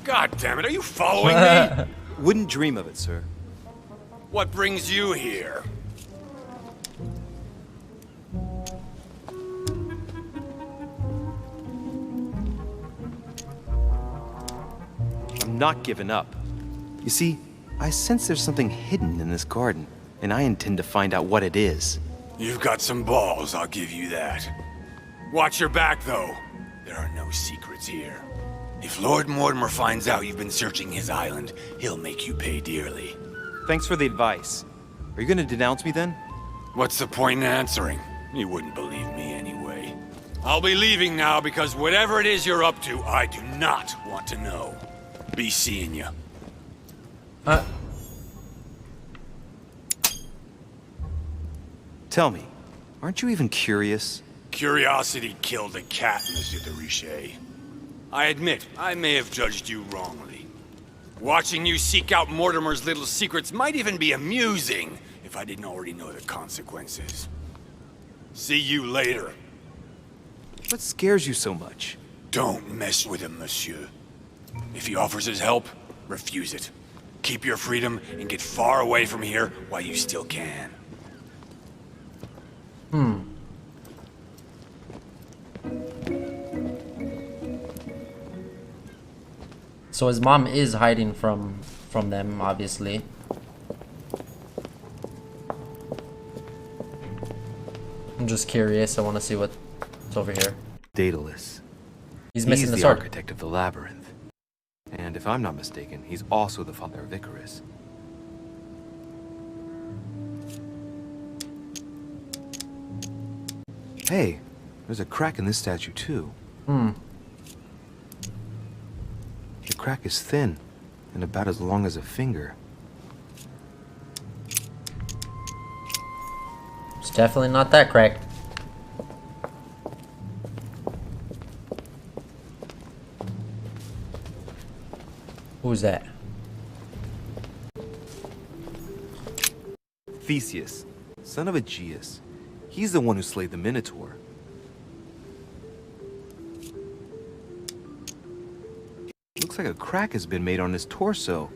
God damn it, are you following me? Wouldn't dream of it, sir. What brings you here? I'm not giving up. You see, I sense there's something hidden in this garden, and I intend to find out what it is. You've got some balls, I'll give you that. Watch your back, though. There are no secrets here. If Lord Mortimer finds out you've been searching his island, he'll make you pay dearly. Thanks for the advice. Are you going to denounce me then? What's the point in answering? You wouldn't believe me anyway. I'll be leaving now because whatever it is you're up to, I do not want to know. Be seeing you. Tell me, aren't you even curious? Curiosity killed a cat, Monsieur de Richet. I admit, I may have judged you wrongly. Watching you seek out Mortimer's little secrets might even be amusing, if I didn't already know the consequences. See you later. What scares you so much? Don't mess with him, monsieur. If he offers his help, refuse it. Keep your freedom and get far away from here while you still can. So his mom is hiding from them, obviously. I'm just curious. I want to see what's over here. Daedalus. He's missing the the sword. architect of the labyrinth. And if I'm not mistaken, he's also the father of Icarus. Hey, there's a crack in this statue too. The crack is thin and about as long as a finger. It's definitely not that crack. Who's that? Theseus, son of Aegeus. He's the one who slayed the Minotaur. Looks like a crack has been made on his torso.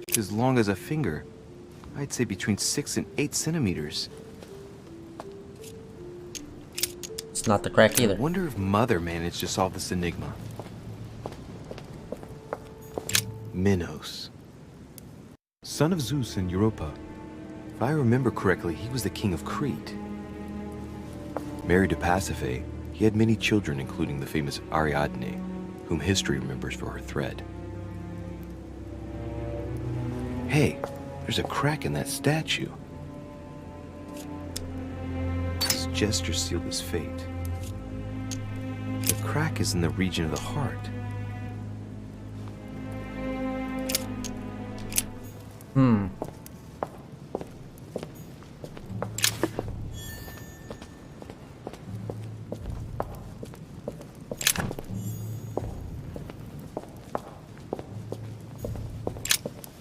It's as long as a finger. I'd say between 6 and 8 centimeters. It's not the crack either. I wonder if Mother managed to solve this enigma. Minos. Son of Zeus and Europa. If I remember correctly, he was the king of Crete. Married to Pasiphae, he had many children, including the famous Ariadne, whom history remembers for her thread. Hey, there's a crack in that statue. His gesture sealed his fate. The crack is in the region of the heart.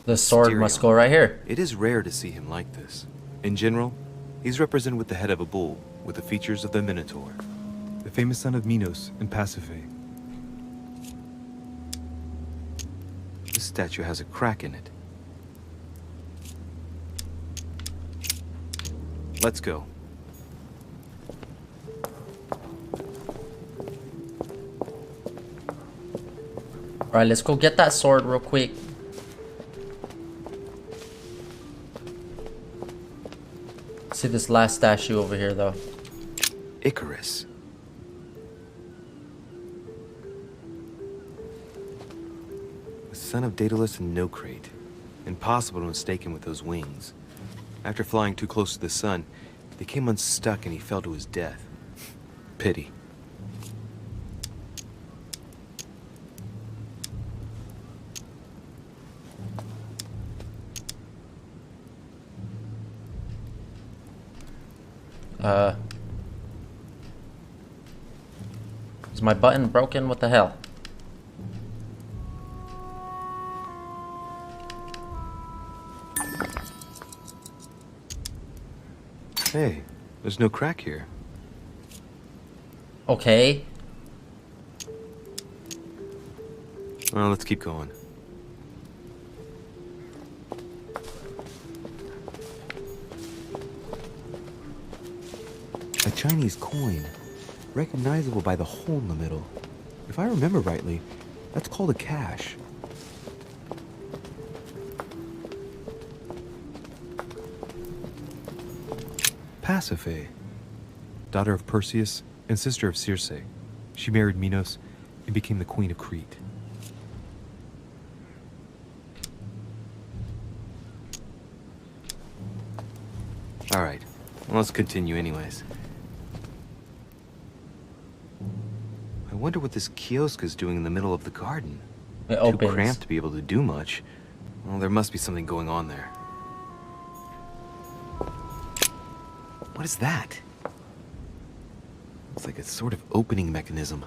The sword must go right here. It is rare to see him like this. In general, he's represented with the head of a bull, with the features of the Minotaur. The famous son of Minos and Pasiphae. This statue has a crack in it. Let's go. Alright, let's go get that sword real quick. See this last statue over here though. Icarus. The son of Daedalus and Nocrate. Impossible to mistake him with those wings. After flying too close to the sun, they came unstuck and he fell to his death. Pity. Is my button broken? What the hell? Hey, there's no crack here. Okay. Well, let's keep going. A Chinese coin, recognizable by the hole in the middle. If I remember rightly, that's called a cash. Pasiphae, daughter of Perseus and sister of Circe. She married Minos and became the queen of Crete. All right, well, let's continue anyways. I wonder what this kiosk is doing in the middle of the garden. It Too opens. cramped to be able to do much. Well, there must be something going on there. What is that? It's like a sort of opening mechanism.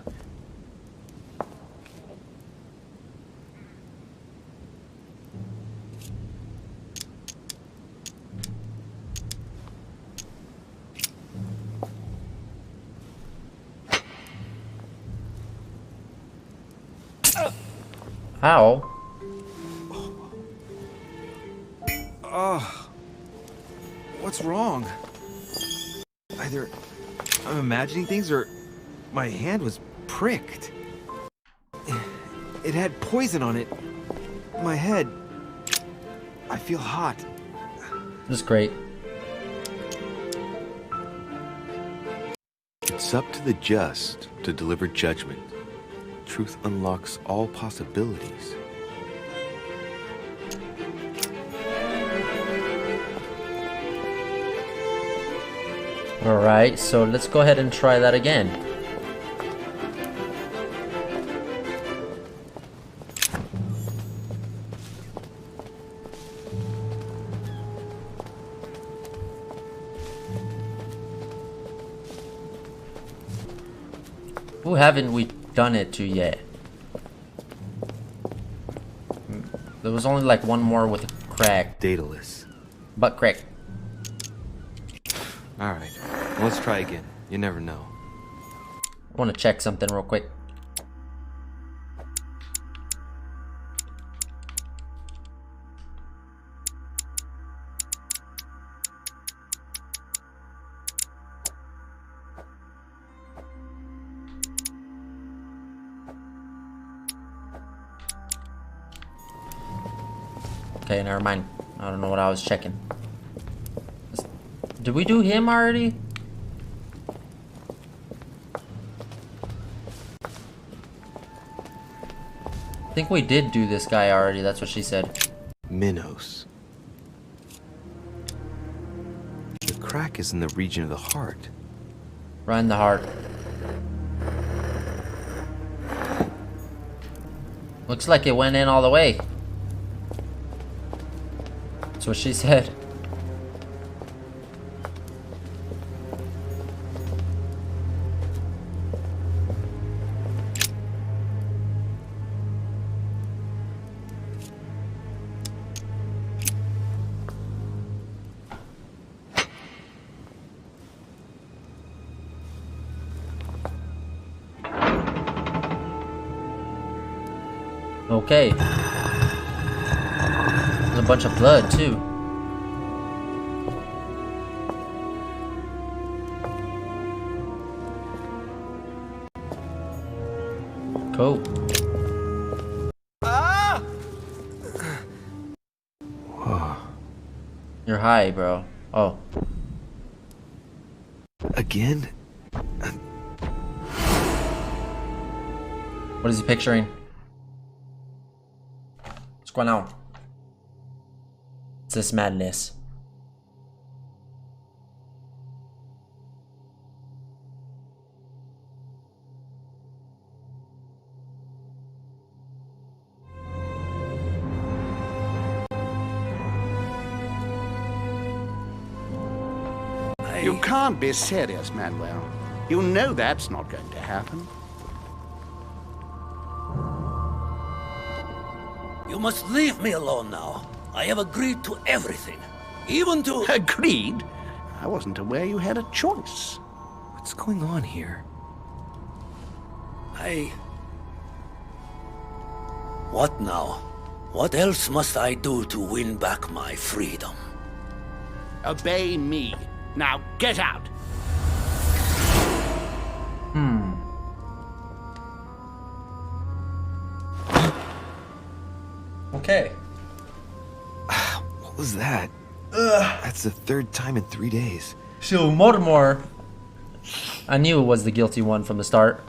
How? What's wrong? Either I'm imagining things or my hand was pricked. It had poison on it. My head. I feel hot. This is great. It's up to the just to deliver judgment. Truth unlocks all possibilities. Alright, so let's go ahead and try that again. Who haven't we done it to yet? There was only like one more with a crack. Daedalus. Butt crack. Alright, let's try again. You never know. I want to check something real quick. Okay, never mind. I don't know what I was checking. Did we do him already? I think we did do this guy already. That's what she said. Minos. The crack is in the region of the heart. Right in the heart. Looks like it went in all the way. That's what she said. Okay. There's a bunch of blood too. Cool. Ah! Whoa. You're high, bro. Oh. Again? What is he picturing? What's going on? It's this madness. You can't be serious, Manuel. You know that's not going to happen. You must leave me alone now. I have agreed to everything. Even to... Agreed? I wasn't aware you had a choice. What's going on here? What now? What else must I do to win back my freedom? Obey me. Now get out! Okay. What was that? That's the third time in 3 days. So Mortimer, I knew it was the guilty one from the start.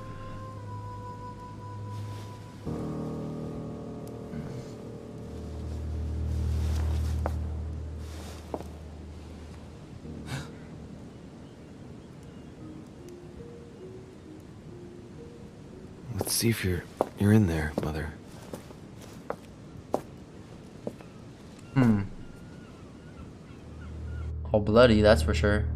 Let's see if you're in there, Mother. All bloody, that's for sure.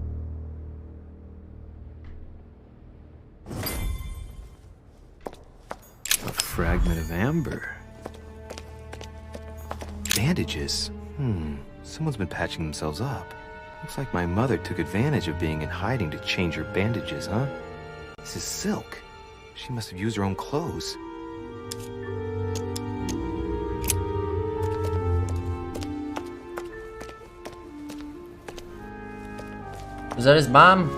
A fragment of amber. Bandages. Someone's been patching themselves up. Looks like my mother took advantage of being in hiding to change her bandages, huh? This is silk. She must have used her own clothes. Was that his mom?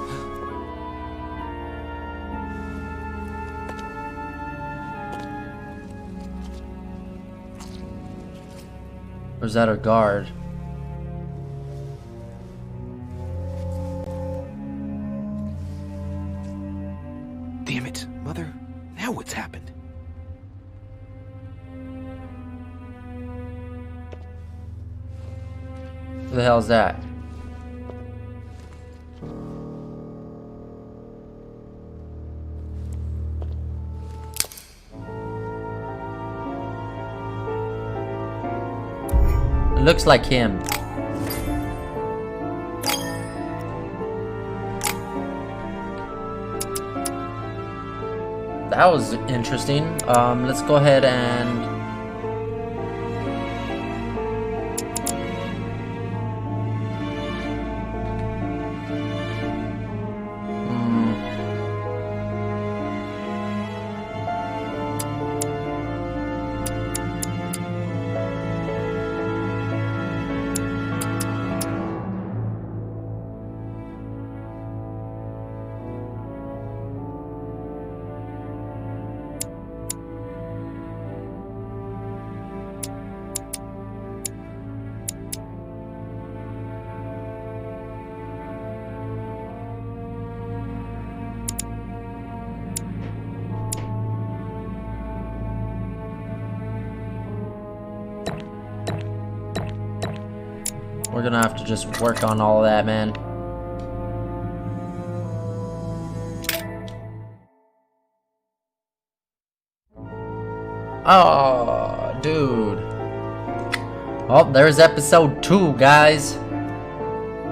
Or is that her guard? Damn it, Mother. Now what's happened? Who the hell is that? It looks like him. That was interesting. Let's go ahead and we're gonna have to just work on all of that, man. Oh, dude. Oh, there's episode 2, guys.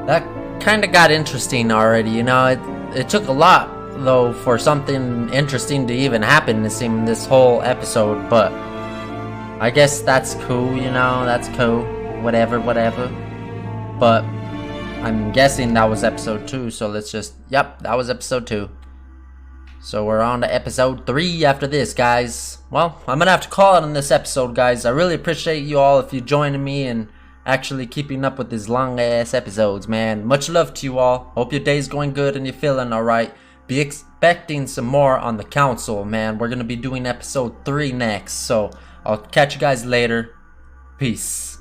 That kind of got interesting already, you know. It took a lot, though, for something interesting to even happen in this whole episode, but I guess that's cool, you know. That's cool. Whatever. But I'm guessing that was episode 2, so let's just... Yep, that was episode 2. So we're on to episode 3 after this, guys. Well, I'm gonna have to call it on this episode, guys. I really appreciate you all if you're joining me and actually keeping up with these long ass episodes, man. Much love to you all. Hope your day's going good and you're feeling alright. Be expecting some more on the council, man. We're gonna be doing episode 3 next. So I'll catch you guys later. Peace.